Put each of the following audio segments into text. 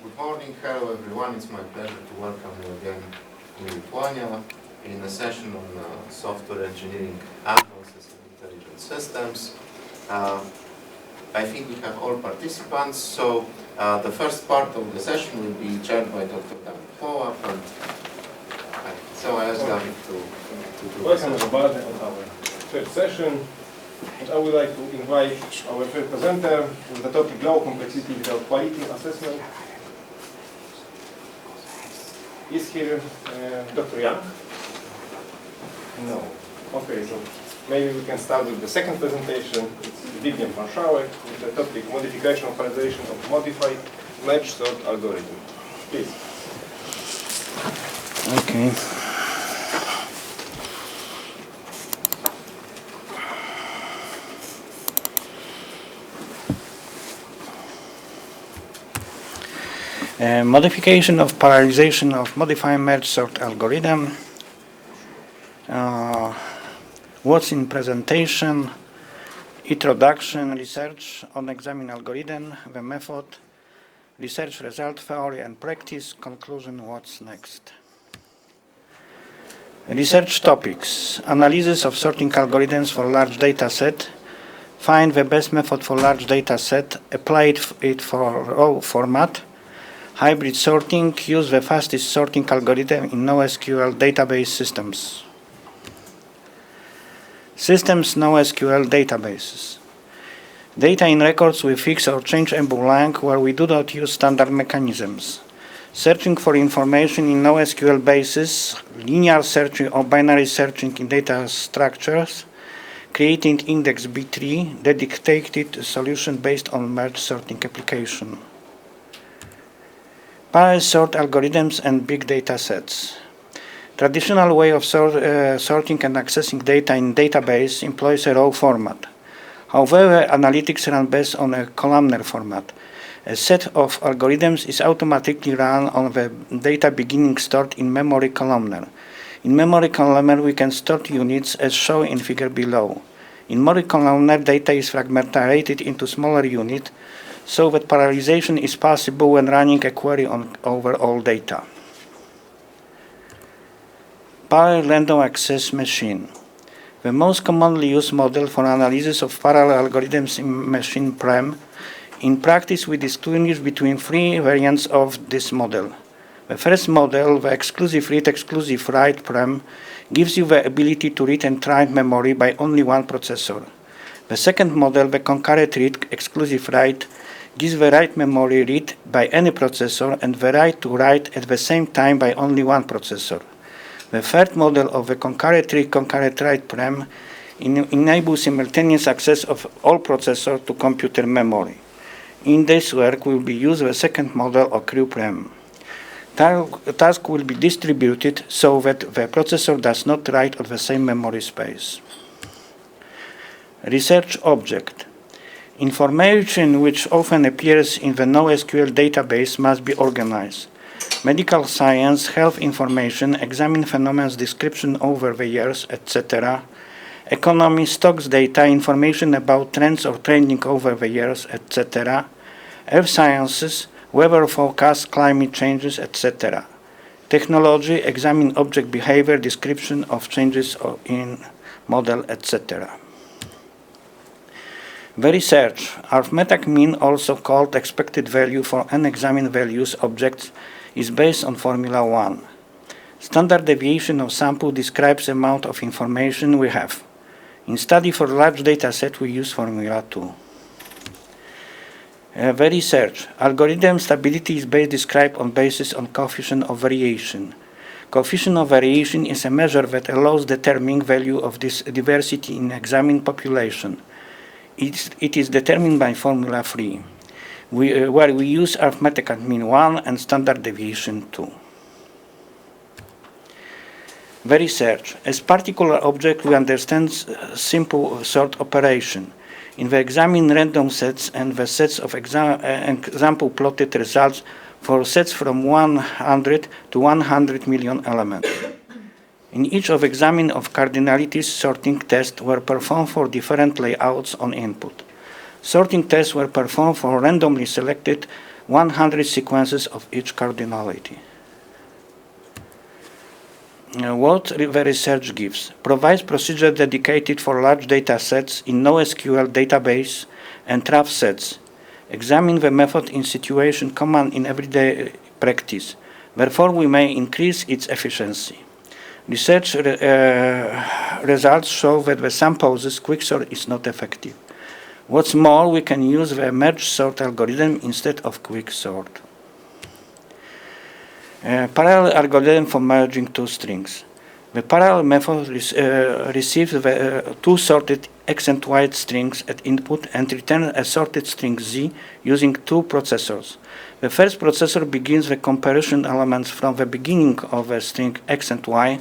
Good morning, hello everyone. It's my pleasure to welcome you again in Lithuania in a session on software engineering analysis and intelligent systems. I think we have all participants, so the first part of the session will be chaired by Dr. David Połap, and so I ask David to do Welcome everybody on our third session. And I would like to invite our third presenter with the topic Low Complexity Without Quality Assessment. Is here Dr. Young? No. Okay, so maybe we can start with the second presentation. It's Zbigniew Marszałek with the topic Modification Operation of Modified Merge Sort Algorithm. Please. Okay. Modification of parallelization of modified merge sort algorithm. What's in presentation? Introduction, research on examine algorithm, the method, research result, theory and practice, conclusion, what's next. Research topics, analysis of sorting algorithms for large data set, find the best method for large data set, apply it for raw format, hybrid sorting, use the fastest sorting algorithm in NoSQL database systems. Systems NoSQL databases. Data in records with fixed or changeable length where we do not use standard mechanisms. Searching for information in NoSQL bases, linear searching or binary searching in data structures, creating index B3, dedicated solution based on merge sorting application. Parallel sort algorithms and big data sets. Traditional way of sorting and accessing data in database employs a raw format. However, analytics run based on a columnar format. A set of algorithms is automatically run on the data beginning stored in memory columnar. In memory columnar, we can store units as shown in figure below. In memory columnar, data is fragmented into smaller units, so that parallelization is possible when running a query on overall data. Parallel random access machine. The most commonly used model for analysis of parallel algorithms in machine prem. In practice, we distinguish between three variants of this model. The first model, the exclusive read, exclusive write prem, gives you the ability to read and write memory by only one processor. The second model, the concurrent read, exclusive write, gives the write memory read by any processor and the write to write at the same time by only one processor. The third model of the concurrent read, concurrent write prem enables simultaneous access of all processors to computer memory. In this work, we will be using the second model of crew prem. Task will be distributed so that the processor does not write on the same memory space. Research object. Information which often appears in the NoSQL database must be organized. Medical science, health information, examine phenomena description over the years, etc. Economy, stocks data, information about trends or trending over the years, etc. Earth sciences, weather forecast, climate changes, etc. Technology, examine object behavior, description of changes in model, etc. The research, arithmetic mean, also called expected value for unexamined values objects, is based on Formula 1. Standard deviation of sample describes the amount of information we have. In study for large data set, we use Formula 2. The research, algorithm stability is described on basis on coefficient of variation. Coefficient of variation is a measure that allows determining value of this diversity in examined population. It is determined by Formula 3, where we use arithmetic mean 1 and standard deviation 2. The research. As particular object, we understand simple sort operation. In the examined random sets and the sets of example plotted results for sets from 100 to 100 million elements. In each of examine of cardinalities, sorting tests were performed for different layouts on input. Sorting tests were performed for randomly selected 100 sequences of each cardinality. What the research gives provides procedure dedicated for large data sets in NoSQL database and rough sets. Examine the method in situation common in everyday practice. Therefore, we may increase its efficiency. Research results show that the sum poses quicksort is not effective. What's more, we can use the merge sort algorithm instead of quicksort. Parallel algorithm for merging two strings. The parallel method receives the two sorted X and Y strings at input and returns a sorted string Z using two processors. The first processor begins the comparison elements from the beginning of a string X and Y,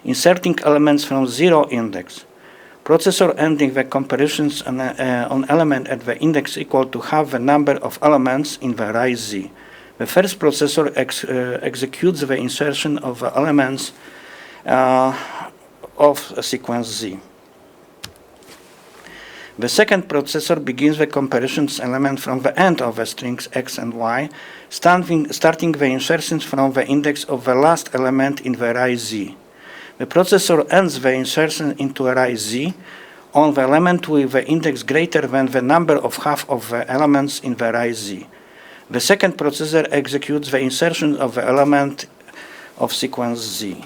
inserting elements from zero index. Processor ending the comparisons on element at the index equal to half the number of elements in the array Z. The first processor executes the insertion of the elements of a sequence Z. The second processor begins the comparisons element from the end of the strings X and Y, starting the insertions from the index of the last element in the array Z. The processor ends the insertion into array Z on the element with the index greater than the number of half of the elements in the array Z. The second processor executes the insertion of the element of sequence Z.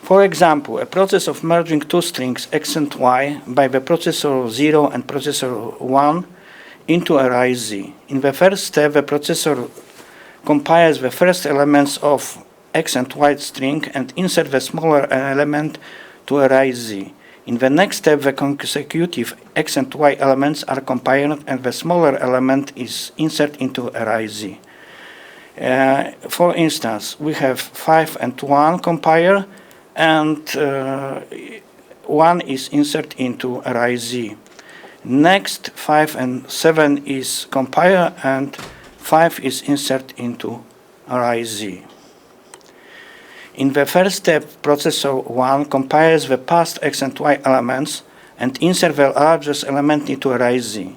For example, a process of merging two strings X and Y by the processor 0 and processor 1 into array Z. In the first step, the processor compiles the first elements of X and Y string and inserts the smaller element to array Z. In the next step, the consecutive X and Y elements are compiled and the smaller element is inserted into array Z. For instance, we have 5 and 1 compile and 1 is inserted into array Z. Next, 5 and 7 is compiled and 5 is inserted into array Z. In the first step, processor 1 compiles the past X and Y elements and inserts the largest element into array Z.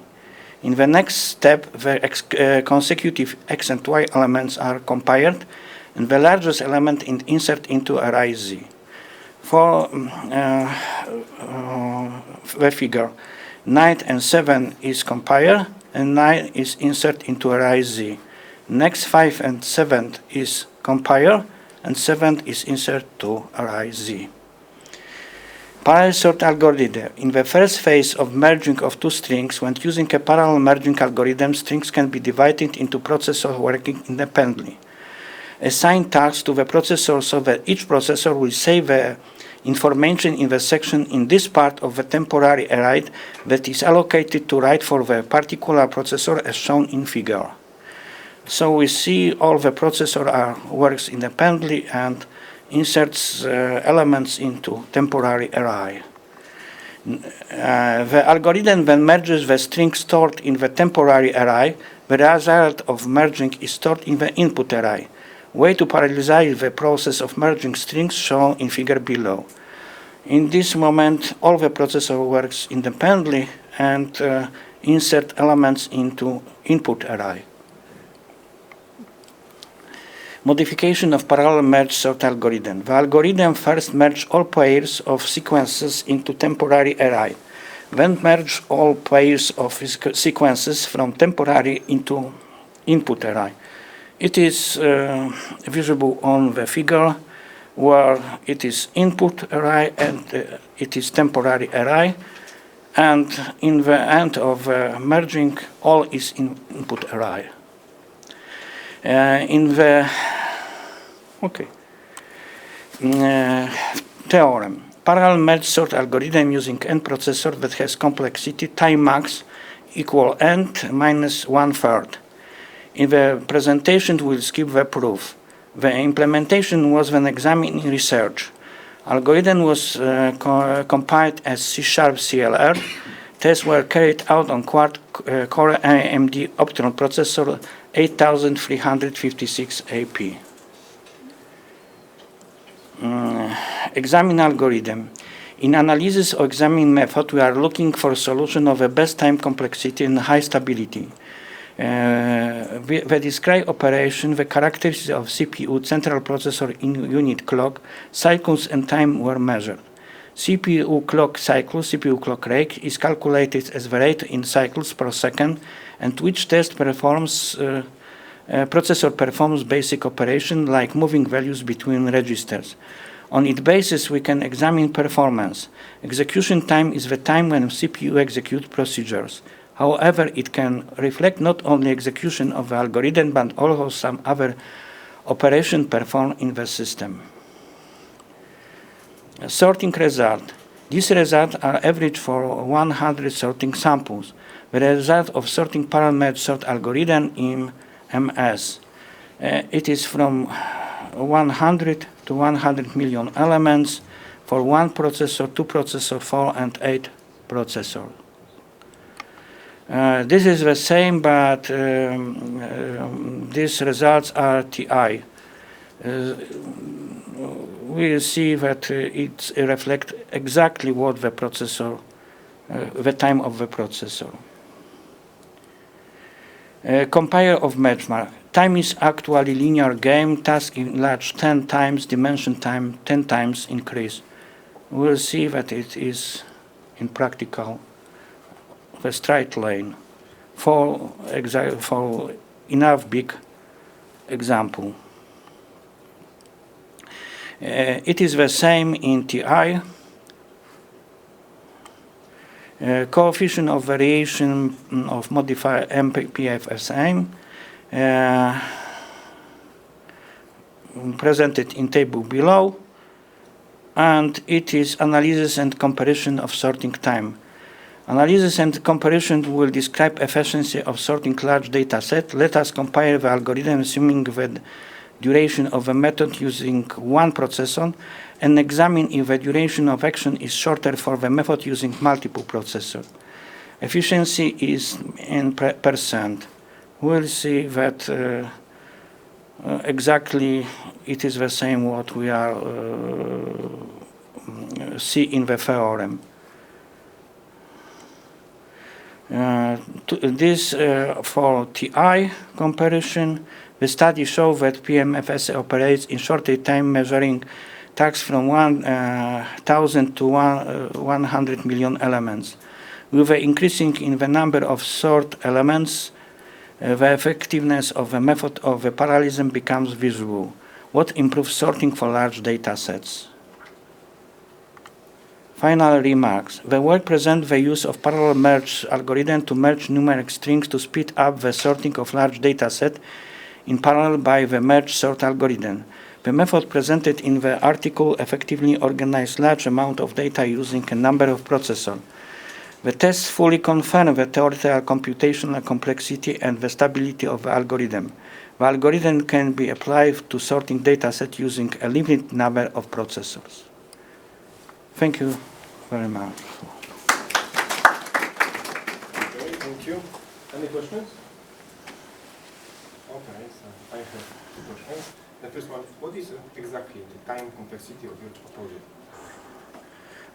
In the next step, the consecutive X and Y elements are compiled and the largest element is inserted into array Z. For the figure, 9 and 7 is compiled and 9 is inserted into array Z. Next, 5 and 7 is compiled and 7 is inserted to array Z. Parallel sort algorithm. In the first phase of merging of two strings, when using a parallel merging algorithm, strings can be divided into processors working independently. Assign tasks to the processor so that each processor will save the information in the section in this part of the temporary array that is allocated to write for the particular processor as shown in figure. So we see all the processor works independently and inserts elements into temporary array. The algorithm then merges the string stored in the temporary array. The result of merging is stored in the input array. Way to parallelize the process of merging strings shown in figure below. In this moment, all the processor works independently and insert elements into input array. Modification of parallel merge sort algorithm. The algorithm first merges all pairs of sequences into temporary array, then merge all pairs of sequences from temporary into input array. It is visible on the figure where it is input array and it is temporary array, and in the end of merging all is in input array. Theorem. Parallel merge sort algorithm using n processor that has complexity time max equal n minus 1/3. In the presentation, we'll skip the proof. The implementation was then examined in research. Algorithm was compiled as C# CLR. Tests were carried out on quad-core AMD Opteron processor 8356 AP. Examine algorithm. In analysis or examining method, we are looking for a solution of a best time complexity and high stability. We describe operation, the characteristics of CPU, central processor in unit clock, cycles and time were measured. CPU clock cycle, CPU clock rate, is calculated as the rate in cycles per second, and which test performs processor performs basic operation like moving values between registers. On its basis, we can examine performance. Execution time is the time when CPU executes procedures. However, it can reflect not only execution of the algorithm, but also some other operation performed in the system. Sorting result. These results are average for 100 sorting samples. The result of sorting parallel merge sort algorithm in MS. It is from 100 to 100 million elements for 1 processor, 2 processor, 4 and 8 processor. This is the same, but these results are TI. We see that it reflects exactly what the processor, the time of the processor. Compare of benchmark. Time is actually linear game. Task enlarged 10 times, dimension time 10 times increase. We'll see that it is in practical the straight line for enough big example. It is the same in TI. Coefficient of variation of modifier MPFSM presented in table below, and it is analysis and comparison of sorting time. Analysis and comparison will describe efficiency of sorting large data set. Let us compare the algorithm assuming the duration of a method using 1 processor and examine if the duration of action is shorter for the method using multiple processors. Efficiency is in percent. We'll see that exactly it is the same what we are see in the theorem. This for TI comparison, the study shows that PMFS operates in shorter time, measuring tasks from 1,000 to 100 million elements. With the increasing in the number of sort elements, the effectiveness of the method of the parallelism becomes visible. What improves sorting for large data sets? Final remarks. The work presents the use of parallel merge algorithm to merge numeric strings to speed up the sorting of large data set in parallel by the merge sort algorithm. The method presented in the article effectively organizes large amount of data using a number of processors. The tests fully confirm the theoretical computational complexity and the stability of the algorithm. The algorithm can be applied to sorting data set using a limited number of processors. Thank you very much. Okay, thank you. Any questions? Okay, so I have 2 questions. The first one, what is exactly the time complexity of your proposal?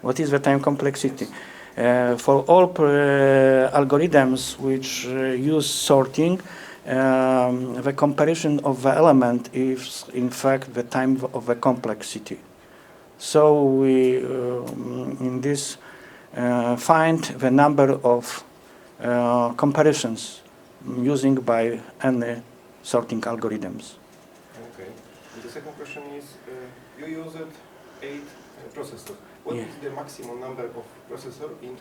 What is the time complexity? For all algorithms which use sorting, the comparison of the element is in fact the time of the complexity. So we in this find the number of comparisons using by any sorting algorithms. Okay. And the second question is, you used 8 processors. What is the maximum number of processors in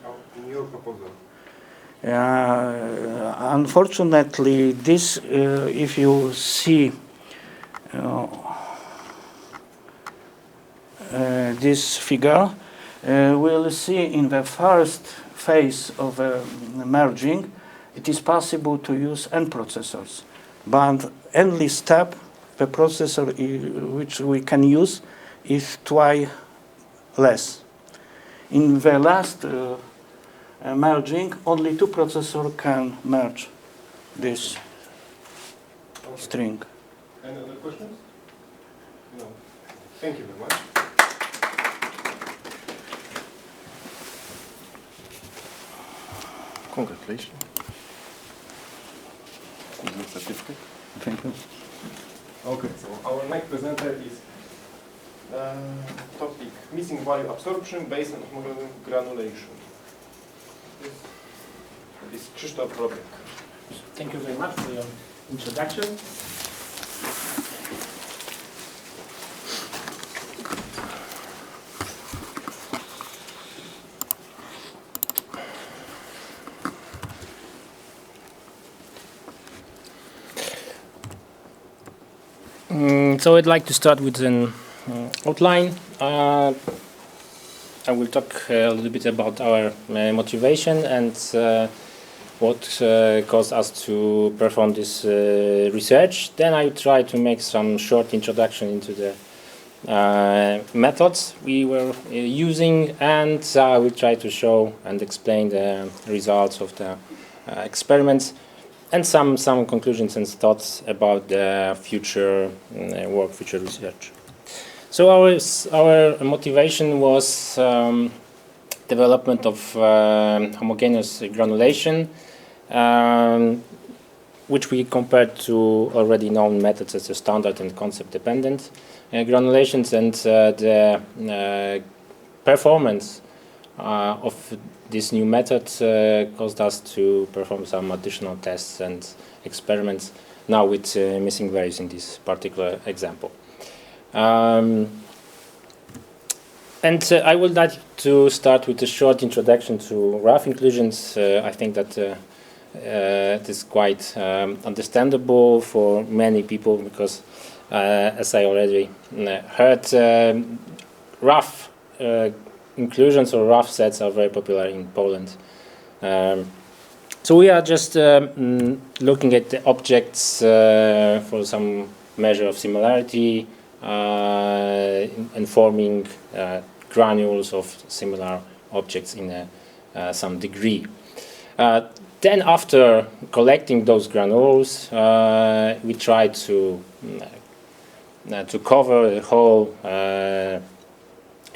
your proposal? Unfortunately, this, if you see this figure, we'll see in the first phase of merging, it is possible to use n processors. But only step, the processor which we can use is twice less. In the last merging, only 2 processors can merge this string. Any other questions? No. Thank you very much. Congratulations. Here's the certificate. Thank you. Okay, so our next presenter is topic missing value absorption based on homogeneous granulation. This is Krzysztof Robiak. Thank you very much for your introduction. So I'd like to start with an outline. I will talk a little bit about our motivation and what caused us to perform this research. Then I will try to make some short introduction into the methods we were using, and I will try to show and explain the results of the experiments and some conclusions and thoughts about the future work, future research. So our motivation was development of homogeneous granulation, which we compared to already known methods as a standard and concept-dependent granulations, and the performance of this new method caused us to perform some additional tests and experiments now with missing values in this particular example. And I would like to start with a short introduction to rough inclusions. I think that it is quite understandable for many people because, as I already heard, rough inclusions or rough sets are very popular in Poland. So we are just looking at the objects for some measure of similarity and forming granules of similar objects in some degree. Then after collecting those granules, we try to cover the whole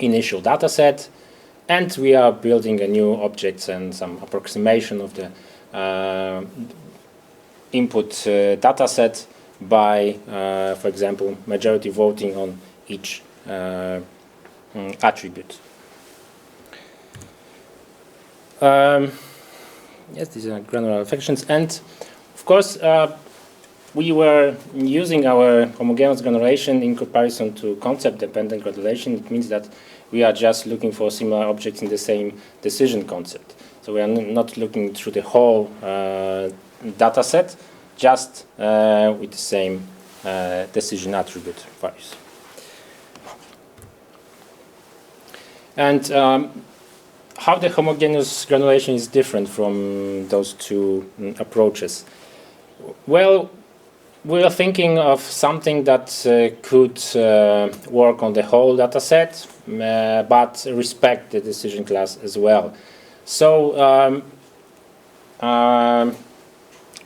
initial data set, and we are building a new objects and some approximation of the input data set by, for example, majority voting on each attribute. Yes, these are granular affections, and of course we were using our homogeneous granulation in comparison to concept-dependent granulation. It means that we are just looking for similar objects in the same decision concept. So we are not looking through the whole data set, just with the same decision attribute values. And how the homogeneous granulation is different from those two approaches? Well, we are thinking of something that could work on the whole data set, but respect the decision class as well. So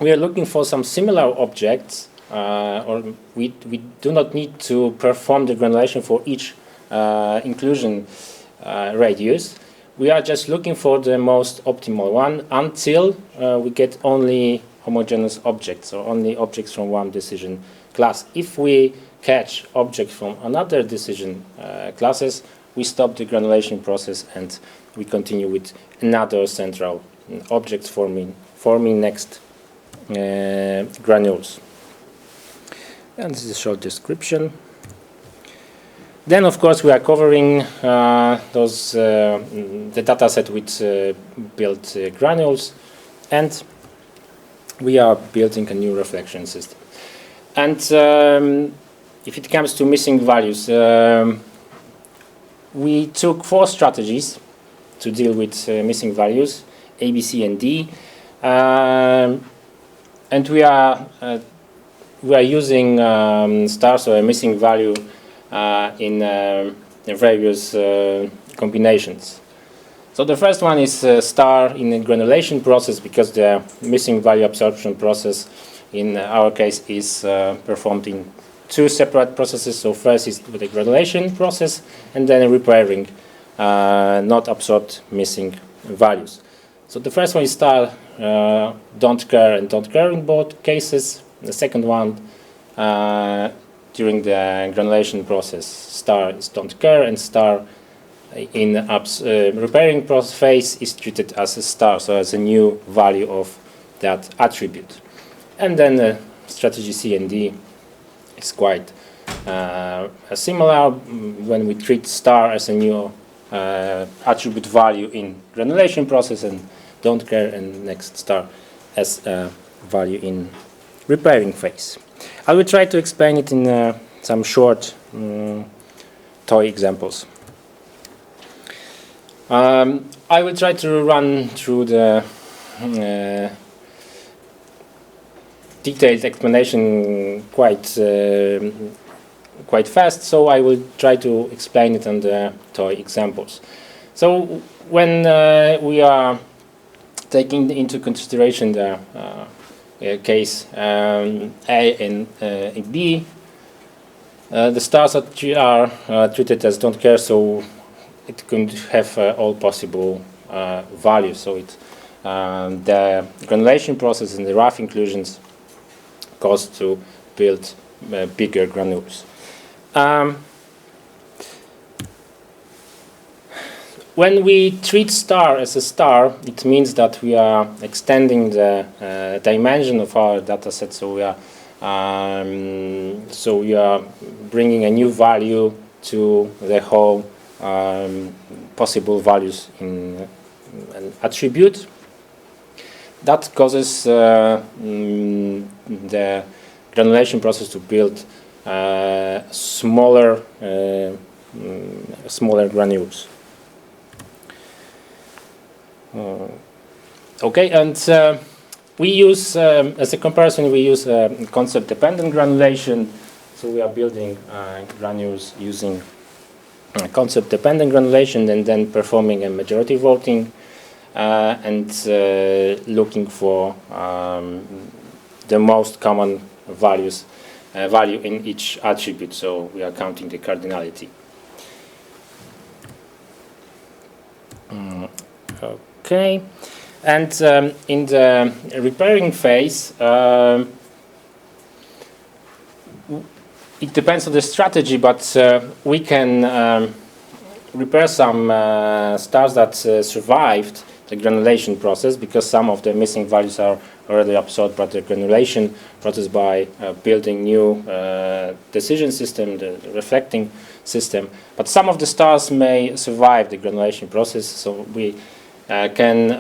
we are looking for some similar objects, or we do not need to perform the granulation for each inclusion radius. We are just looking for the most optimal one until we get only homogeneous objects, or only objects from one decision class. If we catch objects from another decision classes, we stop the granulation process and we continue with another central object forming next granules. And this is a short description. Then, of course, we are covering the data set with built granules, and we are building a new reflection system. And if it comes to missing values, we took 4 strategies to deal with missing values, A, B, C, and D. And we are using stars or a missing value in various combinations. So the first one is star in the granulation process, because the missing value absorption process in our case is performed in 2 separate processes. So first is the granulation process, and then repairing not absorbed missing values. So the first one is star don't care and don't care in both cases. The second one, during the granulation process, star is don't care, and star in repairing process phase is treated as a star, so as a new value of that attribute. And then strategy C and D is quite similar when we treat star as a new attribute value in granulation process, and don't care and next star as a value in repairing phase. I will try to explain it in some short toy examples. I will try to run through the detailed explanation quite fast, so I will try to explain it on the toy examples. So when we are taking into consideration the case A and B, the stars are treated as don't care, so it could have all possible values. So the granulation process and the rough inclusions cause to build bigger granules. When we treat star as a star, it means that we are extending the dimension of our data set. So we are bringing a new value to the whole possible values in an attribute. That causes the granulation process to build smaller granules. Okay, and we use, as a comparison, we use concept-dependent granulation. So we are building granules using concept-dependent granulation and then performing a majority voting and looking for the most common value in each attribute. So we are counting the cardinality. Okay, and in the repairing phase, it depends on the strategy, but we can repair some stars that survived the granulation process, because some of the missing values are already absorbed by the granulation process by building new decision system, the reflecting system. But some of the stars may survive the granulation process, so we can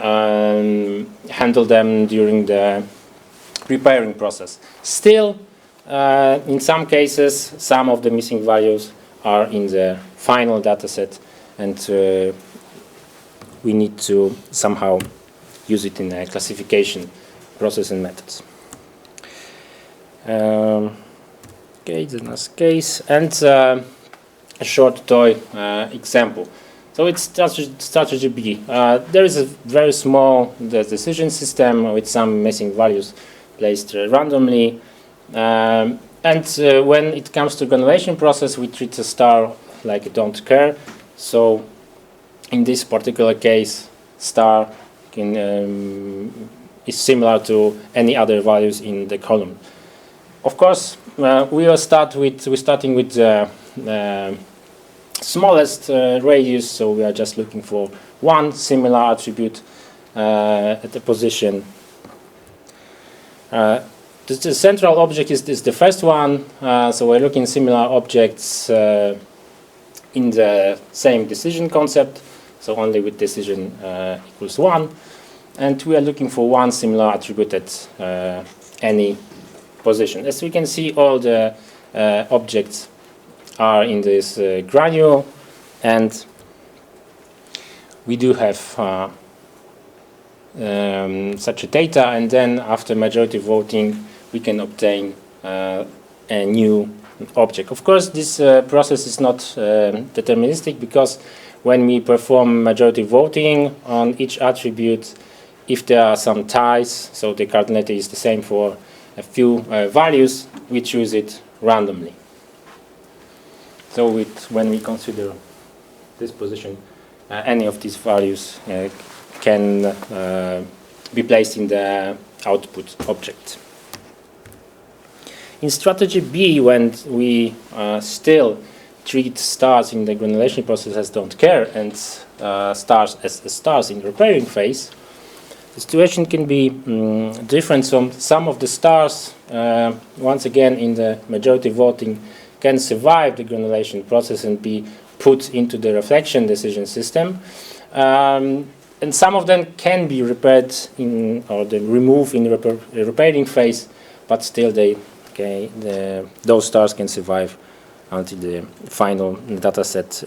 handle them during the repairing process. Still, in some cases, some of the missing values are in the final data set, and we need to somehow use it in a classification process and methods. Okay, the last case, and a short toy example. So it's strategy B. There is a very small decision system with some missing values placed randomly. And when it comes to granulation process, we treat a star like a don't care. So in this particular case, star is similar to any other values in the column. Of course, we're starting with the smallest radius, so we are just looking for one similar attribute at the position. The central object is the first one, so we're looking similar objects in the same decision concept, so only with decision equals 1, and we are looking for one similar attribute at any position. As we can see, all the objects are in this granule, and we do have such a data, and then after majority voting we can obtain a new object. Of course, this process is not deterministic, because when we perform majority voting on each attribute, if there are some ties, so the cardinality is the same for a few values, we choose it randomly. So when we consider this position, any of these values can be placed in the output object. In strategy B, when we still treat stars in the granulation process as don't care and stars as stars in repairing phase, the situation can be different. Some of the stars, once again in the majority voting, can survive the granulation process and be put into the reflection decision system. And some of them can be repaired or removed in the repairing phase, but still those stars can survive until the final data set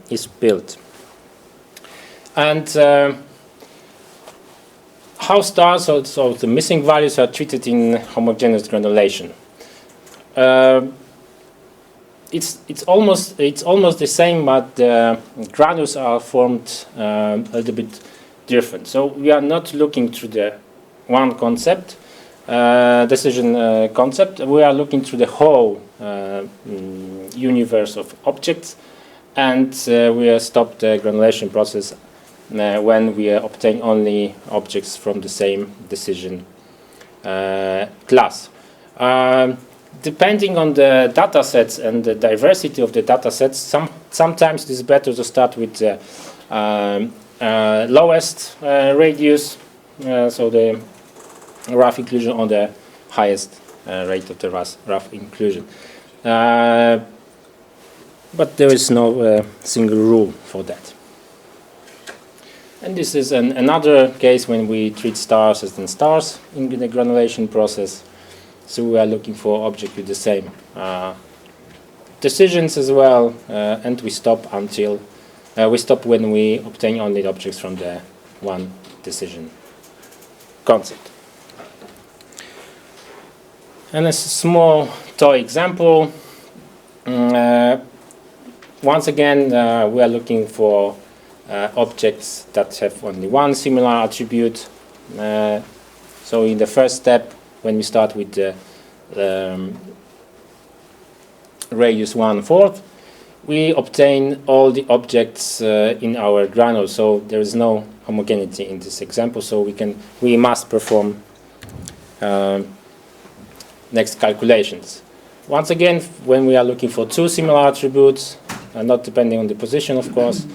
is built. And how stars, so the missing values, are treated in homogeneous granulation. It's almost the same, but the granules are formed a little bit different. So we are not looking through the one concept, decision concept. We are looking through the whole universe of objects, and we stop the granulation process when we obtain only objects from the same decision class. Depending on the data sets and the diversity of the data sets, sometimes it is better to start with the lowest radius, so the rough inclusion, on the highest rate of the rough inclusion. But there is no single rule for that. And this is another case when we treat stars as stars in the granulation process. So we are looking for objects with the same decisions as well, and we stop when we obtain only objects from the one decision concept. And a small toy example. Once again, we are looking for objects that have only one similar attribute. So in the first step, when we start with the radius 1/4, we obtain all the objects in our granule. So there is no homogeneity in this example. So we must perform next calculations. Once again, when we are looking for two similar attributes, not depending on the position, of course,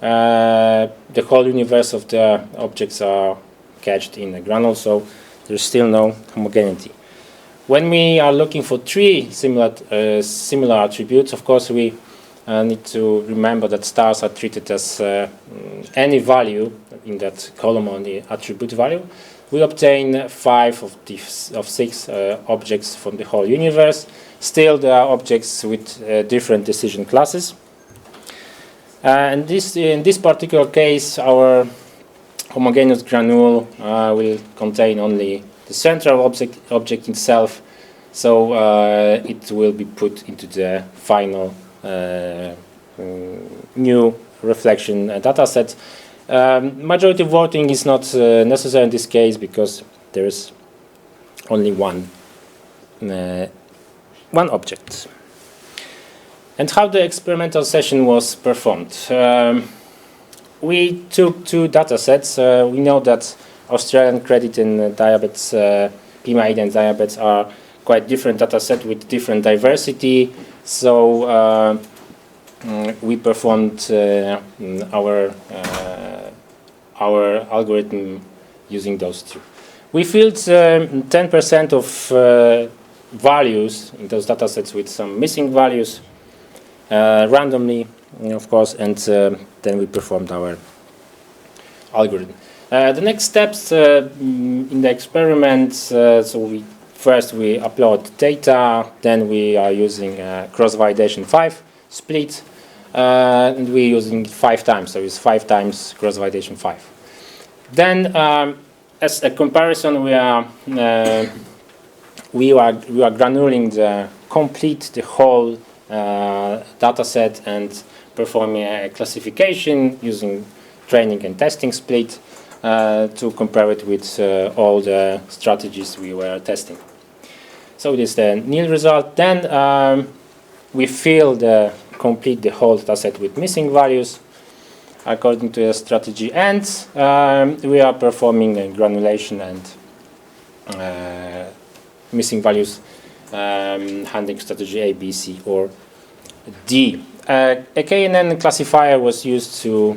the whole universe of the objects are cached in a granule, so there's still no homogeneity. When we are looking for three similar attributes, of course, we need to remember that stars are treated as any value in that column on the attribute value. We obtain 5 of 6 objects from the whole universe. Still, there are objects with different decision classes. And in this particular case, our homogeneous granule will contain only the central object itself, so it will be put into the final new reflection data set. Majority voting is not necessary in this case because there is only one object. And how the experimental session was performed. We took 2 data sets. We know that Australian credit and diabetes, PMA and diabetes are quite different data set with different diversity. So we performed our algorithm using those 2. We filled 10% of values in those data sets with some missing values randomly, of course, and then we performed our algorithm. The next steps in the experiment, so first we upload data, then we are using cross-validation 5 split, and we're using 5 times, so it's 5 times cross-validation 5. Then, as a comparison, we are granuling the whole data set and performing a classification using training and testing split to compare it with all the strategies we were testing. So this is the nil result. Then we complete the whole data set with missing values. according to the strategy, and we are performing a granulation and missing values handling strategy A, B, C, or D. A KNN classifier was used to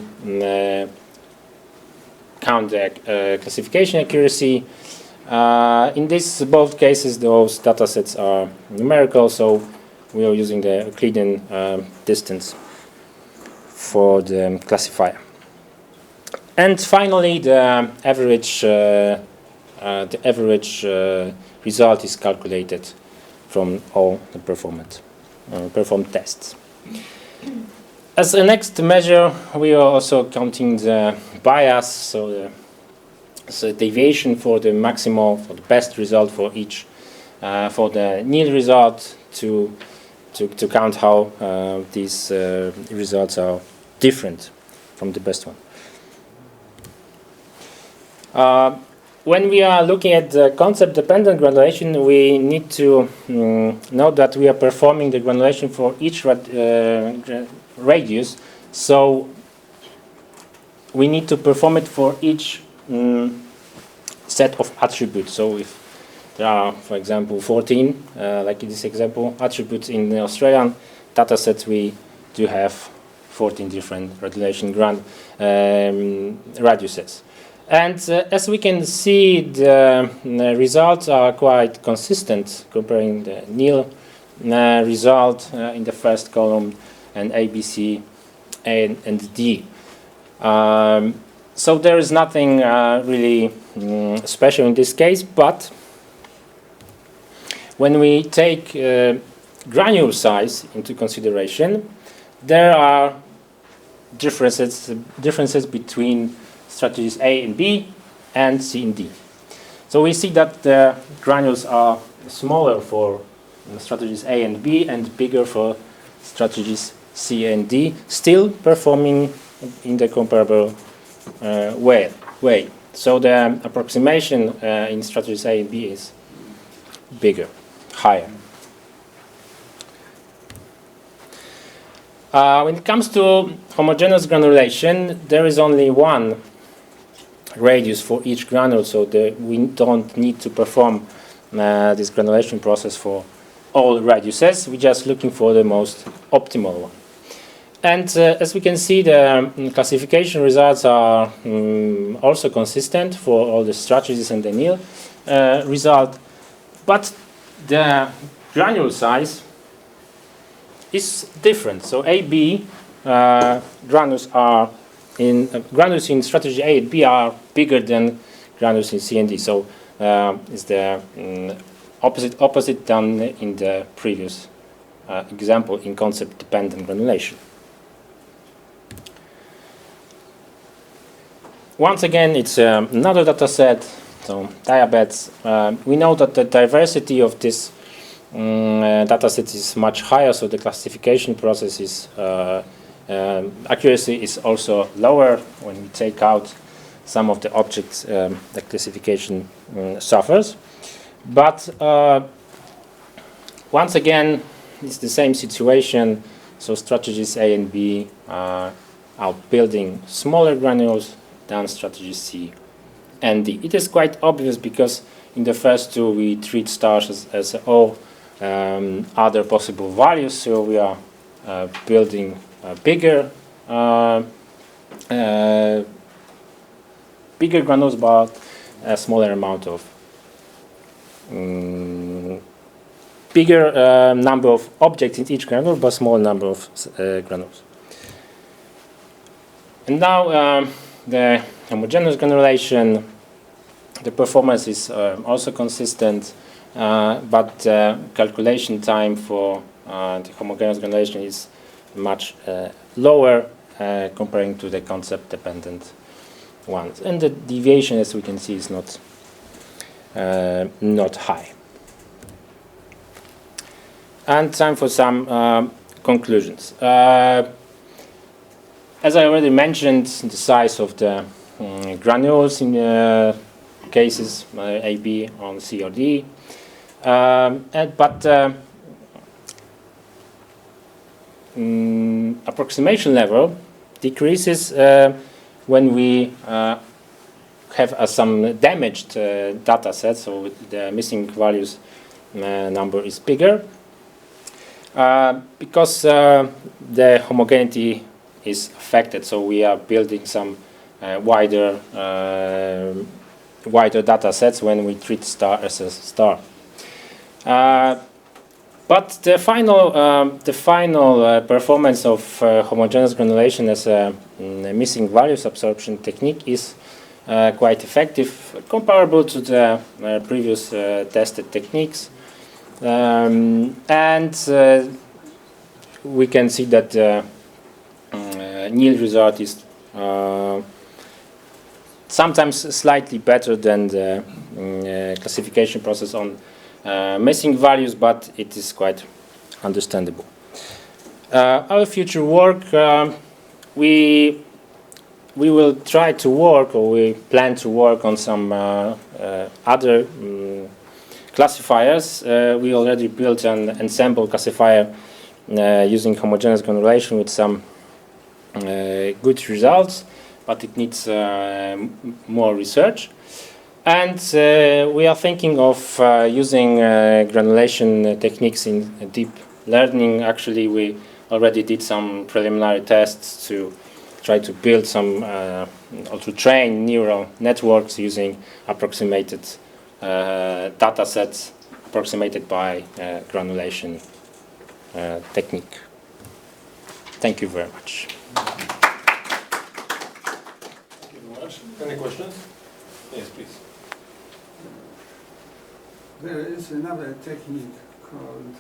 count the classification accuracy. In these both cases, those data sets are numerical, so we are using the Euclidean distance for the classifier. And finally, the average result is calculated from all the performed tests. As a next measure, we are also counting the bias, so the deviation for the maximal, for the best result for each, for the nil result, to count how these results are different from the best one. When we are looking at the concept-dependent granulation, we need to note that we are performing the granulation for each radius, so we need to perform it for each set of attributes. So if there are, for example, 14, like in this example, attributes in the Australian data sets, we do have 14 different granulation radiuses. And as we can see, the results are quite consistent, comparing the nil result in the first column and A, B, C, and D. So there is nothing really special in this case, but when we take granule size into consideration, there are differences between strategies A and B and C and D. So we see that the granules are smaller for strategies A and B and bigger for strategies C and D, still performing in the comparable way. So the approximation in strategies A and B is bigger, higher. When it comes to homogeneous granulation, there is only one radius for each granule, so we don't need to perform this granulation process for all radiuses. We're just looking for the most optimal one. And as we can see, the classification results are also consistent for all the strategies and the nil result, but the granule size is different. So AB granules are granules in strategy A and B are bigger than granules in C and D. So it's the opposite than in the previous example in concept-dependent granulation. Once again, it's another data set, so diabets. We know that the diversity of this data set is much higher, so the classification process is accuracy is also lower. When we take out some of the objects, the classification suffers. But once again, it's the same situation. So strategies A and B are building smaller granules than strategies C and D. It is quite obvious because in the first two we treat stars as all other possible values. So we are building bigger granules, but a smaller amount of bigger number of objects in each granule, but small number of granules. And now the homogeneous granulation, the performance is also consistent, but the calculation time for the homogeneous granulation is much lower comparing to the concept-dependent ones. And the deviation, as we can see, is not high. And time for some conclusions. As I already mentioned, the size of the granules in cases A, B on C or D. But approximation level decreases when we have some damaged data sets, so the missing values number is bigger, because the homogeneity is affected. So we are building some wider data sets when we treat star as a star. But the final performance of homogeneous granulation as a missing values absorption technique is quite effective, comparable to the previous tested techniques. And we can see that the yield result is sometimes slightly better than the classification process on missing values, but it is quite understandable. Our future work, we will try to work, or we plan to work on some other classifiers. We already built an ensemble classifier using homogeneous granulation with some good results, but it needs more research. And we are thinking of using granulation techniques in deep learning. Actually, we already did some preliminary tests to try to build some, or to train neural networks using approximated data sets approximated by granulation technique. Thank you very much. Thank you very much. Any questions? Yes, please. There is another technique called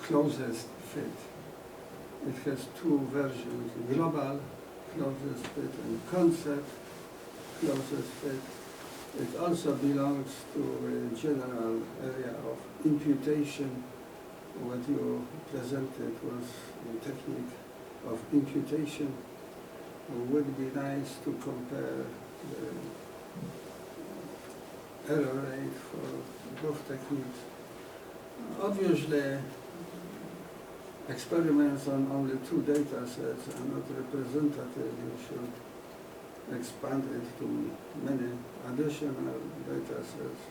closest fit. It has two versions, global closest fit and concept closest fit. It also belongs to a general area of imputation. What you presented was a technique of imputation. It would be nice to compare the error rate for both techniques. Obviously, experiments on only two data sets are not representative. You should expand it to many additional data sets.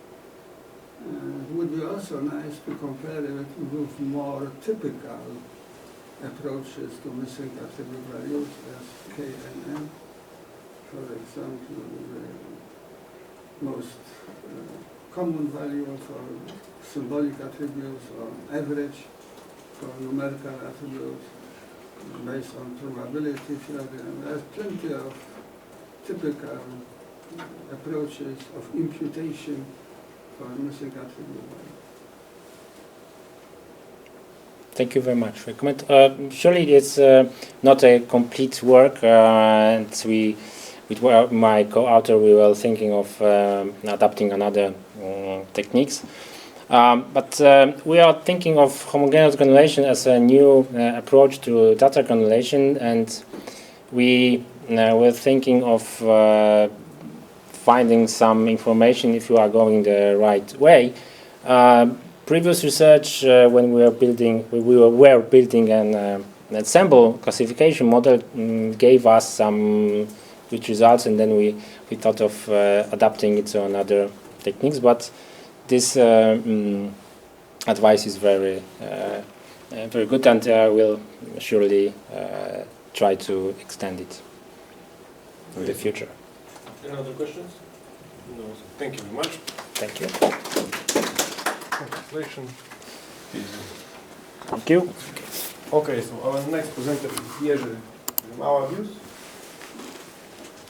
It would be also nice to compare it with more typical approaches to missing attribute values as K and M. For example, the most common value for symbolic attributes or average for numerical attributes based on probability theorem. There's plenty of typical approaches of imputation for missing attribute value. Thank you very much for your comment. Surely it's not a complete work, and we, with my co-author, we were thinking of adapting another techniques. But we are thinking of homogeneous granulation as a new approach to data granulation, and we were thinking of finding some information if you are going the right way. Previous research, when we were building an ensemble classification model, gave us some good results, and then we thought of adapting it to another techniques. But this advice is very very good, and we'll surely try to extend it in the future. Any other questions? No. Thank you very much. Thank you. Congratulations. Thank you. Okay, so our next presenter is Jerzy Maławius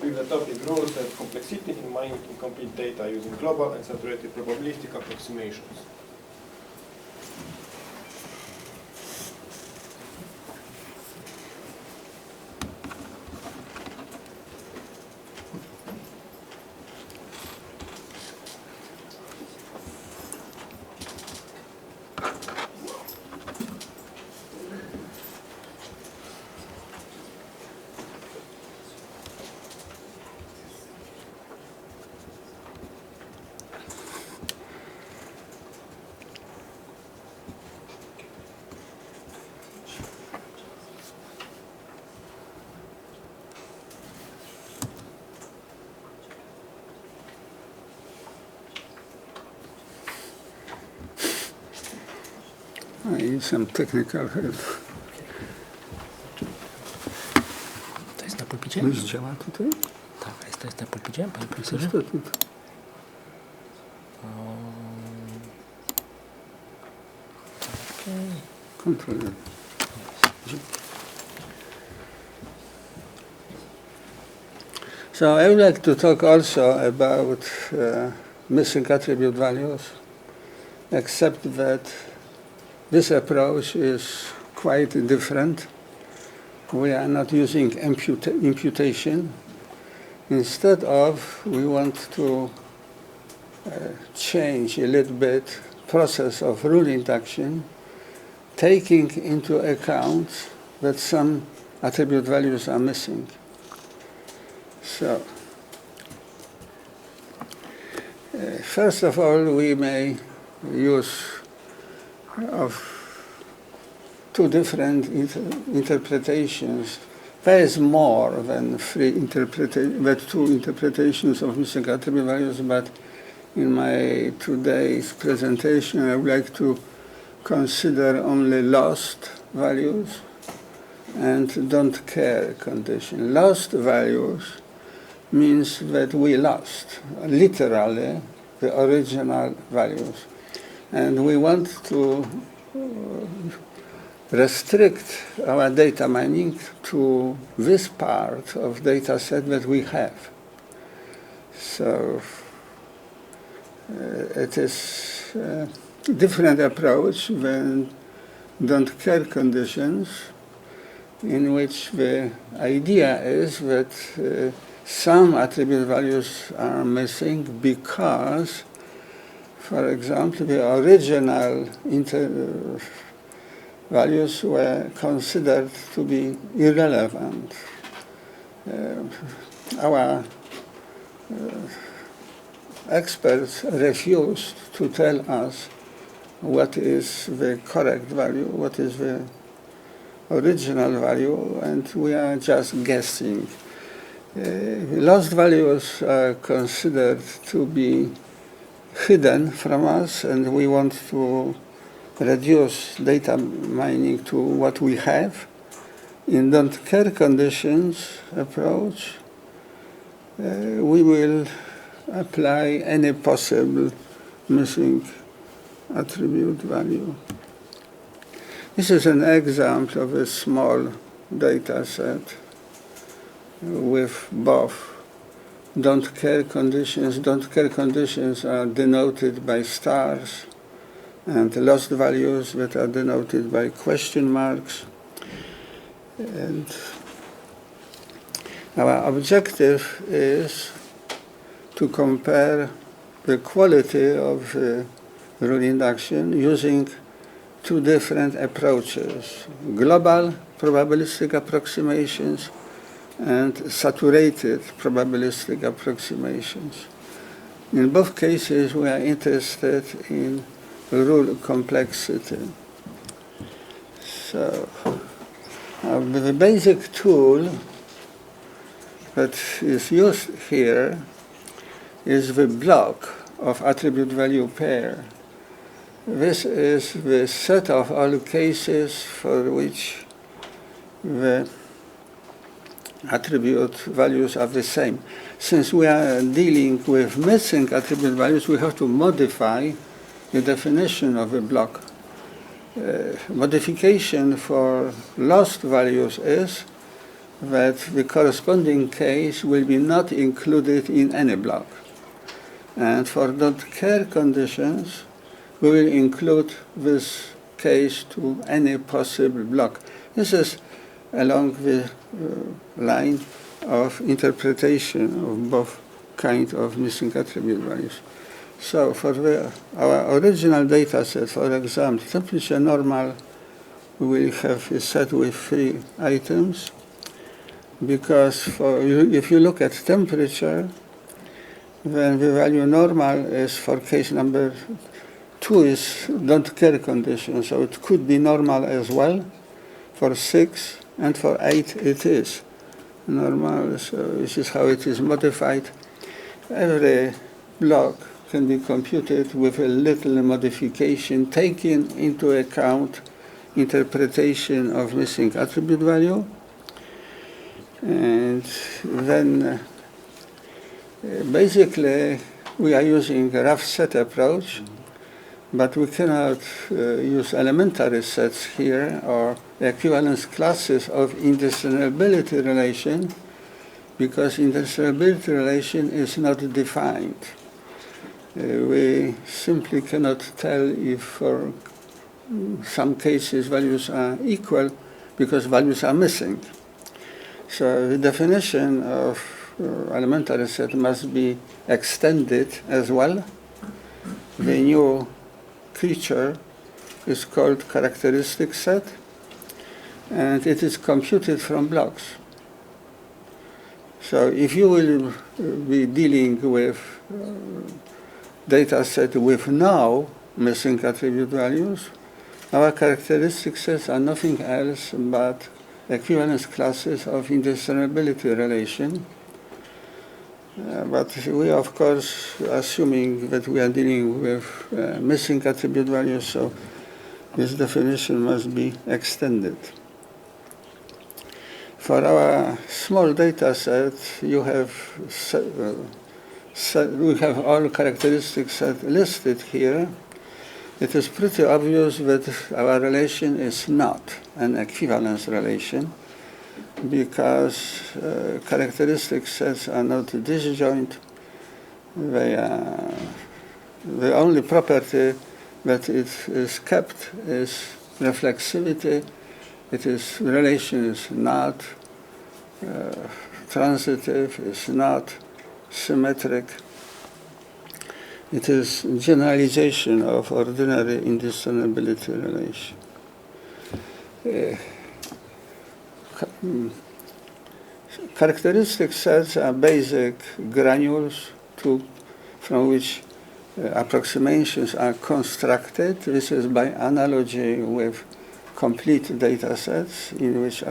with the topic rules and complexity in mining incomplete data using global and saturated probabilistic approximations. I need some technical help. To jest na pulpicie? Już działa tutaj? Tak, to jest na pulpicie, panie profesorze? Coś to tutaj. Kontroluję. So I would like to talk also about missing attribute values, except that this approach is quite different. We are not using imputation. Instead of, we want to change a little bit process of rule induction, taking into account that some attribute values are missing. So, first of all, we may use of two different interpretations. There is more than two interpretations of missing attribute values, but in my today's presentation, I would like to consider only lost values and don't care condition. Lost values means that we lost, literally, the original values. And we want to restrict our data mining to this part of data set that we have. So it is a different approach than don't care conditions, in which the idea is that some attribute values are missing because, for example, the original values were considered to be irrelevant. Our experts refused to tell us what is the correct value, what is the original value, and we are just guessing. Lost values are considered to be hidden from us, and we want to reduce data mining to what we have. In don't care conditions approach, we will apply any possible missing attribute value. This is an example of a small data set with both don't care conditions. Don't care conditions are denoted by stars, and lost values that are denoted by question marks. And our objective is to compare the quality of rule induction using two different approaches: global probabilistic approximations and saturated probabilistic approximations. In both cases, we are interested in rule complexity. So, the basic tool that is used here is the block of attribute value pair. This is the set of all cases for which the attribute values are the same. Since we are dealing with missing attribute values, we have to modify the definition of a block. Modification for lost values is that the corresponding case will be not included in any block. And for don't care conditions, we will include this case to any possible block. This is along the line of interpretation of both kinds of missing attribute values. So for our original data set, for example, temperature normal, we will have a set with 3 items, because if you look at temperature, then the value normal is for case number 2 is don't care condition, so it could be normal as well. For 6 and for 8 it is normal, so this is how it is modified. Every block can be computed with a little modification, taking into account interpretation of missing attribute value. And then basically we are using a rough set approach, but we cannot use elementary sets here or equivalence classes of indiscernibility relation, because indiscernibility relation is not defined. We simply cannot tell if for some cases values are equal because values are missing. So the definition of elementary set must be extended as well. The new creature is called characteristic set, and it is computed from blocks. So if you will be dealing with data set with no missing attribute values, our characteristic sets are nothing else but equivalence classes of indiscernibility relation. But we, of course, assuming that we are dealing with missing attribute values, so this definition must be extended. For our small data set, you have we have all characteristic set listed here. It is pretty obvious that our relation is not an equivalence relation, because characteristic sets are not disjoint. The only property that it is kept is reflexivity. Relation is not transitive, is not symmetric. It is generalization of ordinary indiscernibility relation. Characteristic sets are basic granules from which approximations are constructed. This is by analogy with complete data sets, in which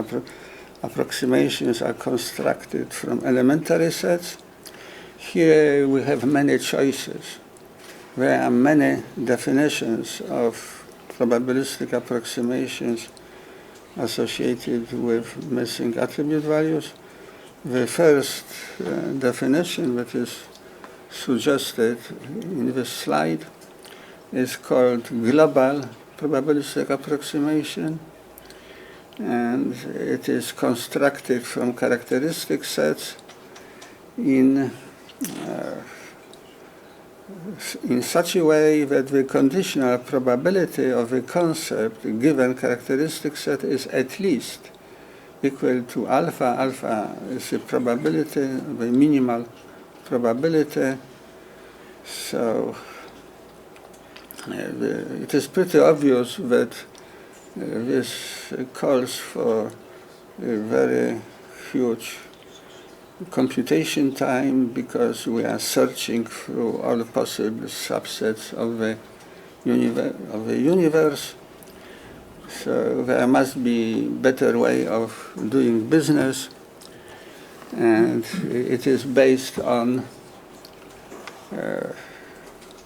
approximations are constructed from elementary sets. Here we have many choices. There are many definitions of probabilistic approximations associated with missing attribute values. The first definition that is suggested in this slide is called global probabilistic approximation, and it is constructed from characteristic sets in such a way that the conditional probability of a concept given characteristic set is at least equal to alpha. Alpha is the probability, the minimal probability. So it is pretty obvious that this calls for a very huge computation time, because we are searching through all possible subsets of the universe. So there must be better way of doing business, and it is based on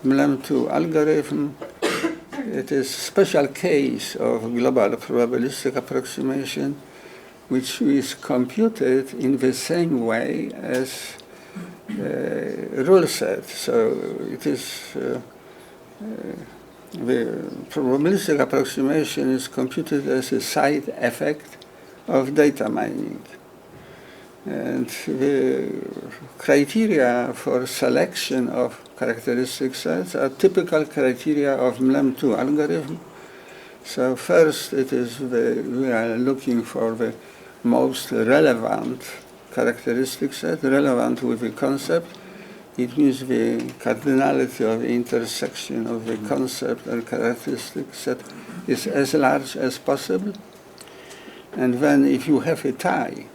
MLEM2 algorithm. It is a special case of global probabilistic approximation, which is computed in the same way as rule set. So it is the probabilistic approximation is computed as a side effect of data mining. And the criteria for selection of characteristic sets are typical criteria of MLEM2 algorithm. So first, we are looking for the most relevant characteristic set, relevant with the concept. It means the cardinality of the intersection of the concept and characteristic set is as large as possible. And then if you have a tie,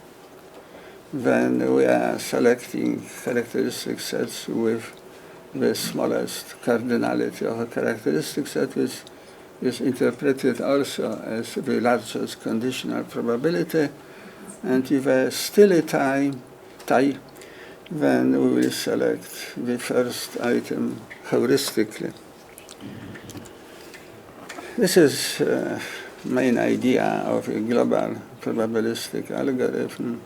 then we are selecting characteristic sets with the smallest cardinality of a characteristic set, which is interpreted also as the largest conditional probability. And if there is still a tie, then we will select the first item heuristically. This is main idea of a global probabilistic algorithm.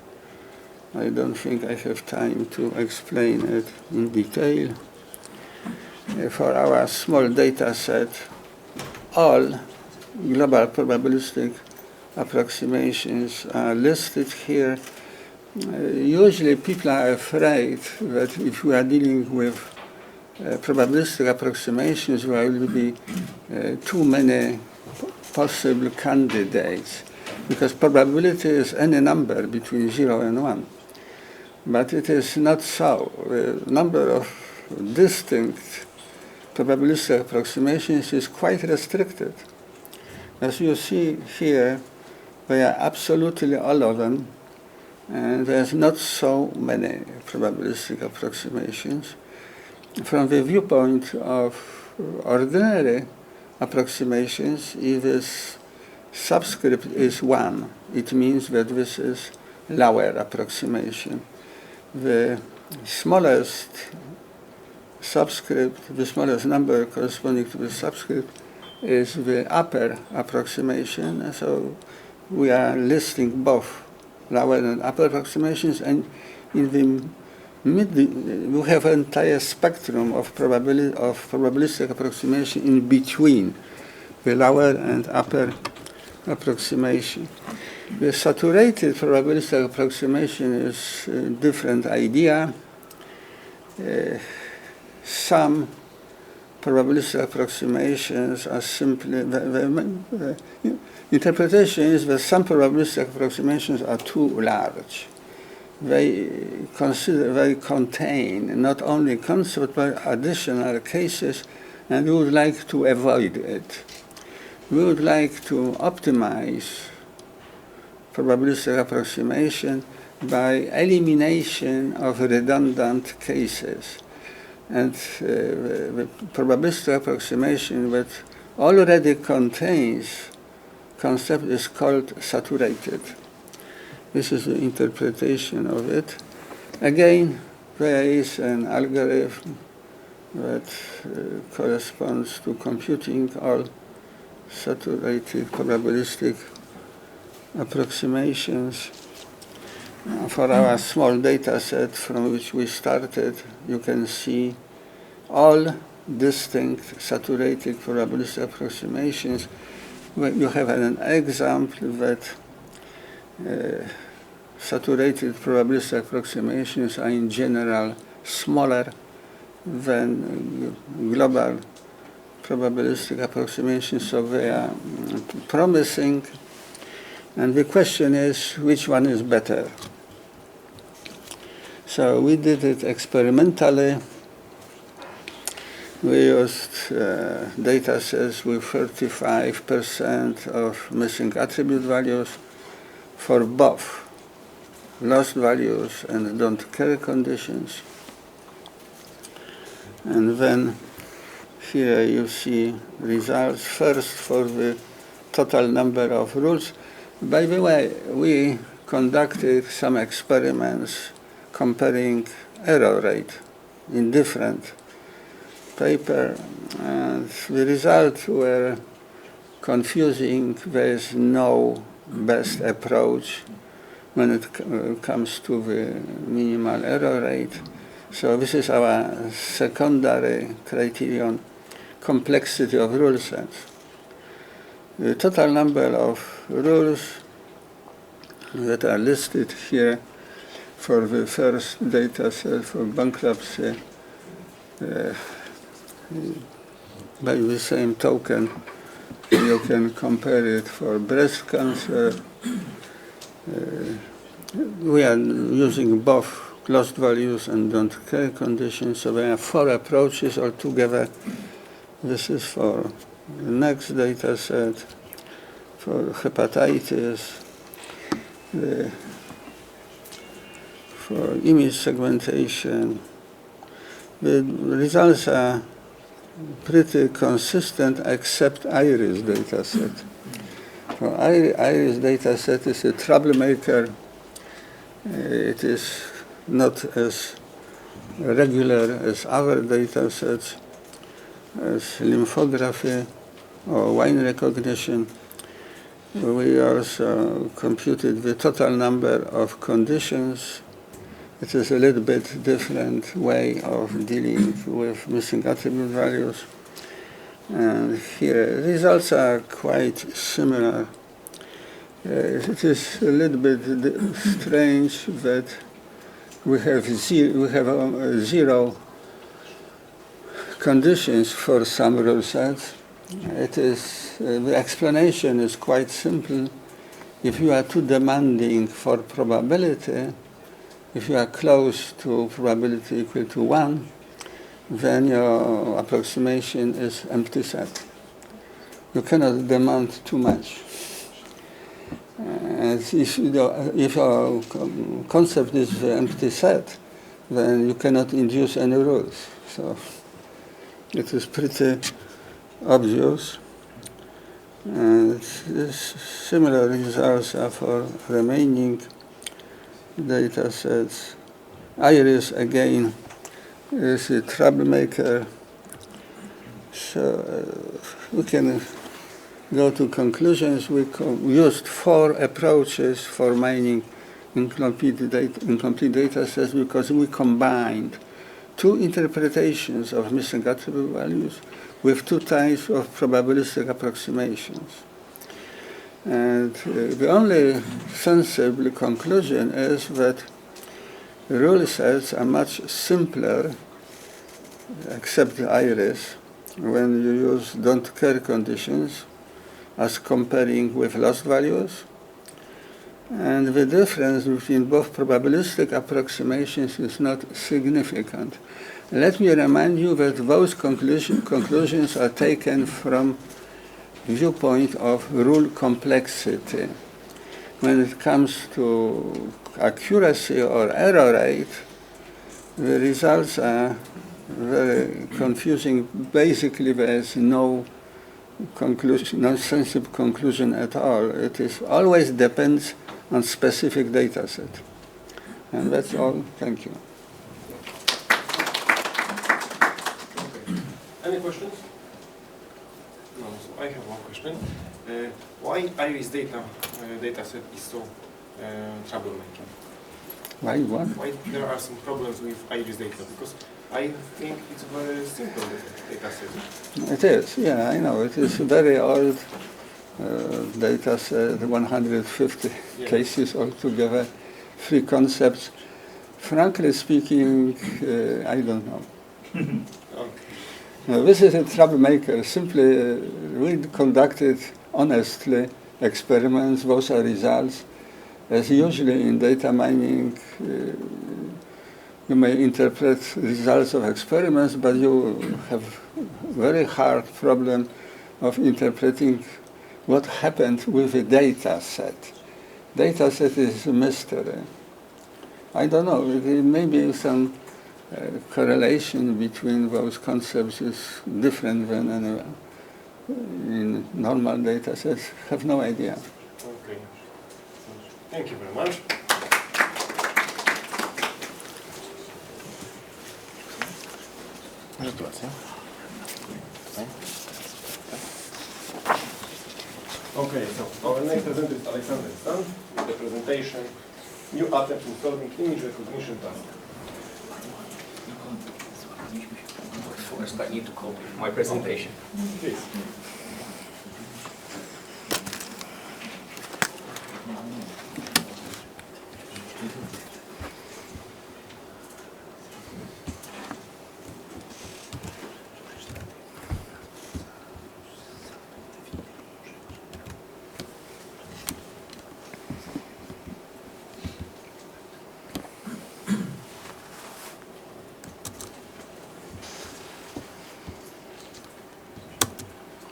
I don't think I have time to explain it in detail. For our small data set, all global probabilistic approximations are listed here. Usually people are afraid that if we are dealing with probabilistic approximations, there will be too many possible candidates, because probability is any number between 0 and 1. But it is not so. The number of distinct probabilistic approximations is quite restricted. As you see here, they are absolutely all of them, and there's not so many probabilistic approximations. From the viewpoint of ordinary approximations, if this subscript is 1, it means that this is lower approximation. The smallest subscript, the smallest number corresponding to the subscript, is the upper approximation. So we are listing both lower and upper approximations, and in the we have an entire spectrum of probabilistic approximation in between the lower and upper approximation. The saturated probabilistic approximation is a different idea. Some probabilistic approximations are simply, the interpretation is that some probabilistic approximations are too large. They contain not only concepts but additional cases, and we would like to avoid it. We would like to optimize probabilistic approximation by elimination of redundant cases. And the probabilistic approximation that already contains concept is called saturated. This is the interpretation of it. Again, there is an algorithm that corresponds to computing all saturated probabilistic approximations. For our small data set from which we started, you can see all distinct saturated probabilistic approximations. You have an example that saturated probabilistic approximations are in general smaller than global probabilistic approximations, so they are promising. And the question is, which one is better? So we did it experimentally. We used data sets with 35% of missing attribute values for both lost values and don't care conditions. And then here you see results first for the total number of rules. By the way, we conducted some experiments comparing error rate in different papers, and the results were confusing. There is no best approach when it comes to the minimal error rate. So this is our secondary criterion, complexity of rule sets. The total number of rules that are listed here for the first data set for bankruptcy by the same token, you can compare it for breast cancer. We are using both lost values and don't care conditions, so there are 4 approaches altogether. This is for the next data set, for hepatitis, for image segmentation. The results are pretty consistent except IRIS data set. For IRIS data set is a troublemaker. It is not as regular as other data sets, as lymphography or wine recognition. We also computed the total number of conditions. It is a little bit different way of dealing with missing attribute values. And here, results are quite similar. It is a little bit strange that we have zero conditions for some rule sets. It is, the explanation is quite simple. If you are too demanding for probability, if you are close to probability equal to 1, then your approximation is empty set. You cannot demand too much. And if your concept is the empty set, then you cannot induce any rules. So it is pretty obvious. And similar results are for remaining data sets. Iris, again, is a troublemaker. So we can go to conclusions. We used 4 approaches for mining incomplete data sets because we combined 2 interpretations of missing attribute values with 2 types of probabilistic approximations. And the only sensible conclusion is that rule sets are much simpler, except the iris, when you use don't care conditions as comparing with lost values. And the difference between both probabilistic approximations is not significant. Let me remind you that those conclusions are taken from viewpoint of rule complexity. When it comes to accuracy or error rate, the results are very confusing. Basically, there is no conclusion, no sensible conclusion at all. It is always depends on specific data set. And that's all. Thank you. Any questions? No. So I have one question. Why iris data set is so troublemaking? Why what? Why there are some problems with iris data? Because I think it's a very simple data set. It is, yeah, I know. It is a very old data set, 150 cases altogether, 3 concepts. Frankly speaking, I don't know. Okay. Now, this is a troublemaker. Simply, we conducted honestly experiments. Those are results. As usually in data mining, you may interpret results of experiments, but you have very hard problem of interpreting what happened with the data set. Data set is a mystery. I don't know, maybe some correlation between those concepts is different than in normal data sets. Have no idea. Okay. Thank you very much. Okay, so our next presenter is Alexander Stan with the presentation New Attempt in Solving Image Recognition Task. First, I need to copy my presentation. Please.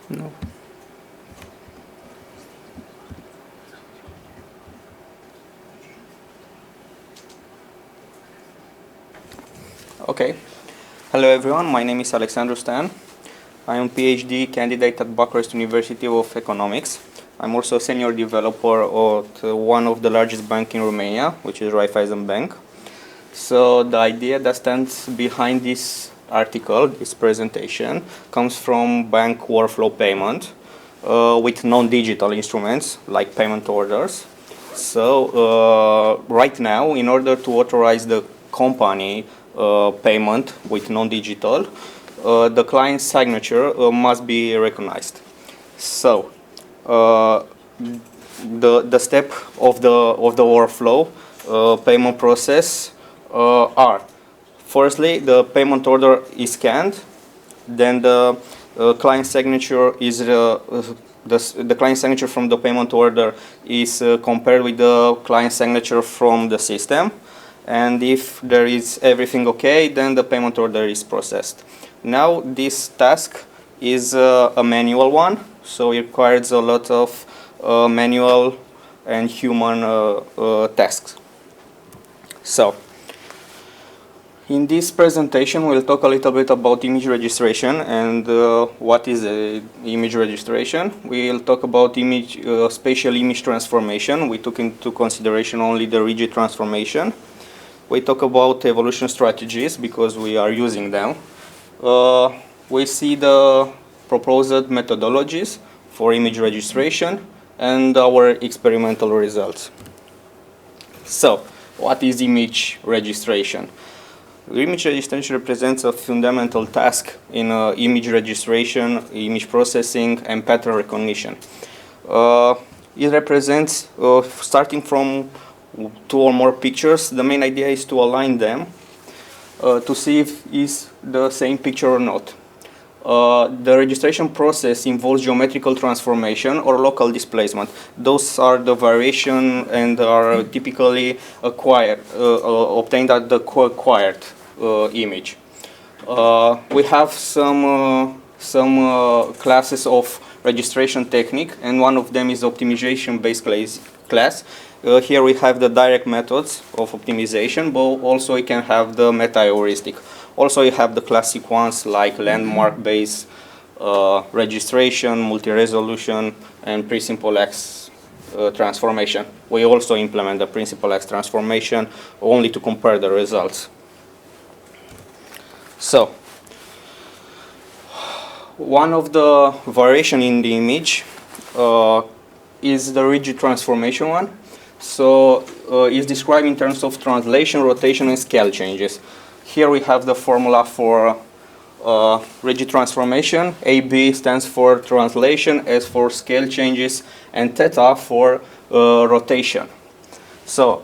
No. Okay. Hello everyone, my name is Alexandru Stan. I am PhD candidate at Bucharest University of Economics. I'm also a senior developer at one of the largest banks in Romania, which is Raiffeisen Bank. So the idea that stands behind this article, this presentation, comes from bank workflow payment with non-digital instruments like payment orders. So right now, in order to authorize the company payment with non-digital, the client's signature must be recognized. So the step of the workflow payment process are: firstly, the payment order is scanned, then the client signature is the client signature from the payment order is compared with the client signature from the system, and if there is everything okay, then the payment order is processed. Now this task is a manual one, so it requires a lot of manual and human tasks. So in this presentation, we'll talk a little bit about image registration and what is image registration. We'll talk about spatial image transformation. We took into consideration only the rigid transformation. We talk about evolution strategies because we are using them. We see the proposed methodologies for image registration and our experimental results. So, what is image registration? Image registration represents a fundamental task in image registration, image processing, and pattern recognition. It represents, starting from 2 or more pictures, the main idea is to align them to see if it's the same picture or not. The registration process involves geometrical transformation or local displacement. Those are the variation and are typically obtained at the acquired image. We have some classes of registration technique, and one of them is optimization-based class. Here we have the direct methods of optimization, but also we can have the meta-heuristic. Also you have the classic ones like landmark-based registration, multi-resolution, and pre-simple X transformation. We also implement the pre-simple X transformation only to compare the results. So, one of the variation in the image is the rigid transformation one. So, it's described in terms of translation, rotation, and scale changes. Here we have the formula for rigid transformation. AB stands for translation, S for scale changes, and theta for rotation. So,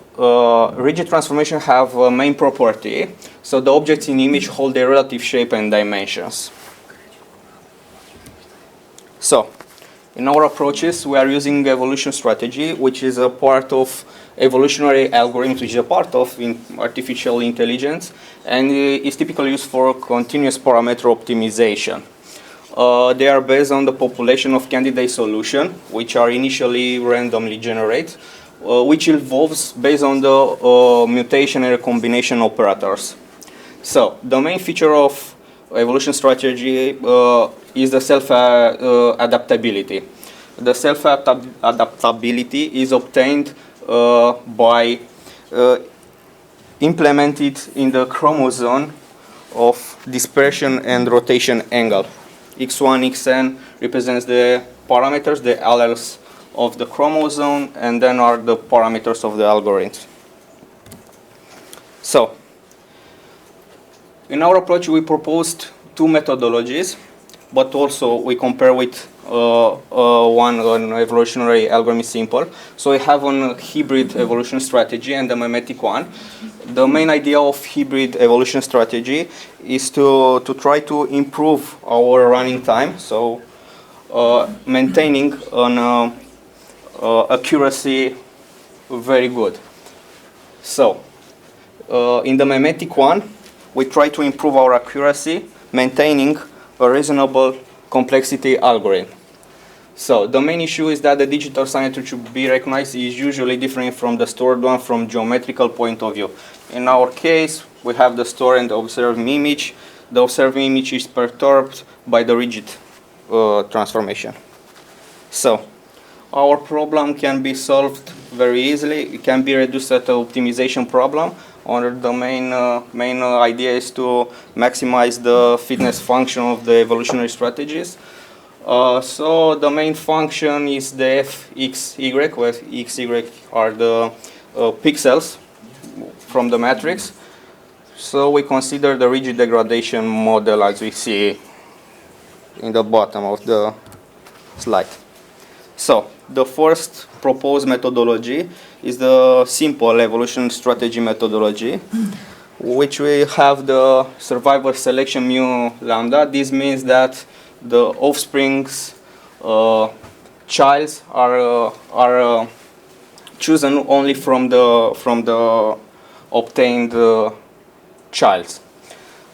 rigid transformation have a main property. So the objects in image hold their relative shape and dimensions. So, in our approaches, we are using evolution strategy, which is a part of evolutionary algorithms, which is a part of artificial intelligence, and is typically used for continuous parameter optimization. They are based on the population of candidate solution, which are initially randomly generated, which evolves based on the mutation and recombination operators. So, the main feature of evolution strategy is the self-adaptability. The self-adaptability is obtained by implemented in the chromosome of dispersion and rotation angle. X1, Xn represents the parameters, the alleles of the chromosome, and then are the parameters of the algorithm. So, in our approach, we proposed 2 methodologies, but also we compare with one on evolutionary algorithm is simple. So we have a hybrid evolution strategy and a mimetic one. The main idea of hybrid evolution strategy is to try to improve our running time, so maintaining an accuracy very good. So in the mimetic one, we try to improve our accuracy, maintaining a reasonable complexity algorithm. So the main issue is that the digital signature to be recognized is usually different from the stored one from geometrical point of view. In our case, we have the stored and observed image. The observed image is perturbed by the rigid transformation. So our problem can be solved very easily. It can be reduced at an optimization problem. The main idea is to maximize the fitness function of the evolutionary strategies. So the main function is the fxy, where xy are the pixels from the matrix. So we consider the rigid degradation model as we see in the bottom of the slide. So the first proposed methodology is the simple evolution strategy methodology, which we have the survivor selection mu lambda. This means that the offspring's childs are chosen only from the obtained childs.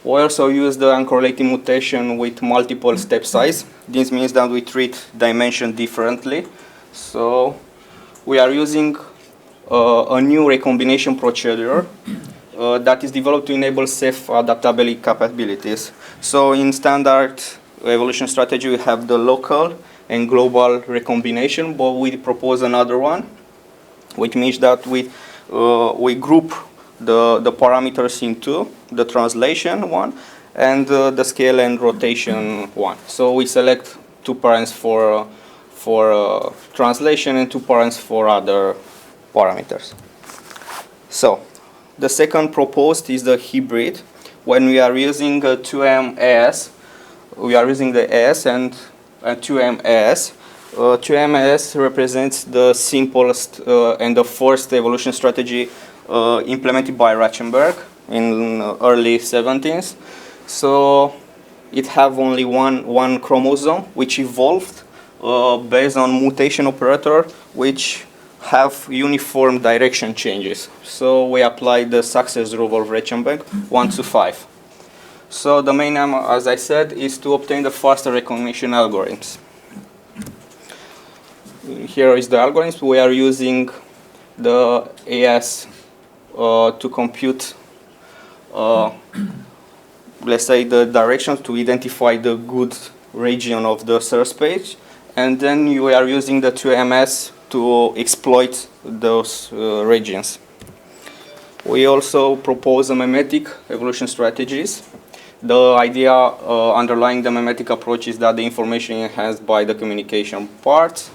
We also use the uncorrelated mutation with multiple step size. This means that we treat dimension differently. So we are using a new recombination procedure that is developed to enable self-adaptability capabilities. So in standard evolution strategy, we have the local and global recombination, but we propose another one, which means that we group the parameters into the translation one and the scale and rotation one. So we select 2 parents for translation and 2 parents for other parameters. So the second proposed is the hybrid. When we are using 2M-AS, we are using the S and 2M-AS. 2M-AS represents the simplest and the first evolution strategy implemented by Rauschenberg in early 70s. So it have only one chromosome, which evolved based on mutation operator, which have uniform direction changes. So we apply the success rule of Rauschenberg 1-5. So the main aim, as I said, is to obtain the faster recognition algorithms. Here is the algorithms. We are using the AS to compute, let's say, the direction to identify the good region of the search page. And then we are using the 2MS to exploit those regions. We also propose a mimetic evolution strategies. The idea underlying the mimetic approach is that the information enhanced by the communication part,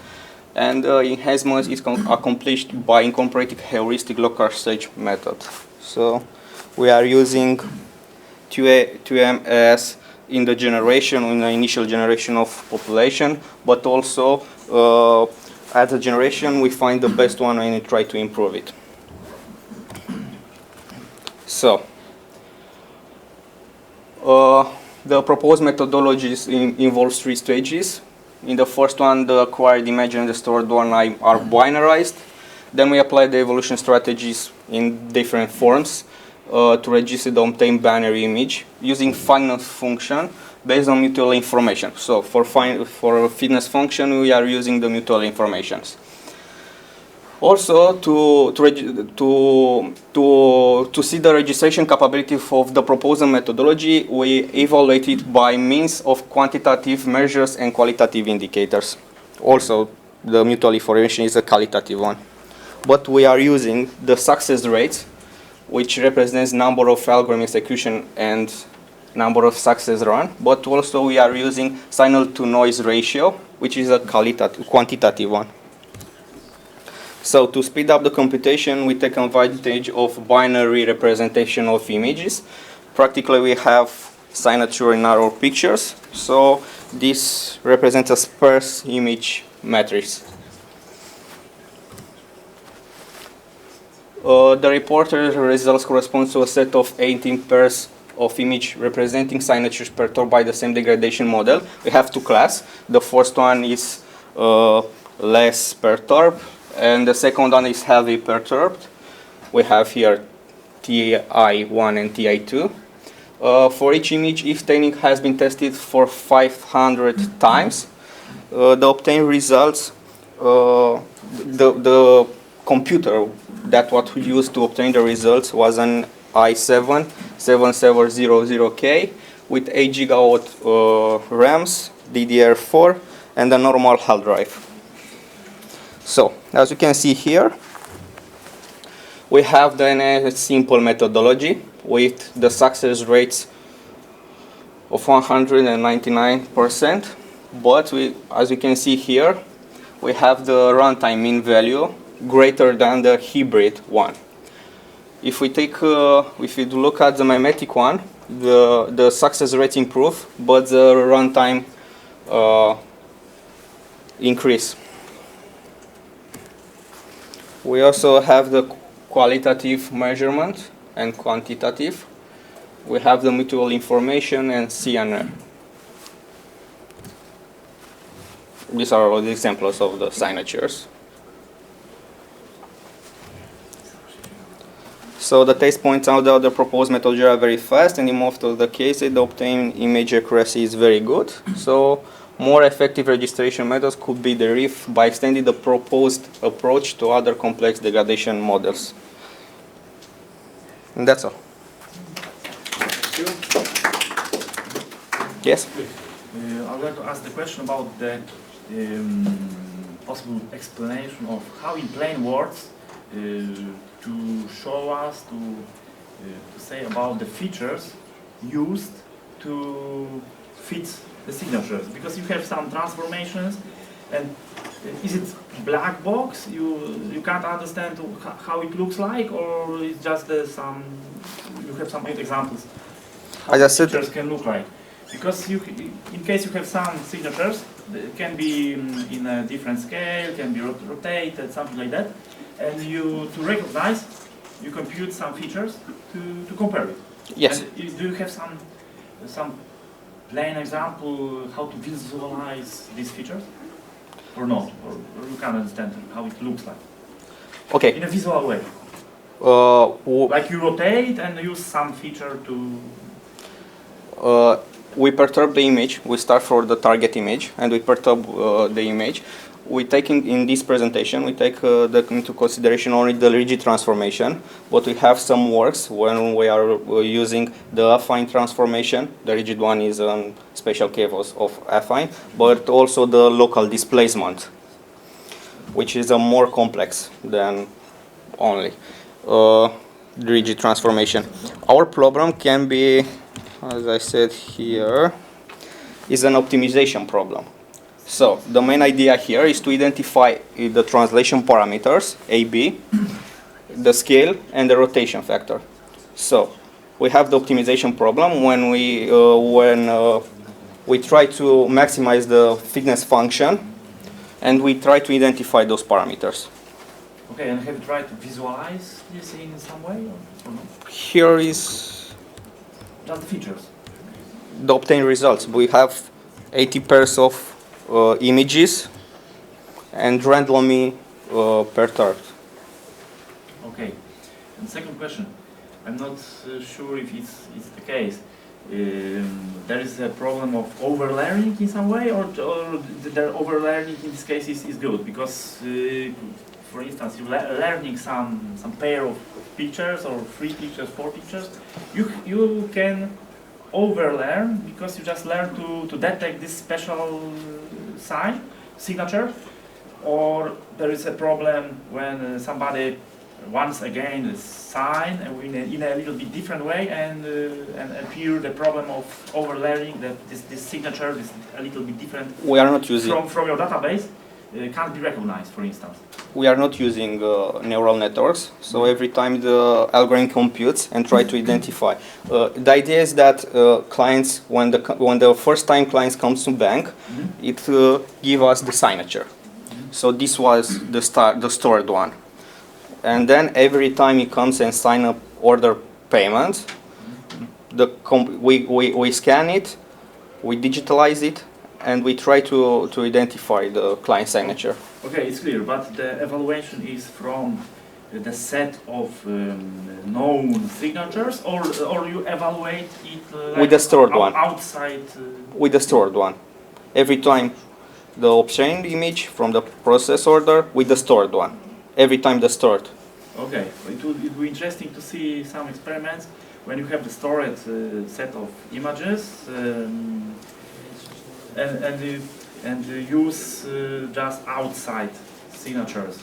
and enhancement is accomplished by incorporating heuristic local search method. So we are using 2MS in the initial generation of population, but also at the generation we find the best one and we try to improve it. So the proposed methodologies involves 3 stages. In the first one, the acquired image and the stored one are binarized. Then we apply the evolution strategies in different forms to register the obtained binary image using finiteness function based on mutual information. So for fitness function, we are using the mutual informations. Also, to see the registration capability of the proposed methodology, we evaluate it by means of quantitative measures and qualitative indicators. Also, the mutual information is a qualitative one. But we are using the success rate, which represents number of algorithm execution and number of success run. But also we are using signal to noise ratio, which is a quantitative one. So to speed up the computation, we take advantage of binary representation of images. Practically, we have signature in our pictures. So this represents a sparse image matrix. The reported results correspond to a set of 18 pairs of image representing signatures perturbed by the same degradation model. We have 2 classes. The first one is less perturbed, and the second one is heavy perturbed. We have here TI1 and TI2. For each image, if staining has been tested for 500 times, the obtained results, the computer that what we used to obtain the results was an i7 7700K with 8 gigawatt RAMs, DDR4, and a normal hard drive. So, as you can see here, We have then a simple methodology with the success rates of 199%, but as you can see here, we have the runtime mean value greater than the hybrid one. If we look at the mimetic one, the success rates improve, but the runtime increase. We also have the qualitative measurement and quantitative. We have the mutual information and CNR. These are all the examples of the signatures. So the test points out that the proposed methodology are very fast, and in most of the cases, the obtained image accuracy is very good. So more effective registration methods could be derived by extending the proposed approach to other complex degradation models. And that's all. Thank you. Yes? I would like to ask the question about the possible explanation of how in plain words to show us, to say about the features used to fit the signatures, because you have some transformations, and is it black box? You can't understand how it looks like, or it's just you have some examples how As I said, features can look like? Because in case you have some signatures, it can be in a different scale, can be rotated, something like that, and to recognize, you compute some features to compare it. yes. And do you have some plain example how to visualize these features, or not, or you can't understand how it looks like Okay. in a visual way? Like you rotate and use some feature to. We perturb the image. We start for the target image, and we perturb the image. We take in this presentation, we take into consideration only the rigid transformation, but we have some works when we are using the affine transformation. The rigid one is a special case of affine, but also the local displacement, which is a more complex than only the rigid transformation. Our problem can be, as I said here, is an optimization problem. So the main idea here is to identify the translation parameters, AB, the scale, and the rotation factor. So we have the optimization problem when we try to maximize the fitness function, and we try to identify those parameters. Okay, and have you tried to visualize this in some way, or not? Here is Just the features. the obtained results. We have 80 pairs of images and randomly perturbed. Okay. And second question, I'm not sure if it's the case. There is a problem of overlearning in some way, or the overlearning in this case is good, because for instance, you're learning some pair of pictures, or 3 pictures, 4 pictures, you can overlearn because you just learn to detect this special signature, or there is a problem when somebody once again sign in a little bit different way, and appear the problem of overlearning, that this signature is a little bit different. We are not using from your database, can't be recognized, for instance. We are not using neural networks, so every time the algorithm computes and try to identify. The idea is that clients, when the first time clients comes to bank, it give us the signature. So this was the stored one, and then every time he comes and sign up order payment, we scan it, we digitalize it, and we try to identify the client signature. Okay, it's clear, but the evaluation is from the set of known signatures, or you evaluate it like with the stored one. Outside? With the stored one. Every time the obtained image from the process order with the stored one. Every time the stored. Okay, it would be interesting to see some experiments when you have the stored set of images, and use just outside signatures.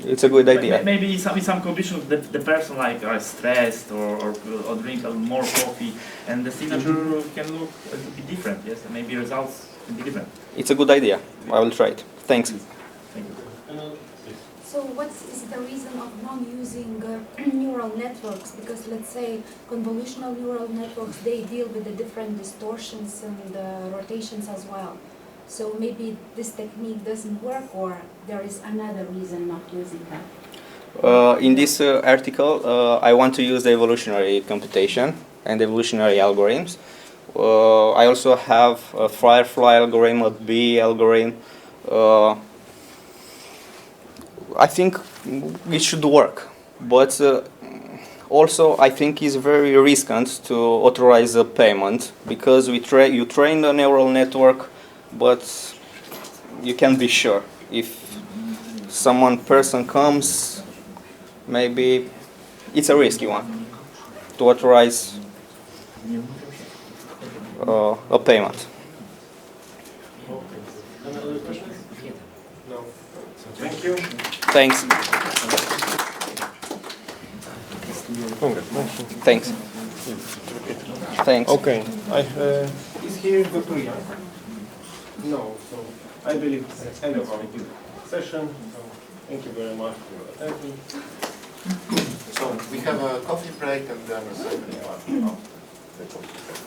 It's a good idea. Maybe in some conditions the person like are stressed or drink more coffee, and the signature can look a little bit different. Yes, and maybe results can be different. It's a good idea. I will try it. Thanks. Thank you. So what is the reason of not using neural networks? Because let's say convolutional neural networks, they deal with the different distortions and rotations as well. So maybe this technique doesn't work, or there is another reason not using that? In this article, I want to use the evolutionary computation and evolutionary algorithms. I also have a Firefly algorithm, a bee algorithm. I think it should work, but also I think it's very risky to authorize a payment, because you train the neural network, but you can't be sure. If person comes, maybe it's a risky one to authorize a payment. Any other questions? No. Thank you. Thanks. Thanks. Thanks. Okay. Is here Dr. Young? No. So I believe it's the end of our session. So thank you very much for attending. So we have a coffee break and then a second part of the coffee break.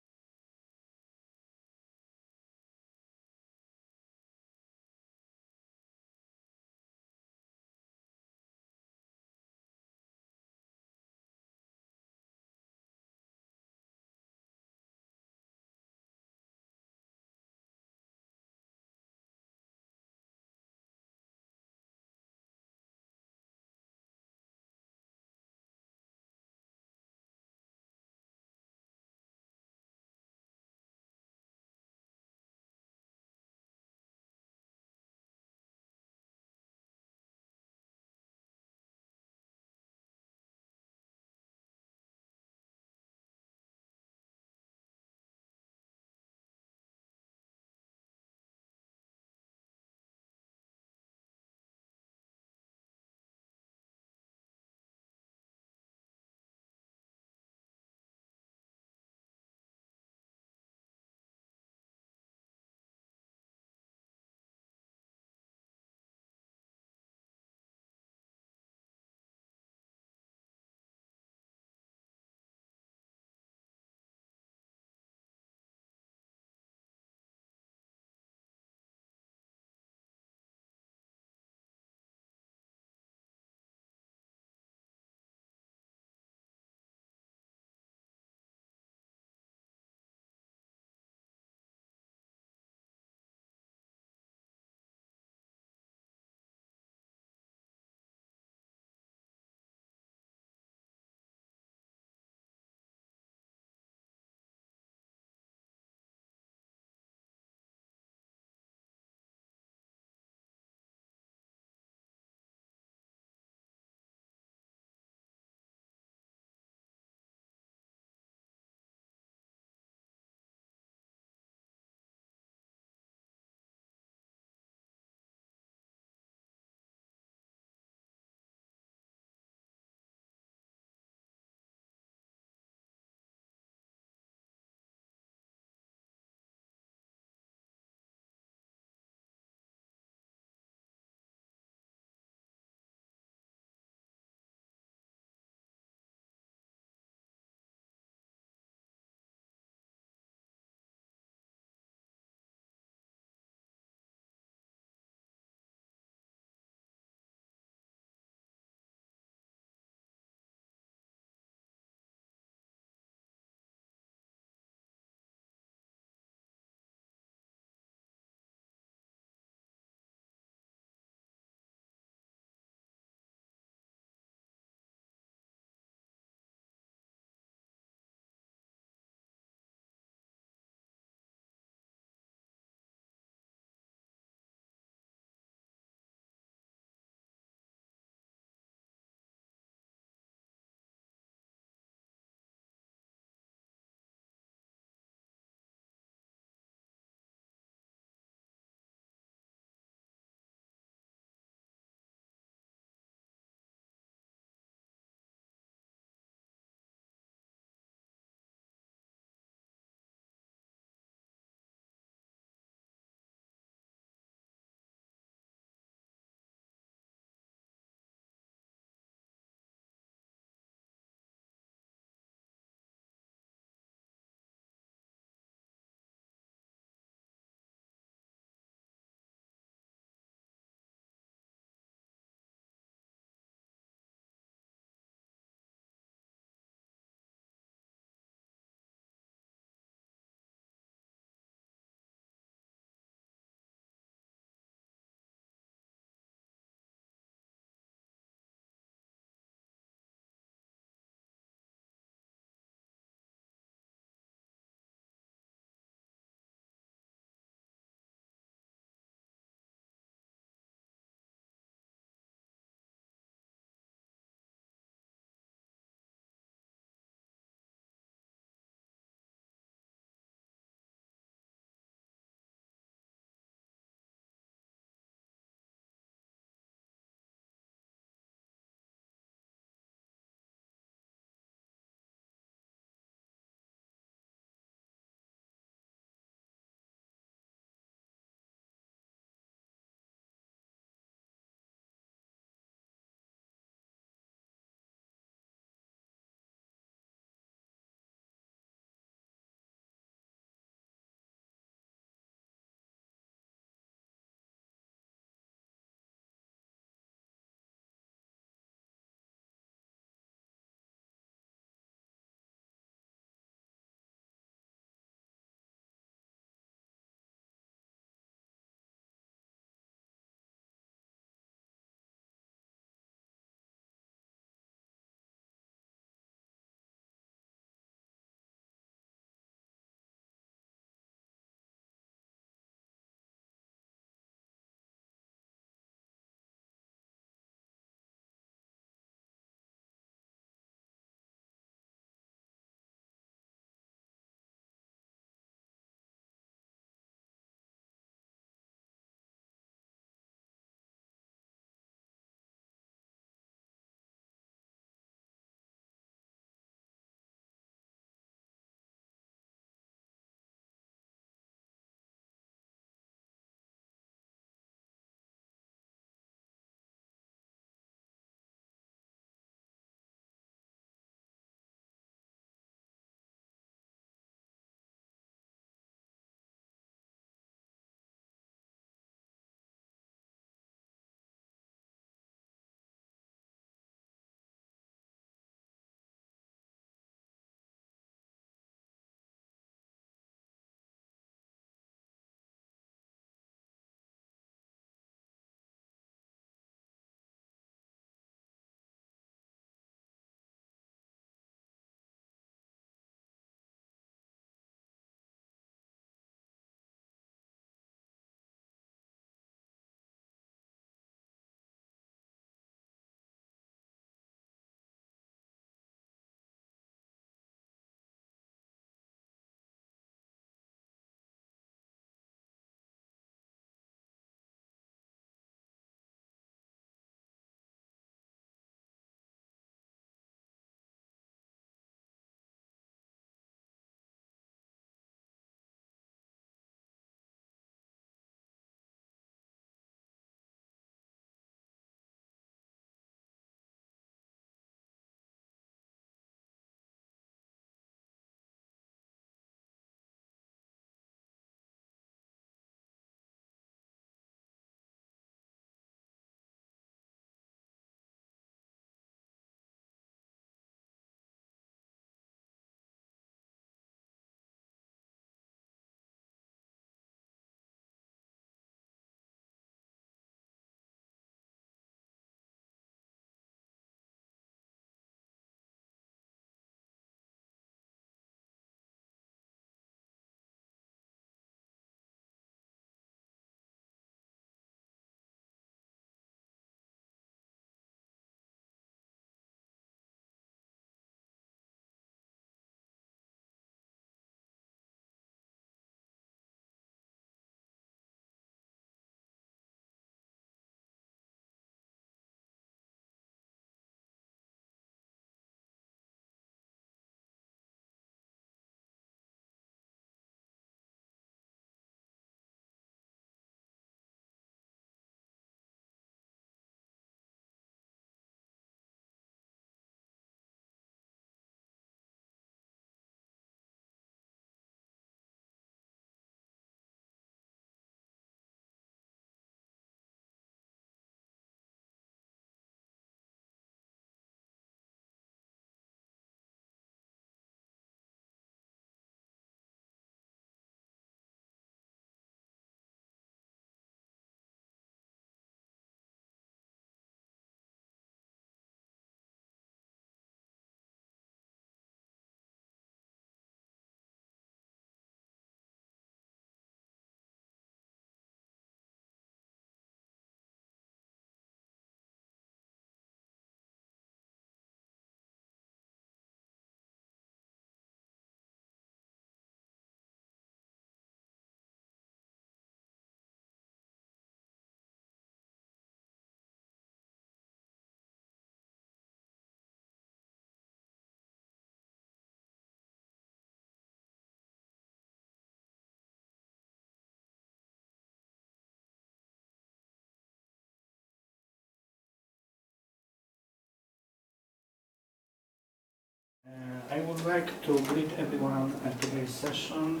I would like to greet everyone at today's session.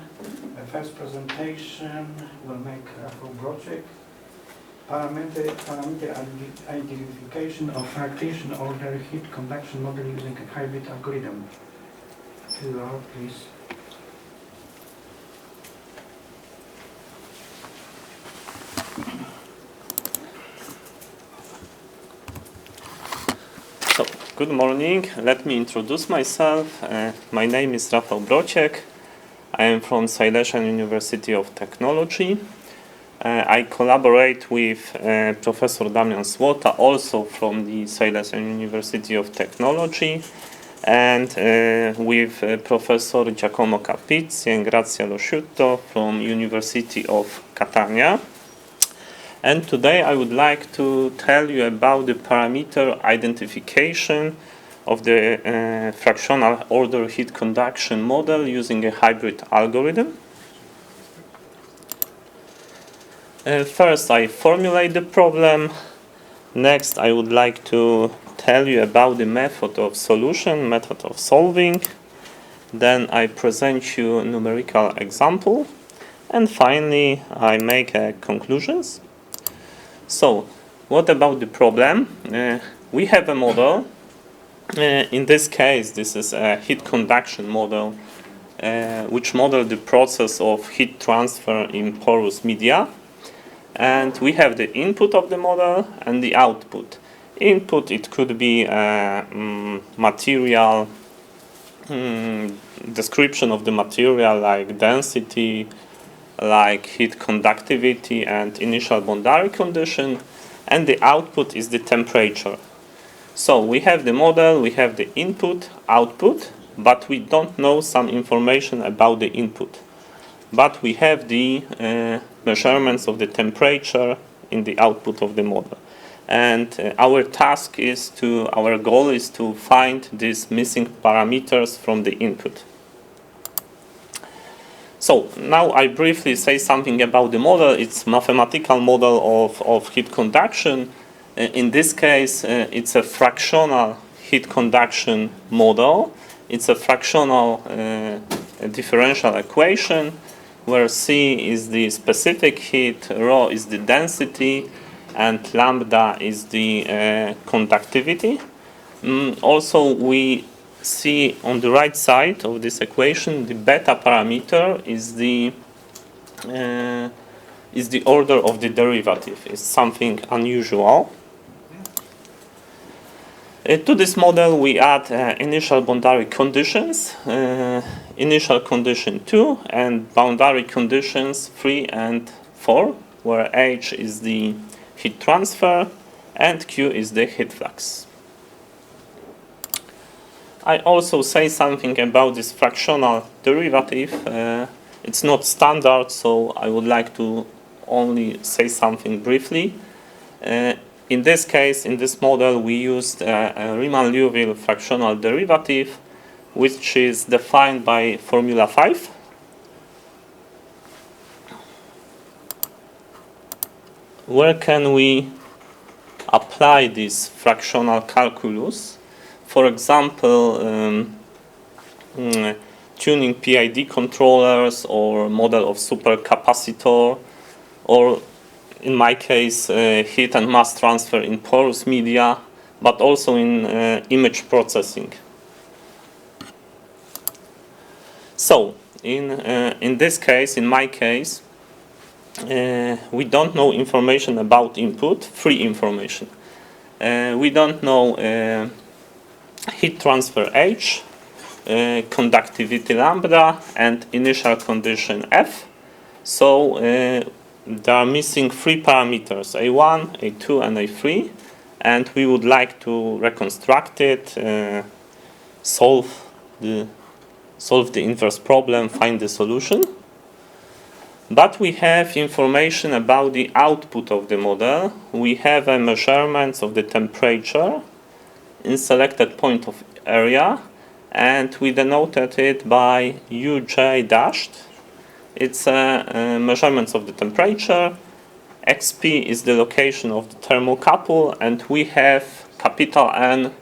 The first presentation will make Rafał Broczek, parameter identification of fraction order heat conduction model using a hybrid algorithm. Please. So, good morning. Let me introduce myself. My name is Rafał Broczek. I am from Silesian University of Technology. I collaborate with Professor Damian Słota, also from the Silesian University of Technology, and with Professor Giacomo Capizzi and Grazia Losciutto from University of Catania. And today I would like to tell you about the parameter identification of the fractional order heat conduction model using a hybrid algorithm. First I formulate the problem. Next I would like to tell you about the method of solution, method of solving. Then I present you a numerical example. And finally I make conclusions. So, what about the problem? We have a model. In this case, this is a heat conduction model, which models the process of heat transfer in porous media. And we have the input of the model and the output. Input, it could be material, description of the material like density, like heat conductivity and initial boundary condition, and the output is the temperature. So we have the model, we have the input, output, but we don't know some information about the input. But we have the measurements of the temperature in the output of the model. And our goal is to find these missing parameters from the input. So now I briefly say something about the model. It's a mathematical model of heat conduction. In this case, it's a fractional heat conduction model. It's a fractional differential equation where C is the specific heat, rho is the density, and lambda is the conductivity. Also, we see on the right side of this equation the beta parameter is the order of the derivative. It's something unusual. To this model we add initial boundary conditions, initial condition 2 and boundary conditions 3 and 4, where H is the heat transfer and Q is the heat flux. I also say something about this fractional derivative. It's not standard, so I would like to only say something briefly. In this case, in this model, we used a Riemann-Liouville fractional derivative, which is defined by Formula 5. Where can we apply this fractional calculus? For example, tuning PID controllers or model of supercapacitor, or in my case, heat and mass transfer in porous media, but also in image processing. So, in this case, in my case, we don't know information about input, free information. We don't know heat transfer H, conductivity lambda, and initial condition F. So there are missing 3 parameters, A1, A2, and A3, and we would like to reconstruct it, solve the inverse problem, find the solution. But we have information about the output of the model. We have measurements of the temperature in selected point of area, and we denoted it by UJ dashed. It's measurements of the temperature. XP is the location of the thermocouple, and we have capital N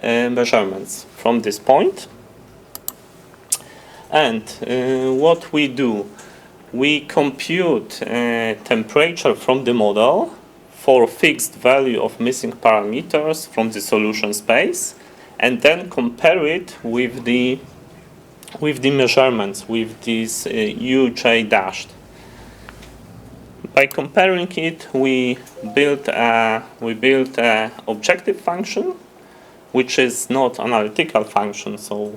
measurements from this point. And what we do, we compute temperature from the model for fixed value of missing parameters from the solution space, and then compare it with the measurements, with this uj dashed. By comparing it, we built a objective function, which is not analytical function. So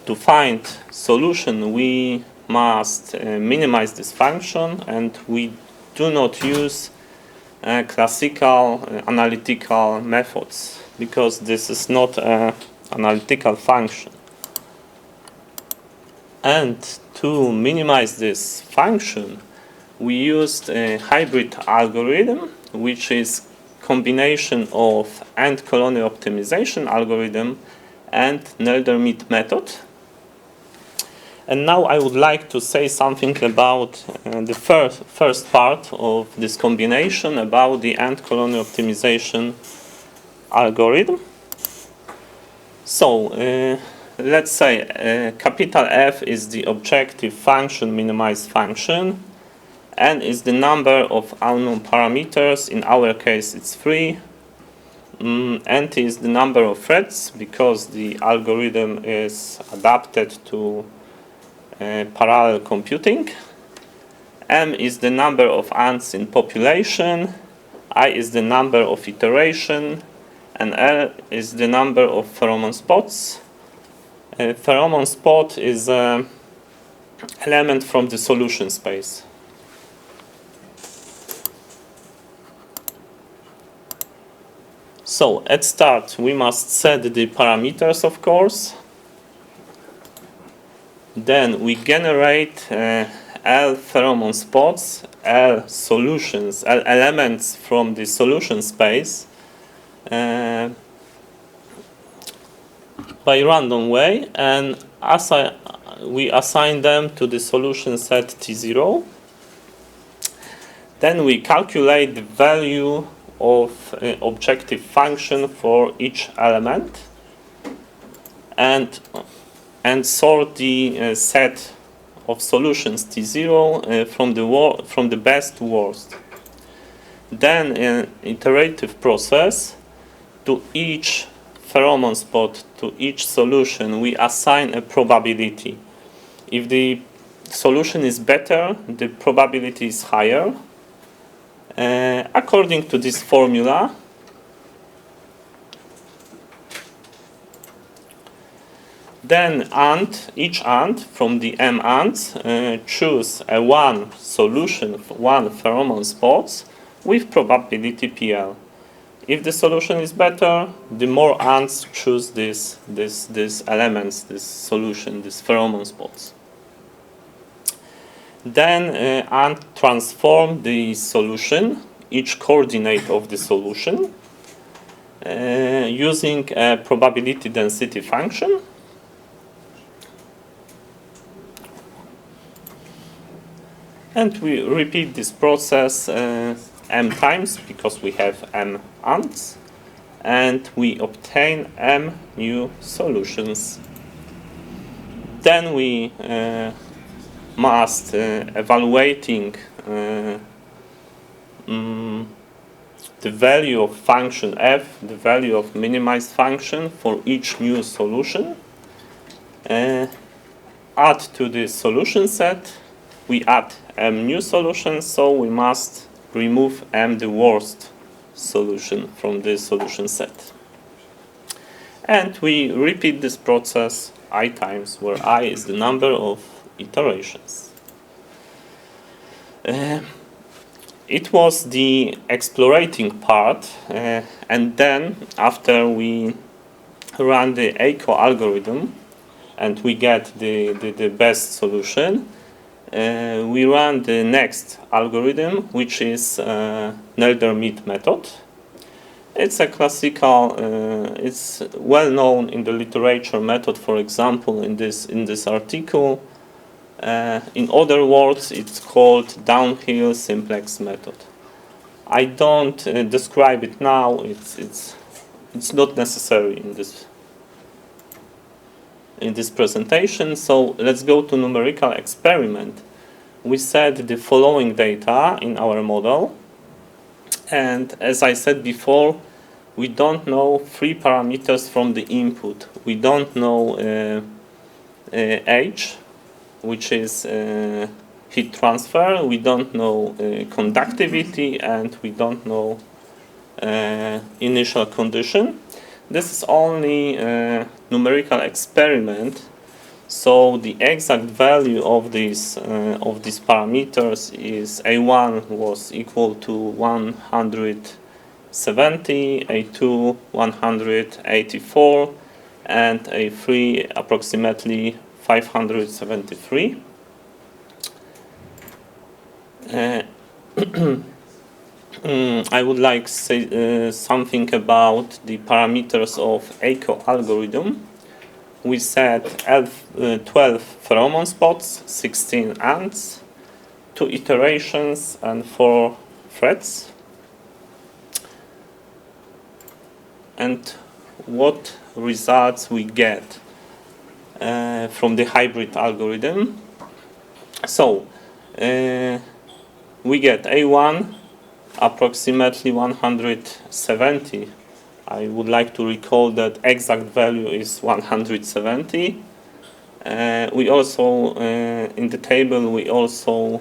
to find solution, we must minimize this function, and we do not use classical analytical methods, because this is not an analytical function. And to minimize this function, we used a hybrid algorithm, which is combination of ant colony optimization algorithm and Nelder-Mead method. And now I would like to say something about the first part of this combination, about the ant colony optimization algorithm. So let's say capital F is the objective function, minimized function, n is the number of unknown parameters. In our case, it's 3. Nt is the number of threads, because the algorithm is adapted to parallel computing. M is the number of ants in population. I is the number of iteration, and L is the number of pheromone spots. Pheromone spot is an element from the solution space. So at start, we must set the parameters, of course. Then we generate L pheromone spots, L solutions, L elements from the solution space by random way, and we assign them to the solution set T0. Then we calculate the value of objective function for each element, and sort the set of solutions T0 from the best to worst. Then in iterative process, to each pheromone spot, to each solution, we assign a probability. If the solution is better, the probability is higher. According to this formula, then each ant from the M ants choose a one solution, one pheromone spots with probability PL. If the solution is better, the more ants choose these elements, this solution, these pheromone spots. Then ant transform the solution, each coordinate of the solution, using a probability density function. And we repeat this process m times, because we have m ants, and we obtain m new solutions. Then we must evaluating the value of function f, the value of minimized function for each new solution. Add to the solution set, we add m new solutions, so we must remove m the worst solution from the solution set. And we repeat this process I times, where I is the number of iterations. It was the explorating part, and then after we run the ACO algorithm and we get the best solution, we run the next algorithm, which is Nelder-Mead method. It's a classical, it's well known in the literature method, for example, in this article. In other words, it's called downhill simplex method. I don't describe it now, it's not necessary in this. in this presentation. So let's go to numerical experiment. We set the following data in our model, and as I said before, we don't know 3 parameters from the input. We don't know age, which is heat transfer, we don't know conductivity, and we don't know initial condition. This is only a numerical experiment, so the exact value of these parameters is A1 was equal to 170, A2 184, and A3 approximately 573. I would like to say something about the parameters of ECO algorithm. We set 12 pheromone spots, 16 ants, 2 iterations, and 4 threads. And what results we get from the hybrid algorithm? So we get A1 approximately 170. I would like to recall that exact value is 170. We also in the table we also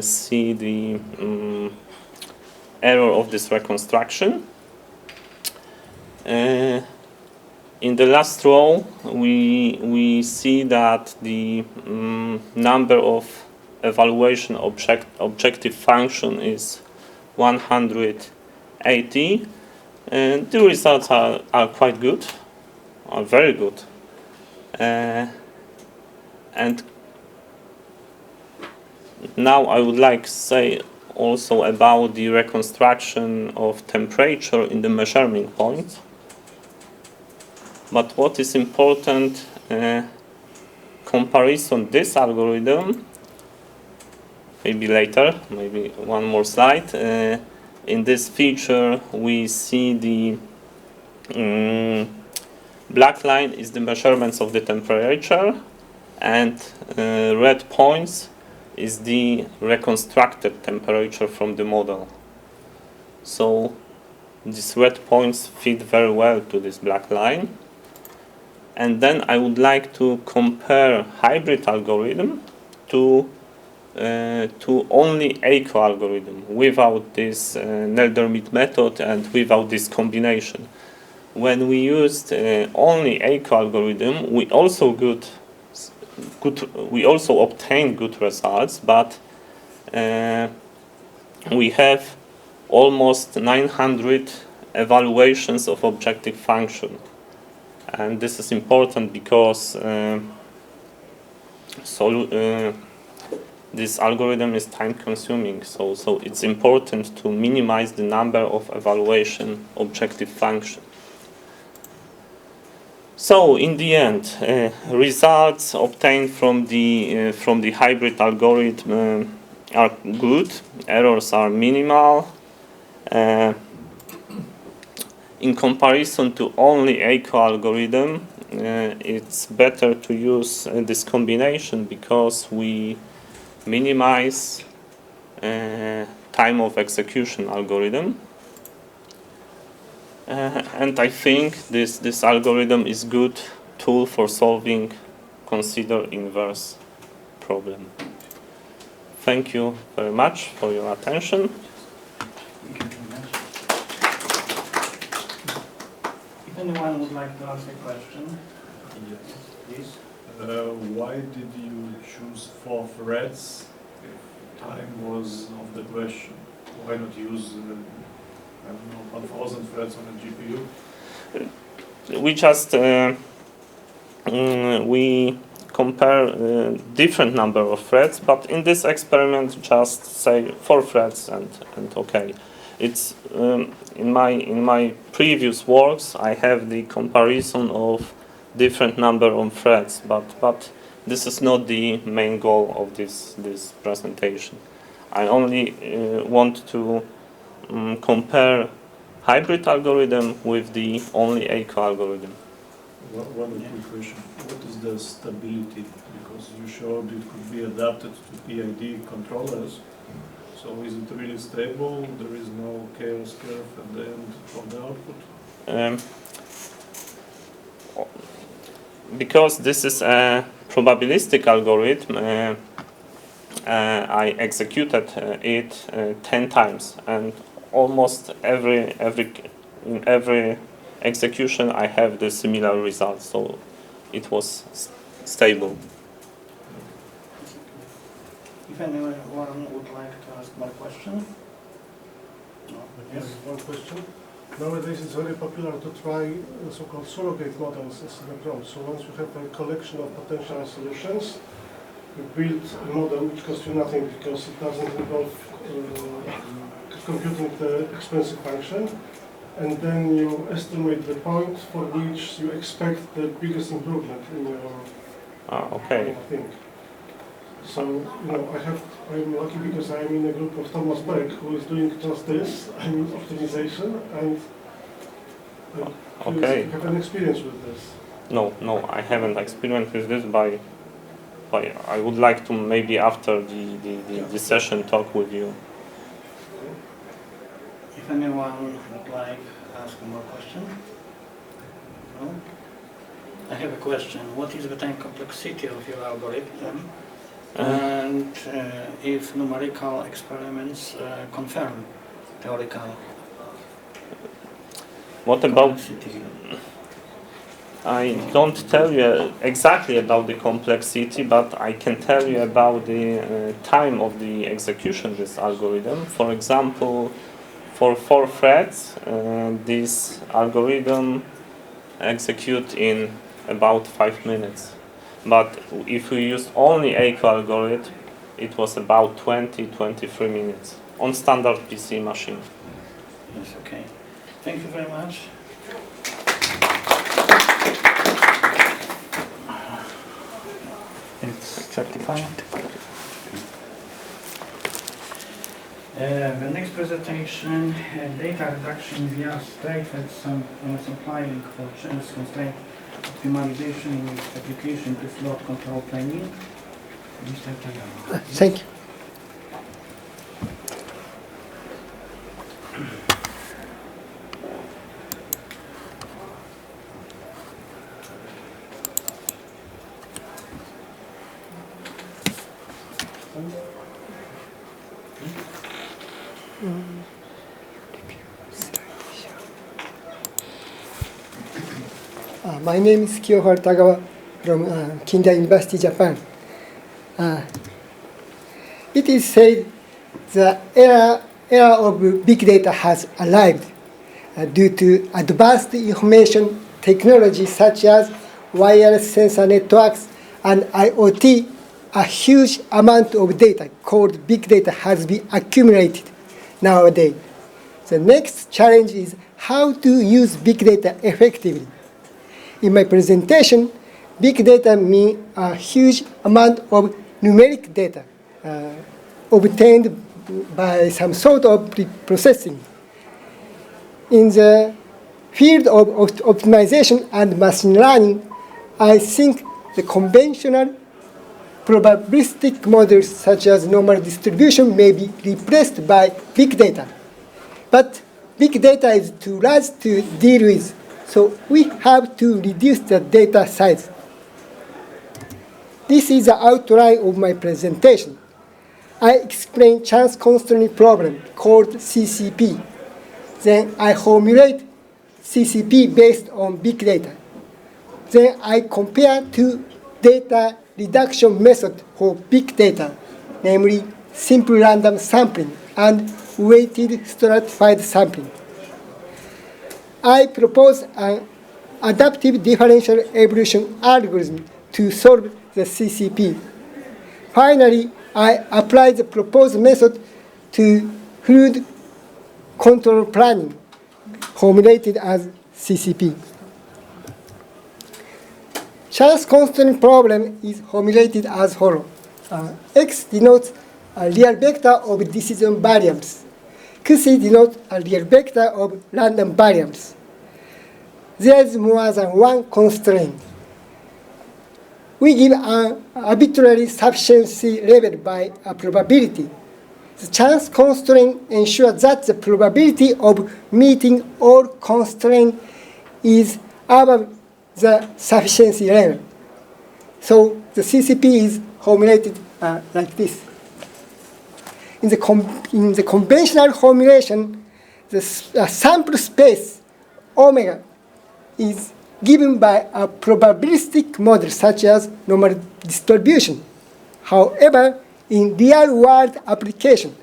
see the error of this reconstruction. In the last row we see that the number of evaluation objective function is 180, and the results are quite good, are very good. And now I would like to say also about the reconstruction of temperature in the measurement point. But what is important, comparison this algorithm, maybe later, maybe one more slide. In this feature, we see the black line is the measurements of the temperature, and red points is the reconstructed temperature from the model. So these red points fit very well to this black line. And then I would like to compare hybrid algorithm to only ECO algorithm without this Nelder-Mead method and without this combination. When we used only ECO algorithm, we also obtained good results, but we have almost 900 evaluations of objective function, and this is important because this algorithm is time consuming, so it's important to minimize the number of evaluation objective function. So in the end, results obtained from the hybrid algorithm are good. Errors are minimal. In comparison to only ECO algorithm, it's better to use this combination because we minimize time of execution algorithm. And I think this algorithm is good tool for solving consider inverse problem. Thank you very much for your attention. If anyone would like to ask a question, yes, please. Why did you choose 4 threads if time was of the question? Why not use I don't know, 1,000 threads on a GPU? We just we compare different number of threads, but in this experiment just say 4 threads and okay. It's in my previous works I have the comparison of different number of threads, but this is not the main goal of this presentation. I only want to compare hybrid algorithm with the only ECO algorithm. One quick question. What is the stability? Because you showed it could be adapted to PID controllers. So is it really stable? There is no chaos curve at the end of the output? Because this is a probabilistic algorithm, I executed it 10 times, and almost in every execution I have the similar result, so it was stable. If anyone would like to ask more question? No. Yes, one question. Nowadays it's very popular to try so-called surrogate models as an approach. So once you have a collection of potential solutions, you build a model which costs you nothing because it doesn't involve computing the expensive function, and then you estimate the point for which you expect the biggest improvement in your thing. So, I'm lucky because I'm in a group of Thomas Beck who is doing just this. I'm in optimization, and you have an experience with this. No, I haven't experienced with this. By I would like to maybe after the session talk with you. If anyone would like to ask more question? No? I have a question. What is the time complexity of your algorithm? And if numerical experiments confirm theoretical What about? I don't tell you exactly about the complexity, but I can tell you about the time of the execution of this algorithm. For example, for 4 threads, this algorithm execute in about 5 minutes. But if we used only AQ algorithm, it was about 20-23 minutes on standard PC machine. Yes, okay. Thank you very much. It's certified. The next presentation, data reduction via straight-thread sampling for chance constraint optimization with application to float control planning. Mr. Tagawa. Thank you. My name is Kiyoharu Tagawa from Kinda University, Japan. It is said the era of big data has arrived due to advanced information technology such as wireless sensor networks and IoT. A huge amount of data called big data has been accumulated nowadays. The next challenge is how to use big data effectively. In my presentation, big data means a huge amount of numeric data obtained by some sort of processing. In the field of optimization and machine learning, I think the conventional probabilistic models such as normal distribution may be replaced by big data. But big data is too large to deal with, so we have to reduce the data size. This is the outline of my presentation. I explain chance constraint problem called CCP. Then I formulate CCP based on big data. Then I compare two data reduction methods for big data, namely simple random sampling and weighted stratified sampling. I propose an adaptive differential evolution algorithm to solve the CCP. Finally, I apply the proposed method to fluid control planning, formulated as CCP. Chance constraint problem is formulated as follows. X denotes a real vector of decision variables. QC denotes a real vector of random variables. there is more than one constraint. We give an arbitrary sufficiency level by a probability. The chance constraint ensures that the probability of meeting all constraints is above the sufficiency level. So the CCP is formulated like this. In the conventional formulation, the sample space omega is given by a probabilistic model such as normal distribution. However, in real-world application,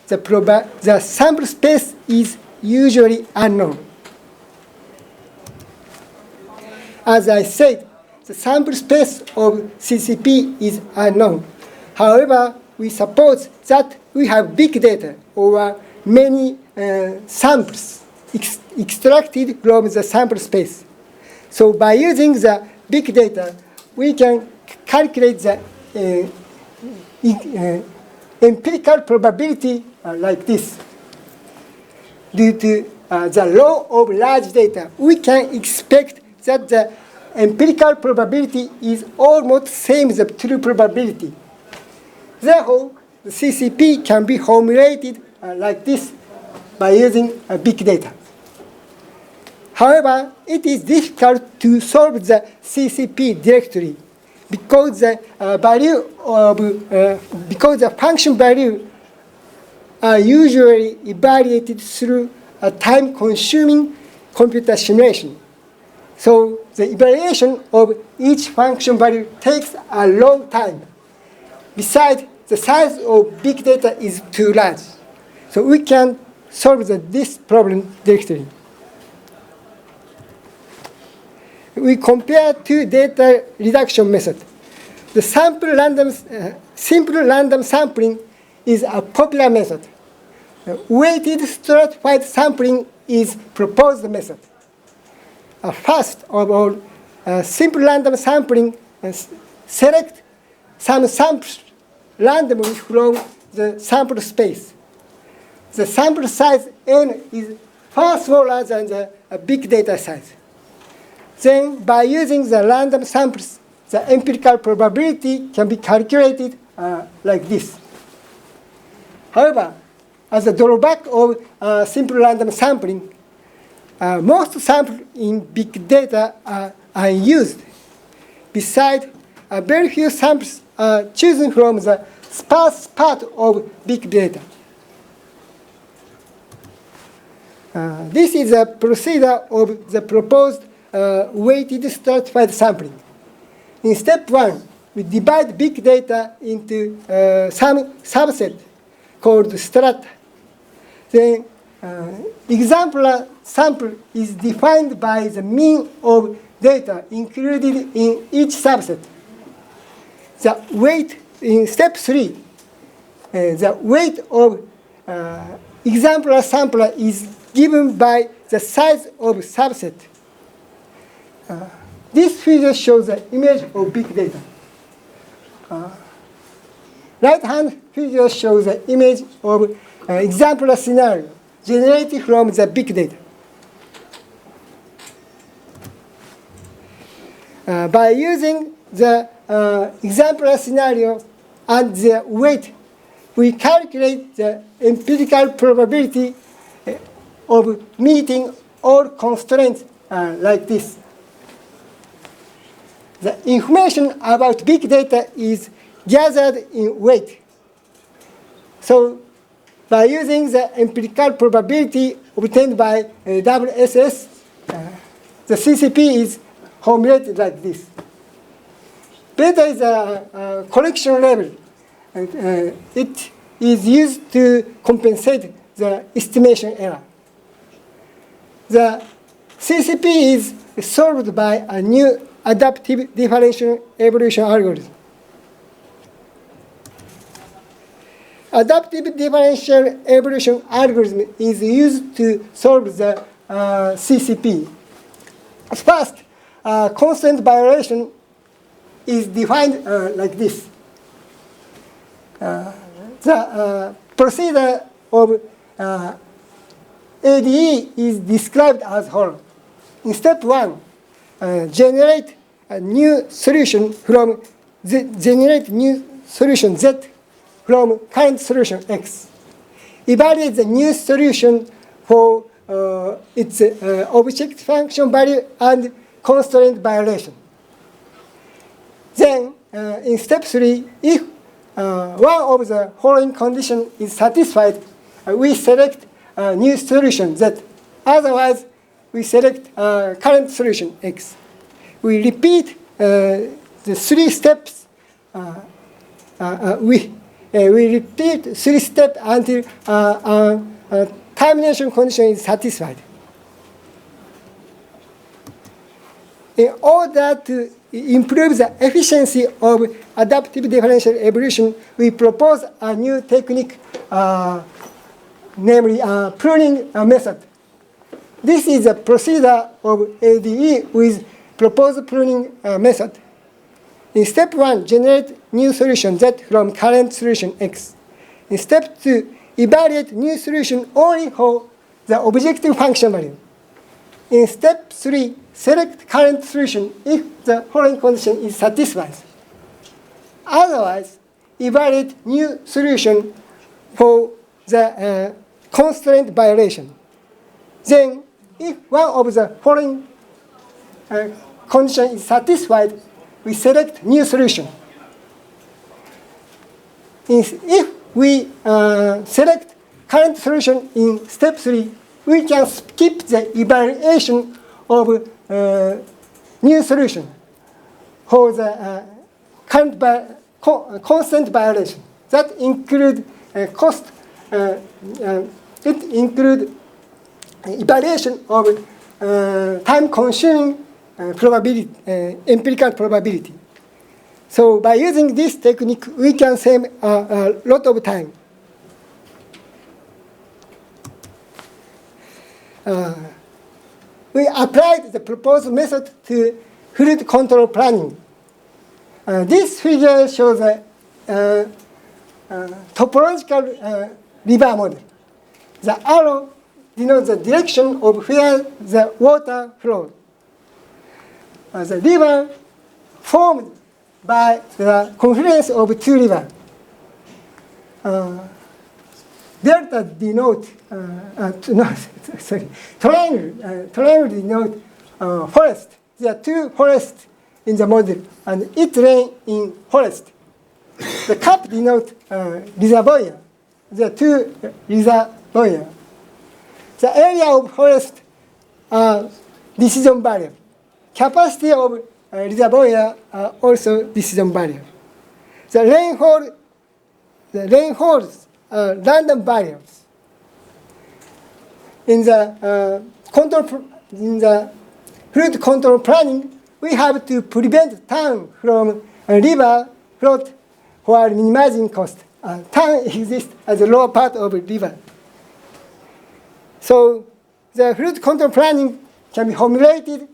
the sample space is usually unknown. As I said, the sample space of CCP is unknown. However, we suppose that we have big data over many samples extracted from the sample space. So by using the big data, we can calculate the empirical probability like this. Due to the law of large data, we can expect that the empirical probability is almost same as the true probability. Therefore, the CCP can be formulated like this by using big data. However, it is difficult to solve the CCP directly because the because the function value are usually evaluated through a time-consuming computer simulation. So the evaluation of each function value takes a long time. Besides, the size of big data is too large. So we can solve this problem directly. We compare two data reduction methods. The simple random sampling is a popular method. Weighted stratified sampling is proposed method. First of all, simple random sampling select some samples randomly from the sample space. The sample size n is far smaller than the big data size. Then, by using the random samples, the empirical probability can be calculated like this. However, as a drawback of simple random sampling, most samples in big data are unused. Besides, very few samples are chosen from the sparse part of big data. This is a procedure of the proposed weighted stratified sampling. In step 1, we divide big data into some subset called strata. Then exemplar sample is defined by the mean of data included in each subset. The weight in step 3, the weight of exemplar sampler is given by the size of subset. This figure shows the image of big data. Right-hand figure shows the image of exemplar scenario generated from the big data. By using the exemplar scenario and the weight, we calculate the empirical probability of meeting all constraints like this. The information about big data is gathered in weight. So by using the empirical probability obtained by WSS, the CCP is formulated like this. Beta is a collection level, and it is used to compensate the estimation error. The CCP is solved by a new adaptive differential evolution algorithm. Adaptive differential evolution algorithm is used to solve the CCP. First, constant violation is defined like this. The procedure of ADE is described as follows. in step 1, generate a new solution from generate new solution Z from current solution X. Evaluate the new solution for its object function value and constraint violation. Then, in step 3, if one of the following conditions is satisfied, we select a new solution Z. Otherwise, we select current solution X. We repeat the 3 steps. We repeat 3 steps until termination condition is satisfied. In order to improve the efficiency of adaptive differential evolution, we propose a new technique, namely pruning method. This is a procedure of ADE with proposed pruning method. In step 1, generate new solution Z from current solution X. In step 2, evaluate new solution only for the objective function value. In step 3, select current solution if the following condition is satisfied. Otherwise, evaluate new solution for the constraint violation. Then, if one of the following condition is satisfied, we select new solution. If we select current solution in step 3, we can skip the evaluation of new solution for the constant violation. That include cost. It include evaluation of time-consuming probability, empirical probability. So by using this technique, we can save a lot of time. We applied the proposed method to fluid control planning. This figure shows a topological river model. The arrow denotes the direction of where the water flows. The river formed by the confluence of 2 rivers. Delta denote triangle denote forest. There are 2 forests in the model, and it rain in forest. The cup denote reservoir. There are 2 reservoirs. The area of forest are decision variable. Capacity of reservoir are also decision variable. The rainfalls are random variables. In the fluid control planning, we have to prevent turn from a river float while minimizing cost. Turn exists as a lower part of a river. So the fluid control planning can be formulated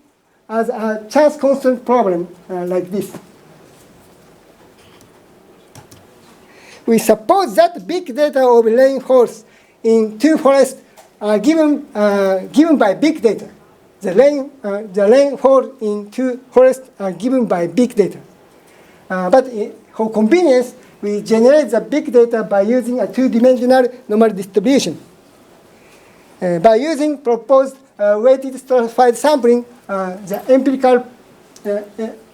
as a chance constant problem like this. We suppose that big data of rainfalls in 2 forests are given by big data. The rainfall in 2 forests are given by big data. But for convenience, we generate the big data by using a 2-dimensional normal distribution. By using proposed weighted stratified sampling, the empirical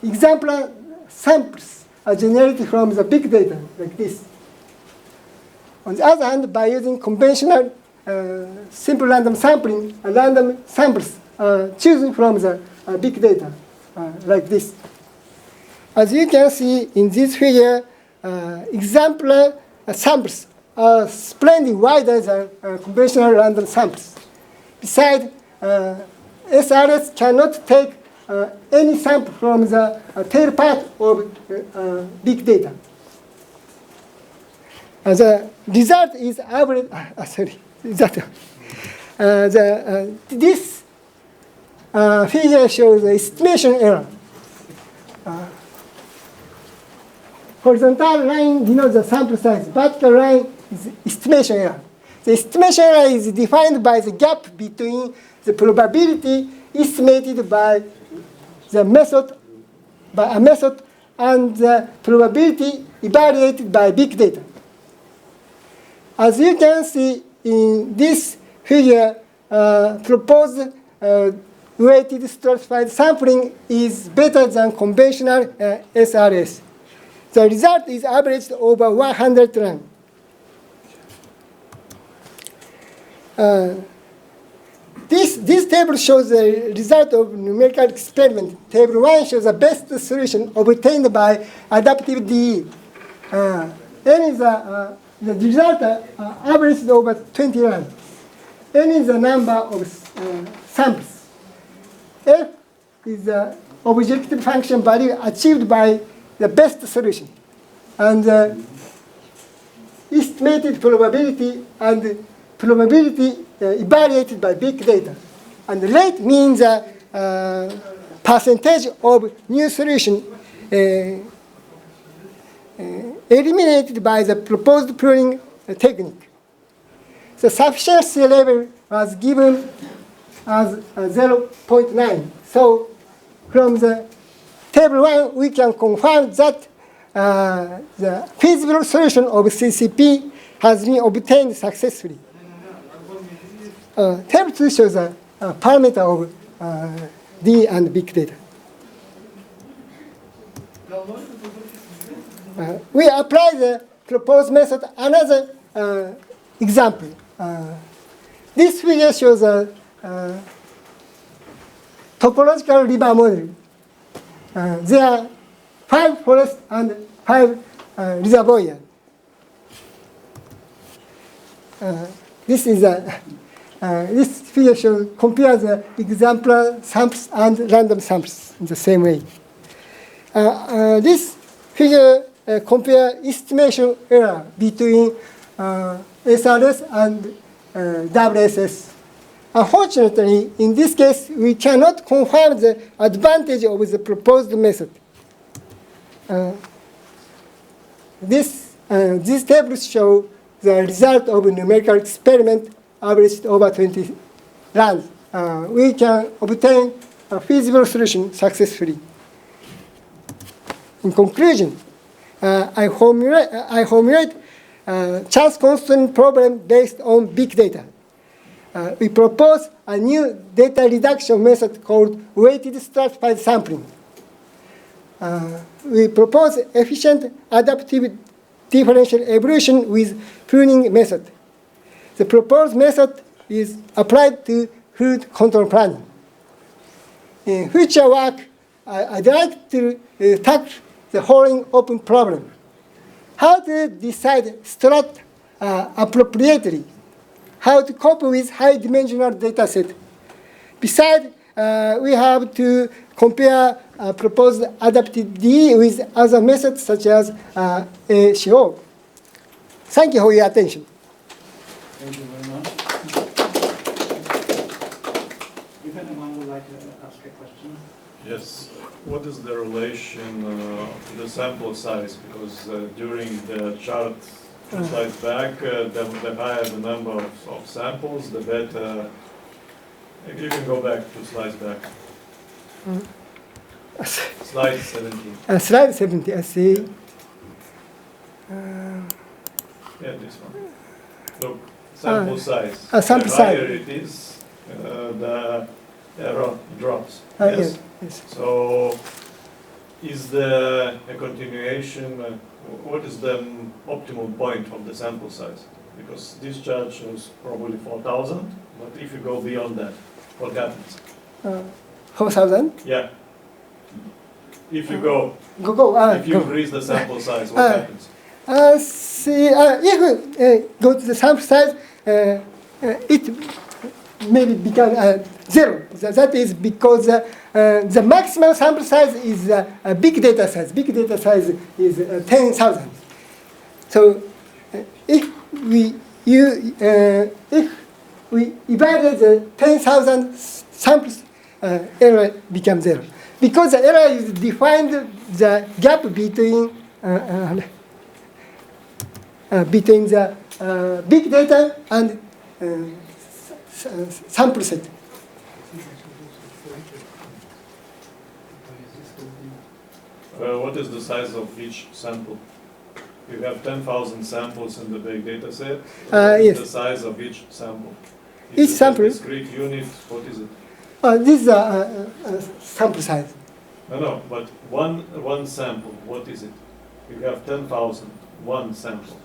exemplar samples are generated from the big data, like this. On the other hand, by using conventional simple random sampling, random samples are chosen from the big data, like this. As you can see in this figure, exemplar samples are splendidly wider than conventional random samples. Besides, SRS cannot take any sample from the tail part of big data. The result is average. This figure shows the estimation error. Horizontal line denotes the sample size. Vertical line is estimation error. The estimation error is defined by the gap between the probability estimated by the method, by a method, and the probability evaluated by big data. As you can see in this figure, proposed weighted stratified sampling is better than conventional SRS. The result is averaged over 100 run. This table shows the result of numerical experiment. Table 1 shows the best solution obtained by adaptive DE. N is the result averaged over 20 runs. N is the number of samples. F is the objective function value achieved by the best solution. And estimated probability and probability evaluated by big data. And the rate means percentage of new solution eliminated by the proposed pruning technique. The sufficiency level was given as 0.9. So from the table 1, we can confirm that the feasible solution of CCP has been obtained successfully. Table 2 shows a parameter of D and big data. We apply the proposed method. Another example. This figure shows a topological river model. There are 5 forests and 5 reservoirs. This figure shows compare the exemplar samples and random samples in the same way. This figure compare estimation error between SRS and WSS. Unfortunately, in this case, we cannot confirm the advantage of the proposed method. These tables show the result of a numerical experiment averaged over 20 runs. We can obtain a feasible solution successfully. In conclusion, I formulate chance constraint problem based on big data. We propose a new data reduction method called weighted stratified sampling. We propose efficient adaptive differential evolution with pruning method. The proposed method is applied to fluid control planning. In future work, I'd like to tackle the following open problem. How to decide strat appropriately? How to cope with high-dimensional data set? Besides, we have to compare proposed adaptive DE with other methods such as ACO. Thank you for your attention. Thank you very much. If anyone would like to ask a question. Yes. What is the relation to the sample size? Because during the chart 2 slides back, the higher the number of samples, the better. If you can go back 2 slides back. Slide 17. Slide 17, I see. Yeah, this one. Look, sample size. Sample the higher size. it is, the error drops. Yes? Yes. So, is there a continuation? What is the optimal point of the sample size? Because this chart shows probably 4,000, but if you go beyond that, what happens? 4,000? Yeah. If you go, if you go. increase the sample size, what happens? If we go to the sample size, it maybe become 0. That is because the maximum sample size is a big data size. Big data size is 10,000. So if we evaluate the 10,000 samples, error becomes 0. Because the error is defined the gap between the big data and sample set. What is the size of each sample? You have 10,000 samples in the big data set. What is Yes. the size of each sample? Each Is it a sample? discrete unit? What is it? This is a sample size. No, but one sample, what is it? You have 10,000, one sample.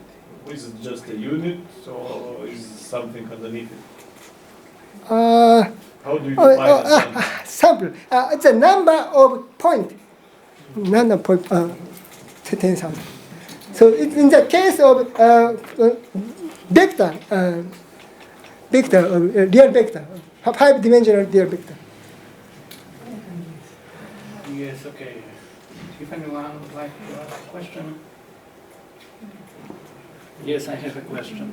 Is it just a unit or is something underneath it? How do you define a sample? Sample. It's a number of point. Number of point. 10,000. So in the case of vector, real vector, 5-dimensional real vector. Yes, okay. If anyone would like to ask a question. Yes, I have a question.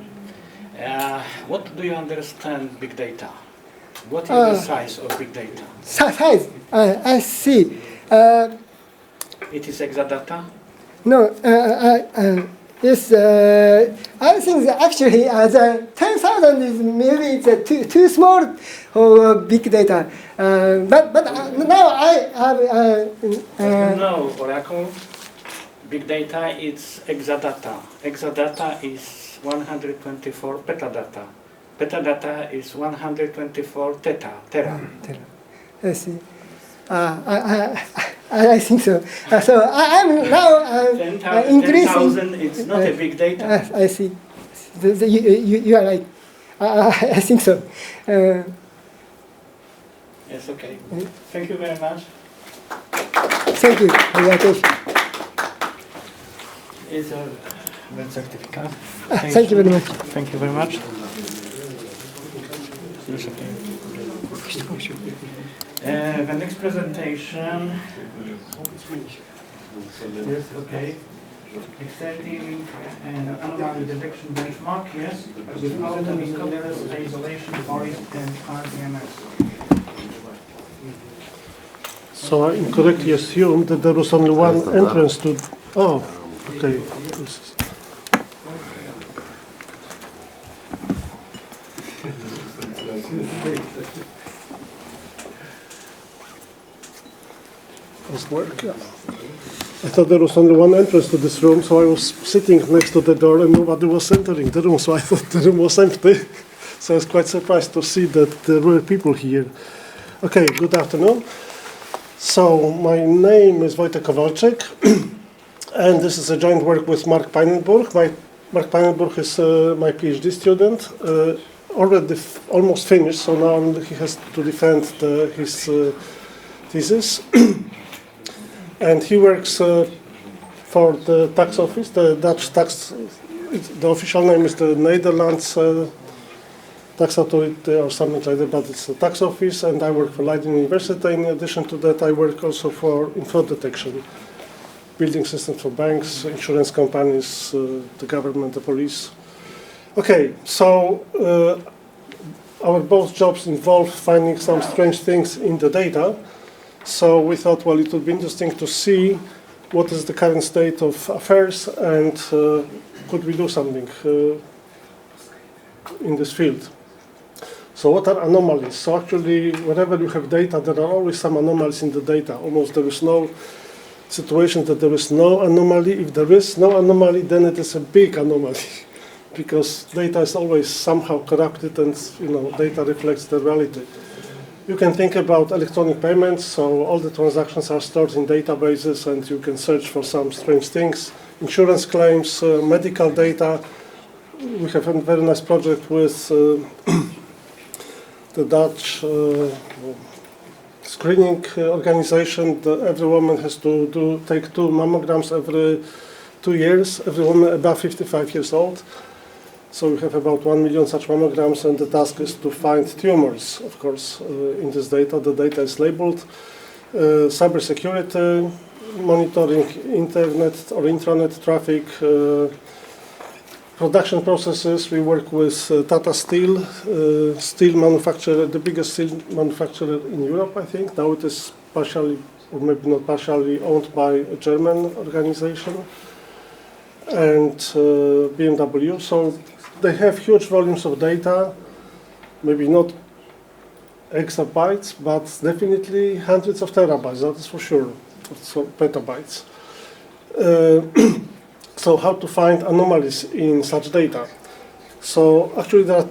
What do you understand big data? What is the size of big data? Size. I see. It is exadata? No. Yes. I think that actually the 10,000 is maybe it's too small for big data. But now I have. No, Oracle. Big data is exadata. Exadata is 124 petadata. Petadata is 124 tera. I see. I think so. So I'm now 10,000 it's not a big data. I see. You are right. I think so. Yes, okay. Thank you very much. Thank you for your attention. Is a certificate. Thank you very much. Thank you very much. The next presentation is okay. Extending anomaly detection benchmark, yes, without any colors, isolation, forest, and RDMS. So I incorrectly assumed that there was only one entrance to. Oh, okay. Does work? Yeah. I thought there was only one entrance to this room, so I was sitting next to the door and nobody was entering the room, so I thought the room was empty. So I was quite surprised to see that there were people here. Okay, good afternoon. So my name is Wojtek Kowalczyk, and this is a joint work with Mark Pijnenburg. Mark Pijnenburg is my PhD student, already almost finished, so now he has to defend his thesis. And he works for the tax office, the Dutch tax, the official name is the Netherlands Tax Authority or something like that, but it's the tax office, and I work for Leiden University. In addition to that, I work also for fraud detection, building systems for banks, insurance companies, the government, the police. Okay, so our both jobs involve finding some strange things in the data. So we thought, well, it would be interesting to see what is the current state of affairs and could we do something in this field. So what are anomalies? So actually, whenever you have data, there are always some anomalies in the data. Almost there is no situation that there is no anomaly. If there is no anomaly, then it is a big anomaly because data is always somehow corrupted and data reflects the reality. You can think about electronic payments, so all the transactions are stored in databases and you can search for some strange things. Insurance claims, medical data. We have a very nice project with the Dutch screening organization. Every woman has to take 2 mammograms every 2 years, every woman above 55 years old. So we have about 1 million such mammograms, and the task is to find tumors, of course, in this data. The data is labeled. Cybersecurity, monitoring internet or intranet traffic, production processes. We work with Tata Steel, steel manufacturer, the biggest steel manufacturer in Europe, I think. Now it is partially, or maybe not partially, owned by a German organization, and BMW. So they have huge volumes of data, maybe not exabytes, but definitely hundreds of terabytes, that is for sure. so petabytes. So how to find anomalies in such data? So actually there are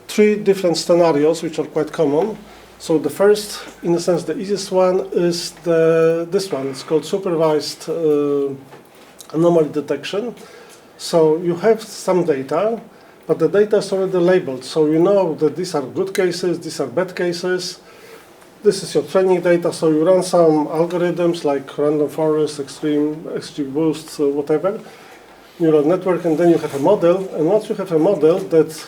3 different scenarios which are quite common. So the first, in a sense, the easiest one is this one. It's called supervised anomaly detection. So you have some data, but the data is already labeled. So you know that these are good cases, these are bad cases. This is your training data, so you run some algorithms like random forest, extreme boost, whatever, neural network, and then you have a model. And once you have a model that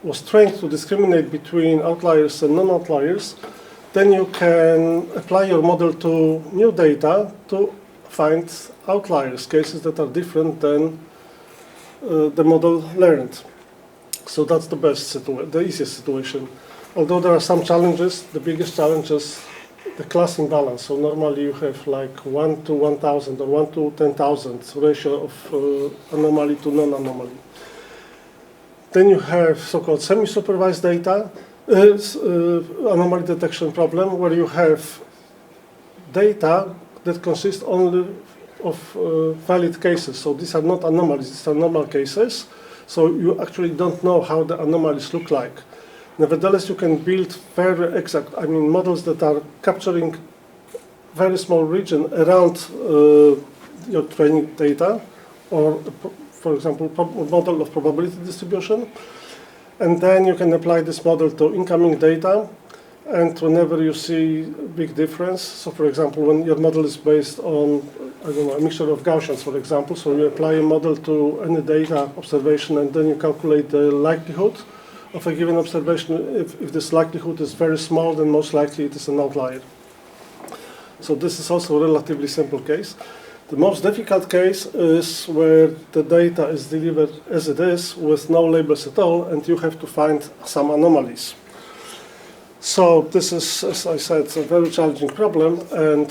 was trained to discriminate between outliers and non-outliers, then you can apply your model to new data to find outliers, cases that are different than the model learned. So that's the the easiest situation. Although there are some challenges, the biggest challenge is the class imbalance. So normally you have like 1 to 1,000 or 1 to 10,000 ratio of anomaly to non-anomaly. Then you have so-called semi-supervised data, anomaly detection problem, where you have data that consists only of valid cases. So these are not anomalies, these are normal cases. So you actually don't know how the anomalies look like. Nevertheless, you can build very exact, models that are capturing very small region around your training data, or for example, model of probability distribution. And then you can apply this model to incoming data. And whenever you see big difference, so for example, when your model is based on, a mixture of Gaussians, for example, so you apply a model to any data observation, and then you calculate the likelihood of a given observation. If this likelihood is very small, then most likely it is an outlier. So this is also a relatively simple case. The most difficult case is where the data is delivered as it is with no labels at all, and you have to find some anomalies. So this is, as I said, a very challenging problem, and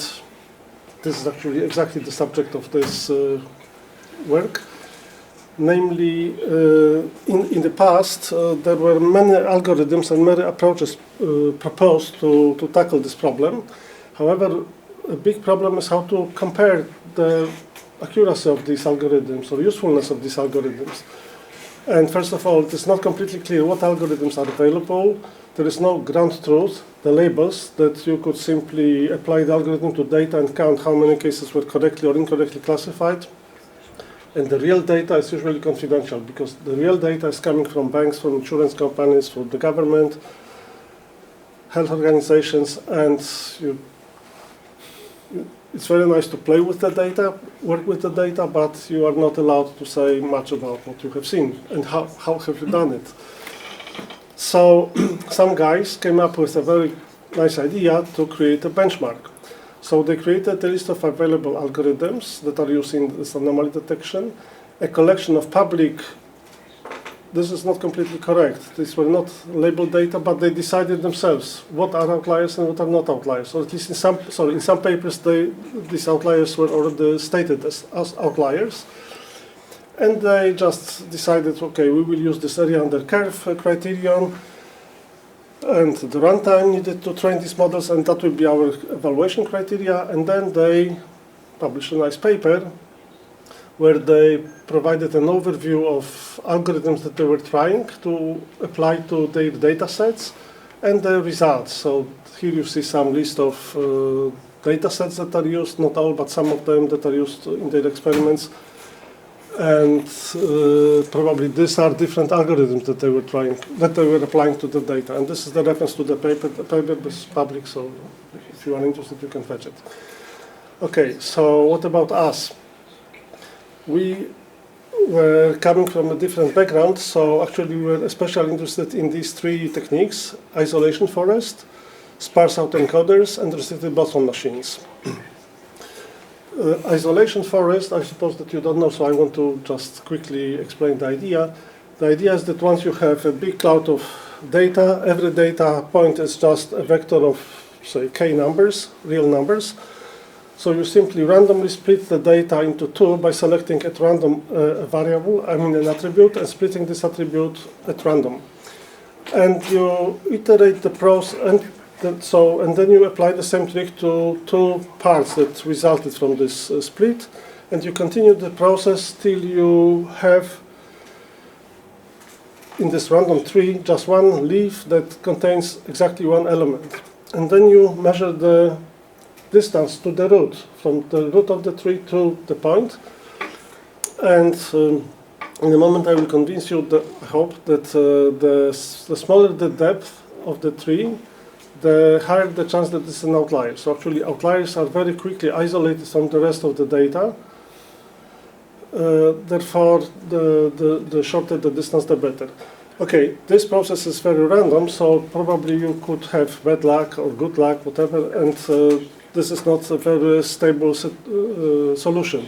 this is actually exactly the subject of this work. Namely, in the past, there were many algorithms and many approaches proposed to tackle this problem. However, a big problem is how to compare the accuracy of these algorithms or usefulness of these algorithms. And first of all, it is not completely clear what algorithms are available. There is no ground truth, the labels, that you could simply apply the algorithm to data and count how many cases were correctly or incorrectly classified. And the real data is usually confidential, because the real data is coming from banks, from insurance companies, from the government, health organizations, and it's very nice to play with the data, work with the data, but you are not allowed to say much about what you have seen and how have you done it. So some guys came up with a very nice idea to create a benchmark. So they created a list of available algorithms that are used in this anomaly detection, a collection of public. This is not completely correct. These were not labeled data, but they decided themselves what are outliers and what are not outliers. Or at least in some papers, these outliers were already stated as outliers. And they just decided, okay, we will use this area under curve criterion, and the runtime needed to train these models, and that will be our evaluation criteria. And then they published a nice paper where they provided an overview of algorithms that they were trying to apply to their data sets and the results. So here you see some list of data sets that are used, not all, but some of them that are used in their experiments. And probably these are different algorithms that they were applying to the data. And this is the reference to the paper. The paper is public, so if you are interested, you can fetch it. Okay, so what about us? We were coming from a different background, so actually we were especially interested in these 3 techniques: isolation forest, sparse autoencoders, and restricted bottom machines. Isolation forest, I suppose that you don't know, so I want to just quickly explain the idea. The idea is that once you have a big cloud of data, every data point is just a vector of, say, k numbers, real numbers. So you simply randomly split the data into 2 by selecting at random variable, an attribute, and splitting this attribute at random. And you iterate the process, and And then you apply the same trick to two parts that resulted from this split, and you continue the process till you have in this random tree just one leaf that contains exactly one element. And then you measure the distance to the root, from the root of the tree to the point. And in a moment I will convince you, I hope, that the smaller the depth of the tree, the higher the chance that it's an outlier. So actually outliers are very quickly isolated from the rest of the data. Therefore, the shorter the distance, the better. Okay, this process is very random, so probably you could have bad luck or good luck, whatever, and this is not a very stable solution.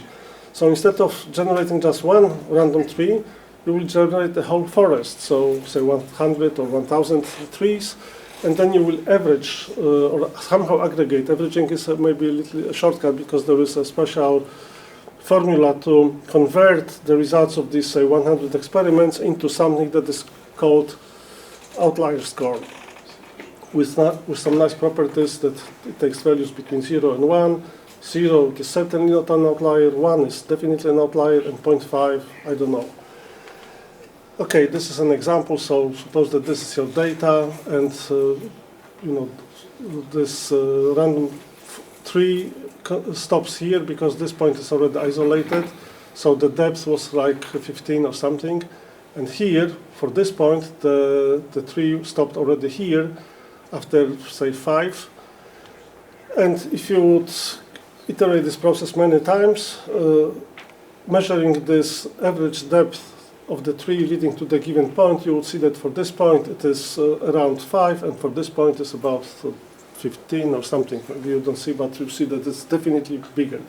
So instead of generating just one random tree, you will generate a whole forest, so say 100 or 1,000 trees, and then you will average or somehow aggregate. Averaging is maybe a shortcut because there is a special formula to convert the results of these, say, 100 experiments into something that is called outlier score, with some nice properties that it takes values between 0 and 1. 0 is certainly not an outlier, 1 is definitely an outlier, and 0.5, I don't know. Okay, this is an example, so suppose that this is your data, and this random tree stops here because this point is already isolated, so the depth was like 15 or something, and here, for this point, the tree stopped already here after, say, 5. And if you would iterate this process many times, measuring this average depth of the tree leading to the given point, you would see that for this point it is around 5, and for this point it's about 15 or something. Maybe you don't see, but you see that it's definitely bigger.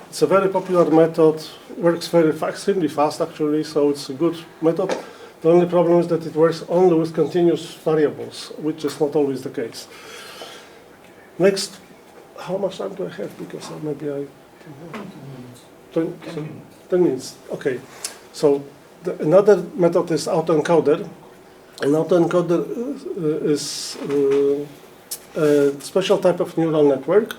It's a very popular method, works extremely fast actually, so it's a good method. The only problem is that it works only with continuous variables, which is not always the case. Next, how much time do I have? Because maybe I... 10 minutes. Okay. So another method is autoencoder. An autoencoder is a special type of neural network.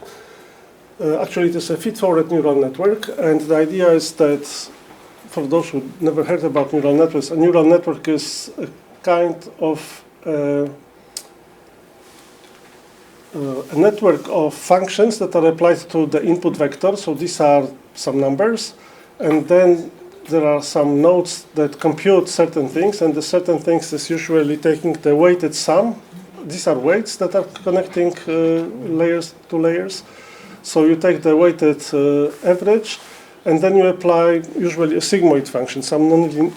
Actually, it is a feed-forward neural network, and the idea is that, for those who never heard about neural networks, a neural network is a kind of a network of functions that are applied to the input vector. So these are some numbers, and then there are some nodes that compute certain things, and the certain things is usually taking the weighted sum. These are weights that are connecting layers to layers. So you take the weighted average, and then you apply usually a sigmoid function.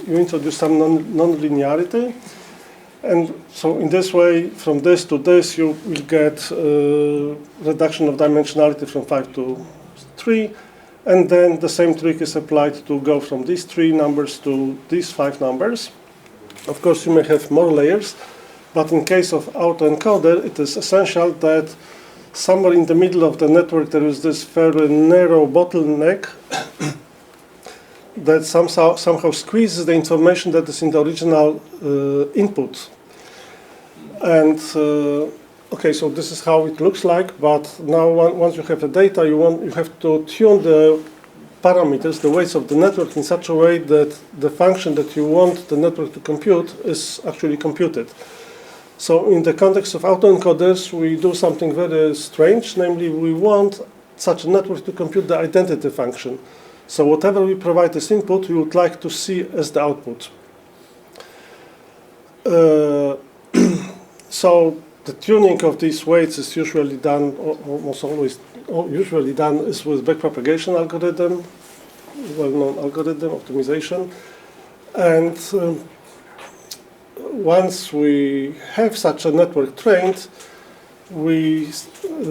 You introduce some non-linearity, and so in this way, from this to this, you will get reduction of dimensionality from 5 to 3, and then the same trick is applied to go from these 3 numbers to these 5 numbers. Of course, you may have more layers, but in case of autoencoder, it is essential that somewhere in the middle of the network there is this very narrow bottleneck that somehow squeezes the information that is in the original input. And okay, so this is how it looks like, but now once you have the data, you have to tune the parameters, the weights of the network, in such a way that the function that you want the network to compute is actually computed. So in the context of autoencoders, we do something very strange, namely we want such a network to compute the identity function. So whatever we provide as input, we would like to see as the output. So the tuning of these weights is usually done, almost always usually done, is with backpropagation algorithm, well-known algorithm, optimization. And once we have such a network trained, we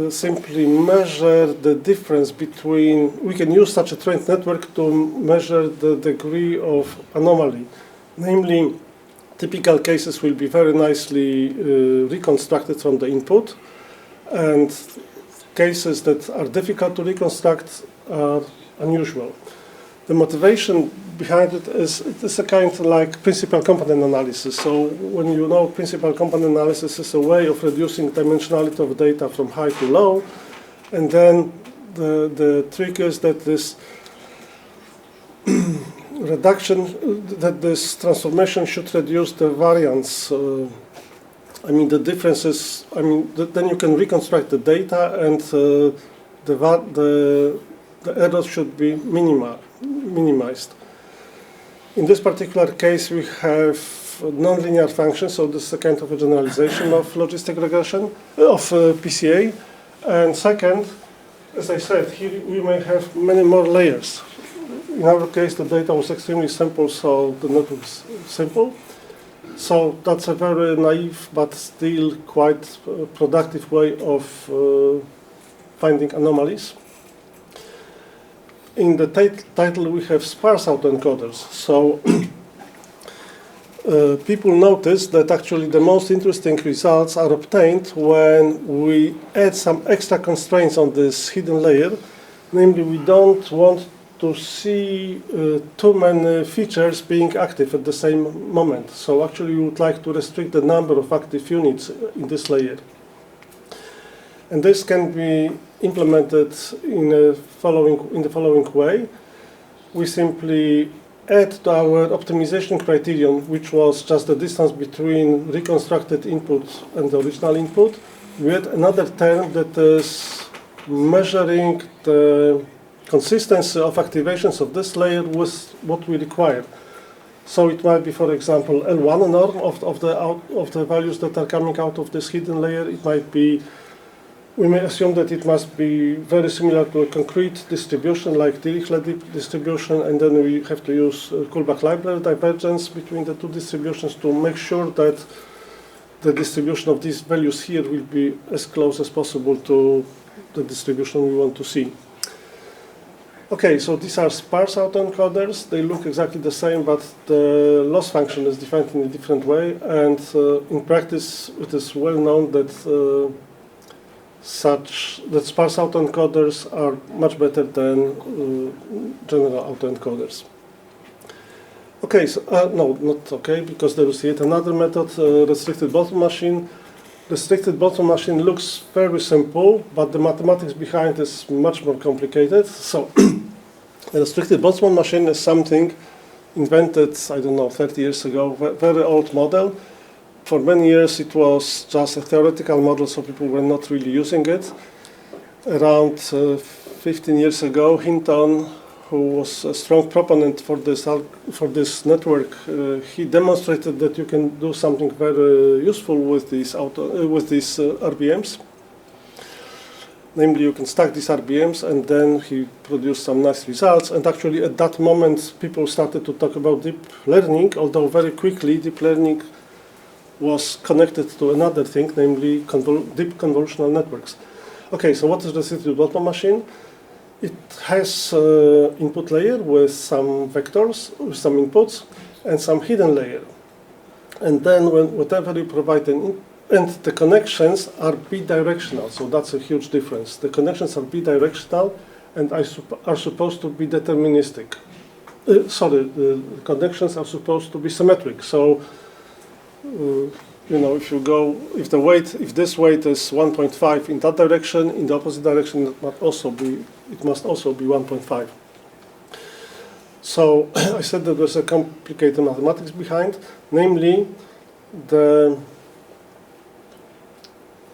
simply measure the difference between, we can use such a trained network to measure the degree of anomaly. Namely, typical cases will be very nicely reconstructed from the input, and cases that are difficult to reconstruct are unusual. The motivation behind it is a kind of like principal component analysis. So when you know principal component analysis is a way of reducing dimensionality of data from high to low, and then the trick is that this this transformation should reduce the variance. I mean the differences. I mean then you can reconstruct the data, and the errors should be minimized. In this particular case, we have nonlinear functions, so this is a kind of a generalization of logistic regression of PCA. And second, as I said, here we may have many more layers. In our case, the data was extremely simple, so the network is simple. So that's a very naive but still quite productive way of finding anomalies. In the title, we have sparse autoencoders. So people notice that actually the most interesting results are obtained when we add some extra constraints on this hidden layer. Namely, we don't want to see too many features being active at the same moment. So actually, we would like to restrict the number of active units in this layer. And this can be implemented in the following way. We simply add to our optimization criterion, which was just the distance between reconstructed input and the original input. We add another term that is measuring the consistency of activations of this layer with what we require. So it might be, for example, L1 norm of the values that are coming out of this hidden layer. It might be, we may assume that it must be very similar to a concrete distribution like Dirichlet distribution, and then we have to use Kullback library divergence between the two distributions to make sure that the distribution of these values here will be as close as possible to the distribution we want to see. Okay, so these are sparse autoencoders. They look exactly the same, but the loss function is defined in a different way, and in practice it is well known that sparse autoencoders are much better than general autoencoders. Okay, so no, not okay, because there is yet another method, restricted Boltzmann machine. Restricted Boltzmann machine looks very simple, but the mathematics behind is much more complicated. So, the restricted Boltzmann machine is something invented, I don't know, 30 years ago, very old model. For many years it was just a theoretical model, so people were not really using it. Around 15 years ago, Hinton, who was a strong proponent for this network, he demonstrated that you can do something very useful with these RBMs. Namely, you can stack these RBMs, and then he produced some nice results. And actually, at that moment, people started to talk about deep learning, although very quickly deep learning was connected to another thing, namely deep convolutional networks. Okay, so what is the restricted Boltzmann machine? It has input layer with some vectors, with some inputs, and some hidden layer. And then whatever you provide, and the connections are bidirectional, so that's a huge difference. The connections are bidirectional and are supposed to be deterministic. The connections are supposed to be symmetric. So, you know, if this weight is 1.5 in that direction, in the opposite direction, it must also be 1.5. So I said that there's a complicated mathematics behind, namely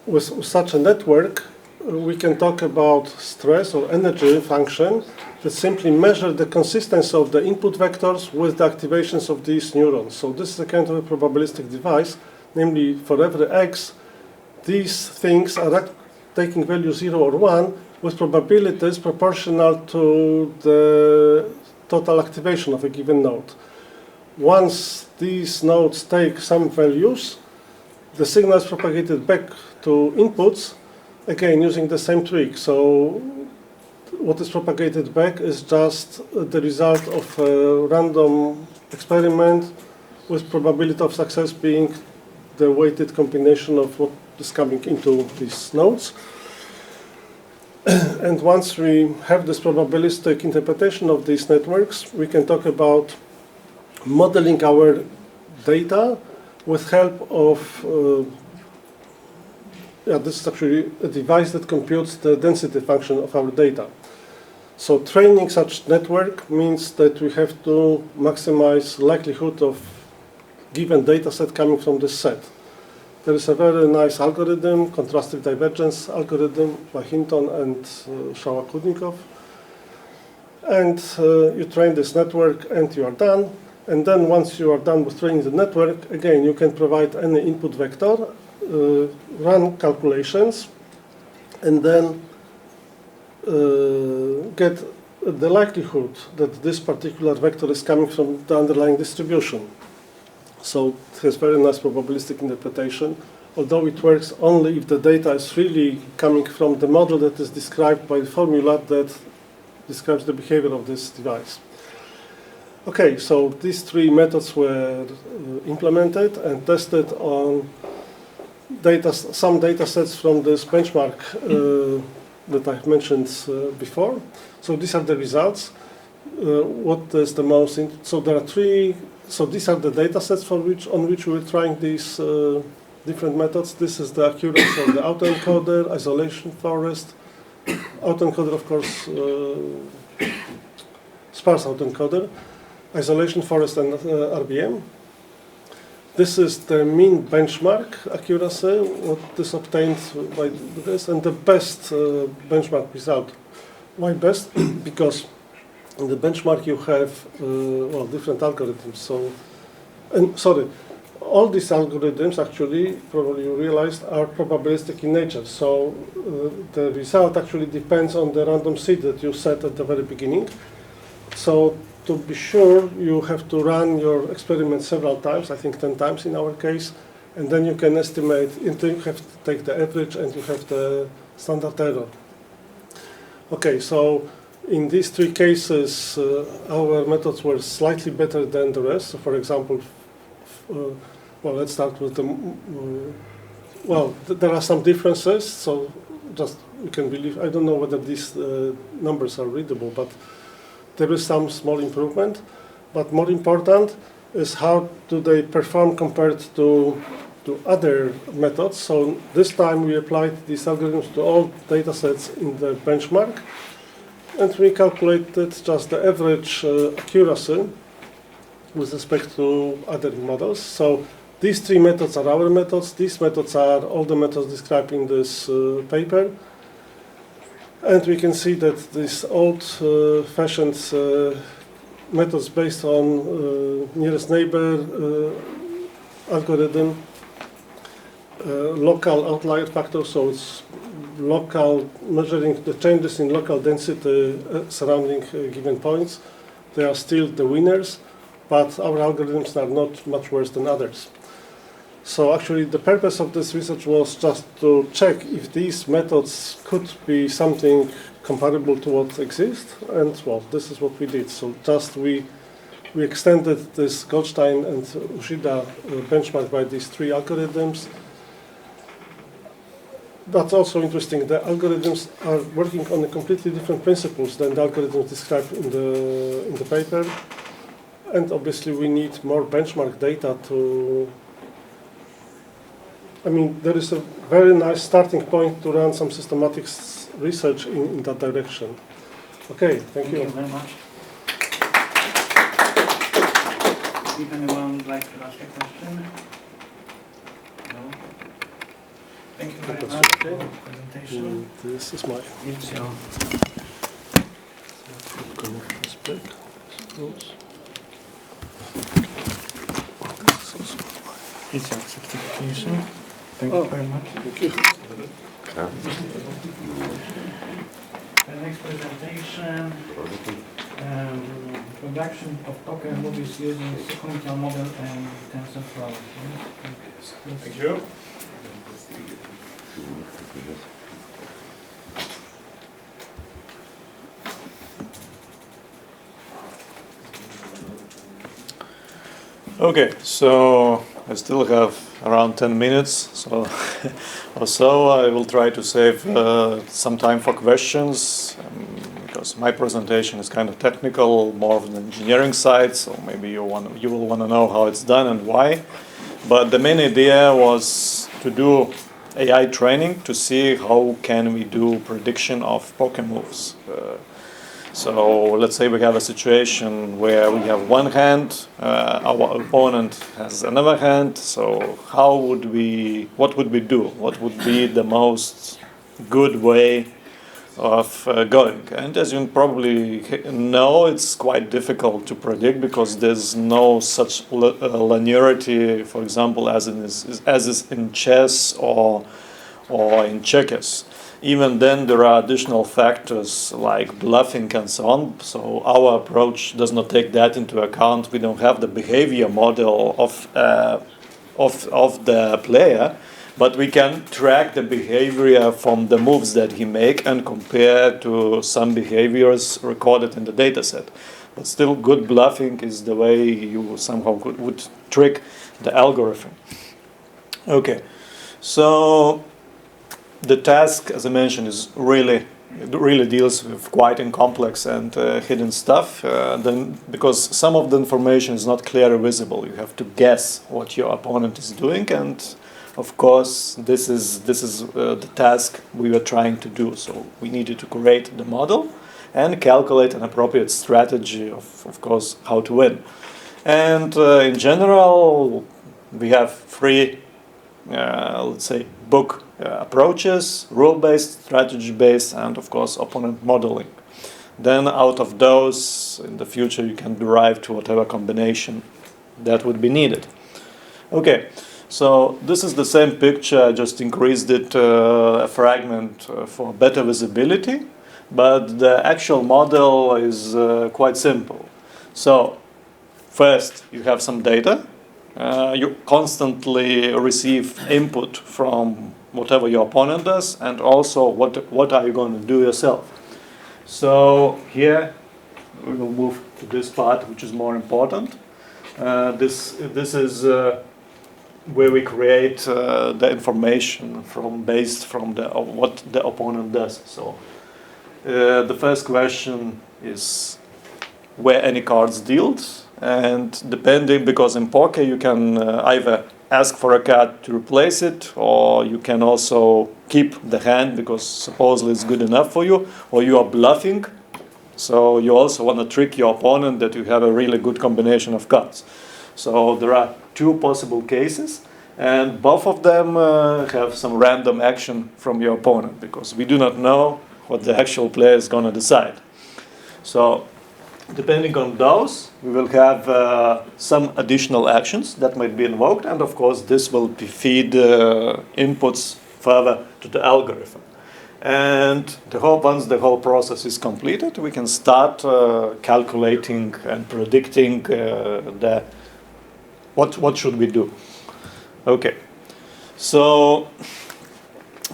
with such a network, we can talk about stress or energy function that simply measure the consistency of the input vectors with the activations of these neurons. So this is a kind of a probabilistic device. Namely, for every x, these things are taking value 0 or 1 with probabilities proportional to the total activation of a given node. Once these nodes take some values, the signal is propagated back to inputs, again using the same trick. So what is propagated back is just the result of a random experiment with probability of success being the weighted combination of what is coming into these nodes. And once we have this probabilistic interpretation of these networks, we can talk about modeling our data with help of this is actually a device that computes the density function of our data. So training such network means that we have to maximize likelihood of given data set coming from this set. There is a very nice algorithm, contrastive divergence algorithm by Hinton and Shawakudnikov. And you train this network and you are done. And then once you are done with training the network, again, you can provide any input vector, run calculations, and then get the likelihood that this particular vector is coming from the underlying distribution. So it has very nice probabilistic interpretation, although it works only if the data is really coming from the model that is described by the formula that describes the behavior of this device. Okay, so these three methods were implemented and tested on some data sets from this benchmark that I've mentioned before. So these are the results. What is the most? So there are three. So these are the data sets on which we're trying these different methods. This is the accuracy of the autoencoder, isolation forest, autoencoder, of course, sparse autoencoder, isolation forest, and RBM. This is the mean benchmark accuracy, what is obtained by this, and the best benchmark result. Why best? Because in the benchmark you have different algorithms. So, all these algorithms actually, probably you realized, are probabilistic in nature. So the result actually depends on the random seed that you set at the very beginning. So to be sure, you have to run your experiment several times, I think 10 times in our case, and then you can estimate, you have to take the average and you have the standard error. Okay, so in these three cases, our methods were slightly better than the rest. So for example, let's start with the, there are some differences, so just you can believe, I don't know whether these numbers are readable, but there is some small improvement. But more important is how do they perform compared to other methods. So this time we applied these algorithms to all data sets in the benchmark, and we calculated just the average accuracy with respect to other models. So these three methods are our methods. These methods are all the methods described in this paper. And we can see that these old-fashioned methods based on nearest neighbor algorithm, local outlier factor, so it's local, measuring the changes in local density surrounding given points. They are still the winners, but our algorithms are not much worse than others. So actually the purpose of this research was just to check if these methods could be something comparable to what exists, and well, this is what we did. So just we extended this Goldstein and Ushida benchmark by these three algorithms. That's also interesting. The algorithms are working on a completely different principles than the algorithms described in the paper. And obviously we need more benchmark data to, I mean, there is a very nice starting point to run some systematic research in that direction. Okay, thank you. Thank you very much. If anyone would like to ask a question? No? Thank you very much for the presentation. This is my... It's your... It's your certification. Thank you very much. Thank you. The next presentation, production of token movies using sequential model and TensorFlow. Thank you. Okay, so I still have around 10 minutes, so or so. I will try to save some time for questions, because my presentation is kind of technical, more of the engineering side. So maybe you will want to know how it's done and why. But the main idea was to do AI training to see how can we do prediction of poker moves. So let's say we have a situation where we have one hand, our opponent has another hand. So what would we do? What would be the most good way of going? And as you probably know, it's quite difficult to predict because there's no such linearity, for example, as is in chess or in checkers. Even then, there are additional factors like bluffing and so on. So our approach does not take that into account. We don't have the behavior model of the player, but we can track the behavior from the moves that he make and compare to some behaviors recorded in the data set. But still, good bluffing is the way you somehow would trick the algorithm. Okay, so the task, as I mentioned, is really deals with quite complex and hidden stuff. Then, because some of the information is not clearly visible, you have to guess what your opponent is doing, and of course, this is the task we were trying to do. So we needed to create the model and calculate an appropriate strategy of course, how to win. And in general, we have three, let's say, book approaches: rule-based, strategy-based, and of course opponent modeling. Then out of those, in the future, you can derive to whatever combination that would be needed. Okay, so this is the same picture, I just increased it a fragment for better visibility, but the actual model is quite simple. So first you have some data. You constantly receive input from whatever your opponent does, and also what are you going to do yourself. So here we will move to this part, which is more important. This is where we create the information based from what the opponent does. So the first question is were any cards dealt, and depending, because in poker you can either ask for a card to replace it, or you can also keep the hand because supposedly it's good enough for you, or you are bluffing, so you also want to trick your opponent that you have a really good combination of cards. So there are two possible cases, and both of them have some random action from your opponent, because we do not know what the actual player is going to decide. So depending on those, we will have some additional actions that might be invoked, and of course this will feed inputs further to the algorithm. And once the whole process is completed, we can start calculating and predicting what should we do. Okay, so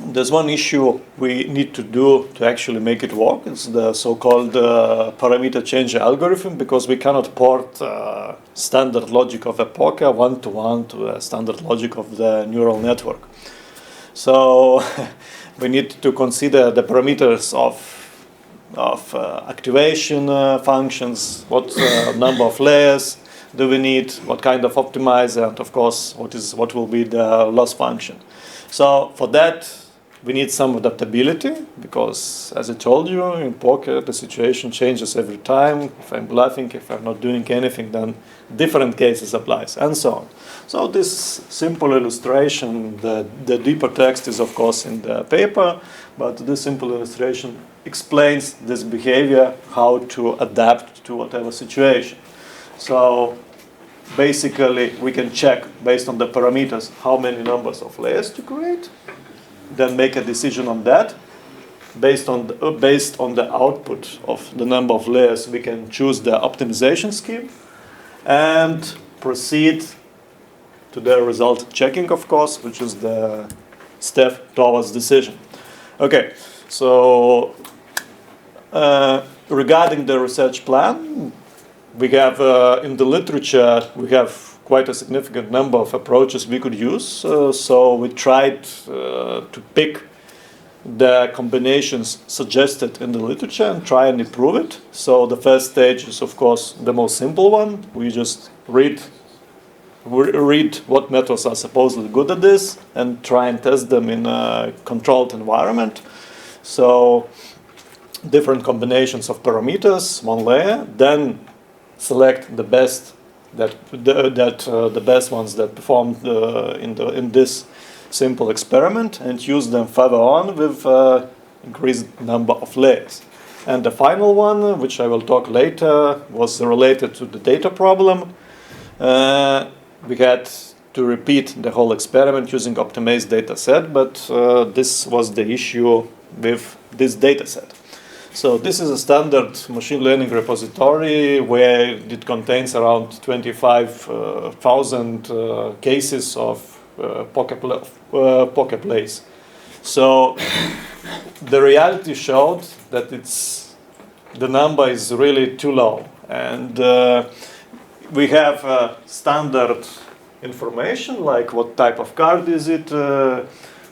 there's one issue we need to do to actually make it work. It's the so-called parameter change algorithm, because we cannot port standard logic of a poker one-to-one to a standard logic of the neural network. So we need to consider the parameters of activation functions, what number of layers do we need, what kind of optimizer, and of course what will be the loss function. So for that, we need some adaptability, because as I told you, in poker the situation changes every time. If I'm bluffing, if I'm not doing anything, then different cases applies, and so on. So this simple illustration, the deeper text is of course in the paper, but this simple illustration explains this behavior, how to adapt to whatever situation. So basically we can check based on the parameters how many numbers of layers to create, then make a decision on that. Based on the output of the number of layers, we can choose the optimization scheme and proceed to the result checking, of course, which is the step towards decision. Okay, so regarding the research plan, we have in the literature we have quite a significant number of approaches we could use. So we tried to pick the combinations suggested in the literature and try and improve it. So the first stage is, of course, the most simple one. We just read what methods are supposedly good at this and try and test them in a controlled environment. So different combinations of parameters, one layer, then select the best the best ones that performed in this simple experiment and use them further on with increased number of layers. And the final one, which I will talk later, was related to the data problem. We had to repeat the whole experiment using optimized data set, but this was the issue with this data set. So this is a standard machine learning repository where it contains around 25,000 cases of poker plays. So the reality showed that the number is really too low, and we have standard information like what type of card is it,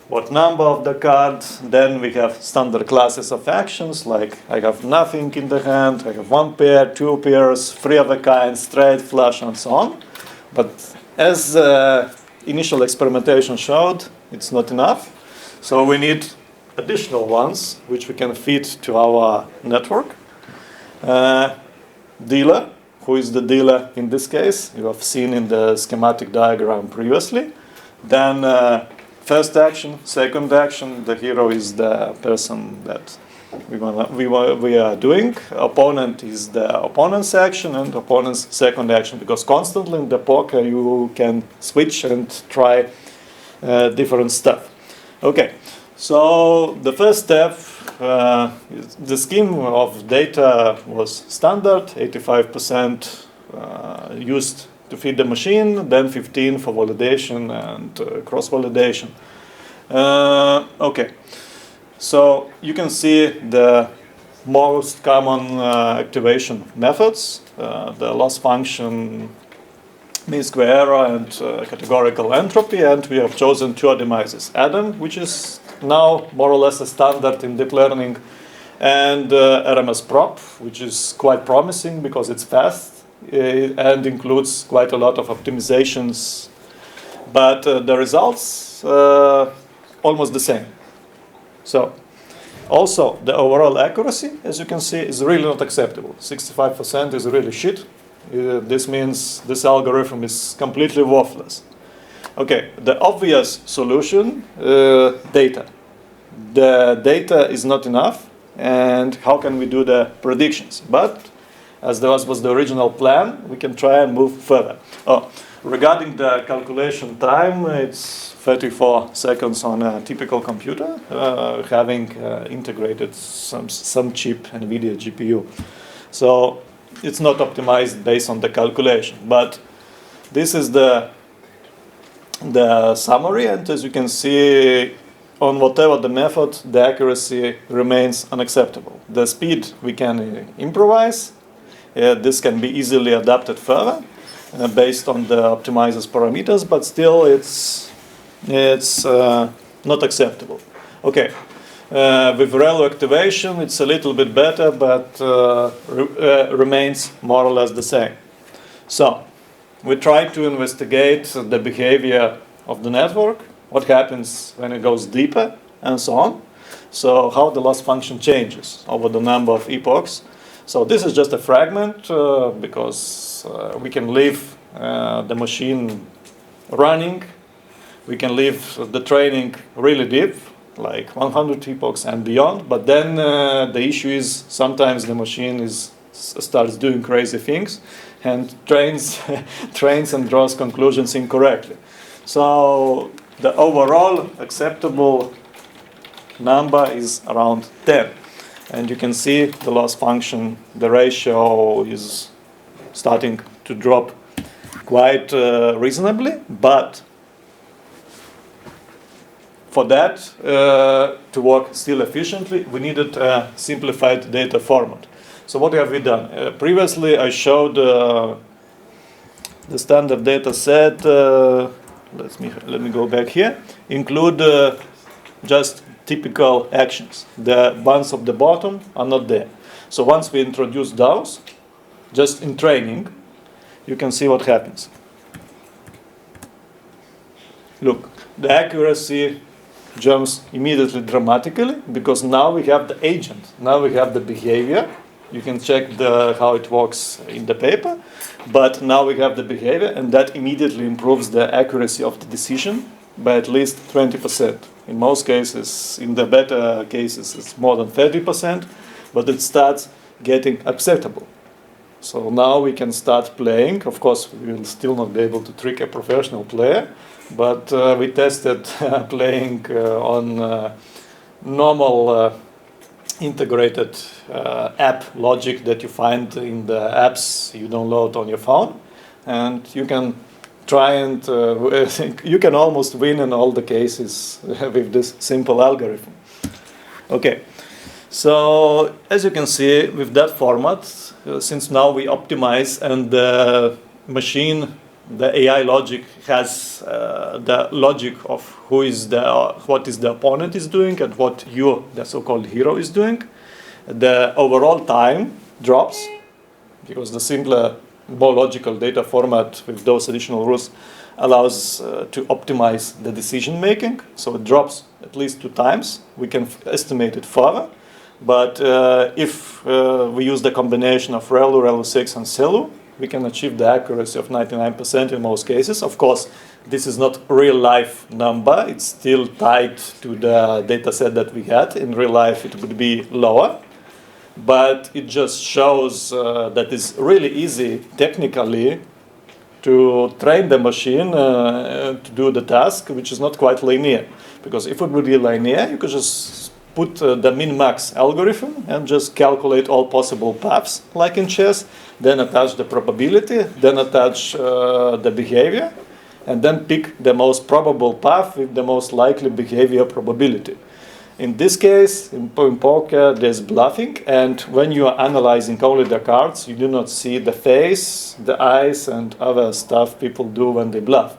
what number of the card. Then we have standard classes of actions like I have nothing in the hand, I have one pair, two pairs, three of a kind, straight, flush, and so on. But as initial experimentation showed, it's not enough. So we need additional ones which we can feed to our network. Dealer, who is the dealer in this case, you have seen in the schematic diagram previously. Then first action, second action, the hero is the person that we are doing. Opponent is the opponent's action and opponent's second action, because constantly in the poker you can switch and try different stuff. Okay, so the first step, the scheme of data was standard, 85% used to feed the machine, then 15 for validation and cross-validation. Okay, so you can see the most common activation methods, the loss function, mean square error, and categorical entropy, and we have chosen two optimizers, Adam, which is now more or less a standard in deep learning, and RMS prop, which is quite promising because it's fast and includes quite a lot of optimizations, but the results almost the same. So also the overall accuracy, as you can see, is really not acceptable. 65% is really shit. This means this algorithm is completely worthless. Okay, the obvious solution, data. The data is not enough, and how can we do the predictions? But as that was the original plan, we can try and move further. Regarding the calculation time, it's 34 seconds on a typical computer, having integrated some cheap NVIDIA GPU. So it's not optimized based on the calculation, but this is the summary, and as you can see, on whatever the method, the accuracy remains unacceptable. The speed we can improvise. This can be easily adapted further based on the optimizer's parameters, but still it's not acceptable. Okay, with ReLU activation it's a little bit better, but remains more or less the same. So we try to investigate the behavior of the network, what happens when it goes deeper, and so on. So how the loss function changes over the number of epochs. So this is just a fragment because we can leave the machine running. We can leave the training really deep, like 100 epochs and beyond. But then the issue is sometimes the machine starts doing crazy things and trains and draws conclusions incorrectly. So the overall acceptable number is around 10. And you can see the loss function, the ratio is starting to drop quite reasonably, but for that to work still efficiently, we needed a simplified data format. So what have we done? Previously I showed the standard data set, let me go back here, include just typical actions. The ones of the bottom are not there. So once we introduce those, just in training, you can see what happens. Look, the accuracy jumps immediately dramatically because now we have the agent. Now we have the behavior. You can check how it works in the paper, but now we have the behavior, and that immediately improves the accuracy of the decision by at least 20%. In most cases, in the better cases, it's more than 30%, but it starts getting acceptable. So now we can start playing. Of course, we will still not be able to trick a professional player, but we tested playing on normal integrated app logic that you find in the apps you download on your phone, and you can try and you can almost win in all the cases with this simple algorithm. Okay, so as you can see with that format, since now we optimize and the machine, the AI logic has the logic of what is the opponent is doing and what you, the so-called hero, is doing. The overall time drops because the simpler, more logical data format with those additional rules allows to optimize the decision making. So it drops at least 2 times. We can estimate it further. But if we use the combination of ReLU, ReLU6, and CeLU, we can achieve the accuracy of 99% in most cases. Of course, this is not real life number. It's still tied to the data set that we had. In real life, it would be lower. But it just shows that it's really easy technically to train the machine to do the task, which is not quite linear. Because if it would be linear, you could just put the min-max algorithm and just calculate all possible paths, like in chess, then attach the probability, then attach the behavior, and then pick the most probable path with the most likely behavior probability. In this case, in poker, there's bluffing, and when you are analyzing only the cards, you do not see the face, the eyes, and other stuff people do when they bluff.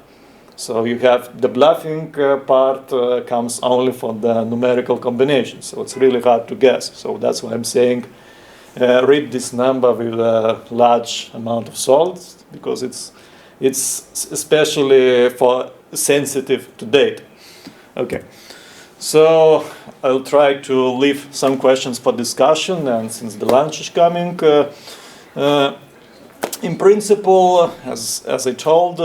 So you have the bluffing part comes only from the numerical combination, so it's really hard to guess. So that's why I'm saying read this number with a large amount of salt, because it's especially for sensitive to data. Okay, so I'll try to leave some questions for discussion, and since the lunch is coming, in principle, as I told,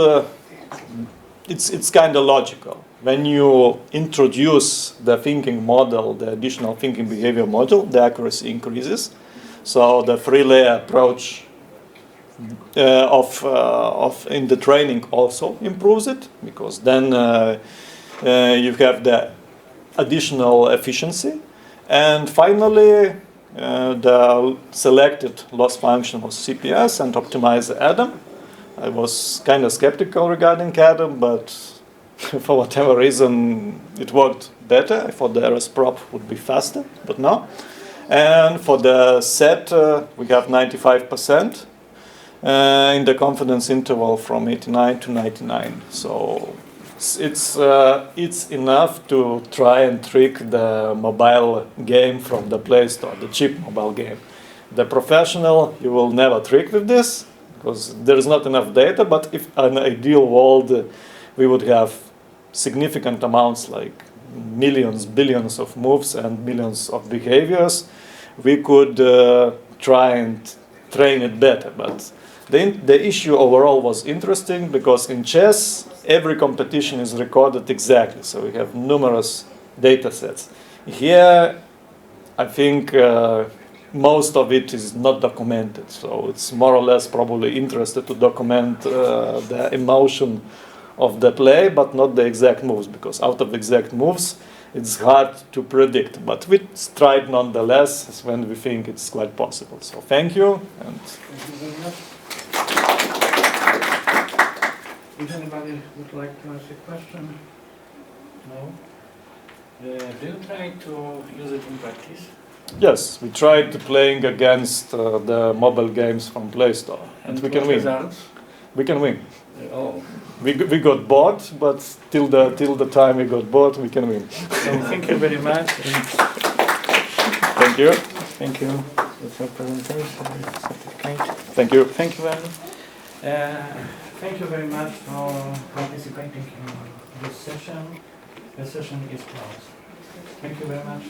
it's kind of logical. When you introduce the thinking model, the additional thinking behavior model, the accuracy increases. So the 3-layer approach in the training also improves it, because then you have the additional efficiency. And finally, the selected loss function was CPS and optimize the Adam. I was kind of skeptical regarding Adam, but for whatever reason it worked better. I thought the RS prop would be faster, but no. And for the set, we have 95% in the confidence interval from 89 to 99. So it's enough to try and trick the mobile game from the Play Store, the cheap mobile game. The professional, you will never trick with this, because there is not enough data. But if in an ideal world, we would have significant amounts, like millions, billions of moves and millions of behaviors, we could try and train it better. But the issue overall was interesting, because in chess, every competition is recorded exactly. So we have numerous data sets. Here, I think most of it is not documented. So it's more or less probably interested to document the emotion of the play, but not the exact moves, because out of exact moves, it's hard to predict. But we tried nonetheless when we think it's quite possible. So thank you. And Thank you very much. If anybody would like to ask a question? No? Do you try to use it in practice? yes, we tried playing against the mobile games from Play Store, and we can win. Results? we can win. Oh. We got bought, but till the time we got bought, we can win. So thank you very much. Thank you. Thank you for your presentation. Thank you. Thank you very much. Thank you very much for participating in this session. The session is closed. Thank you very much.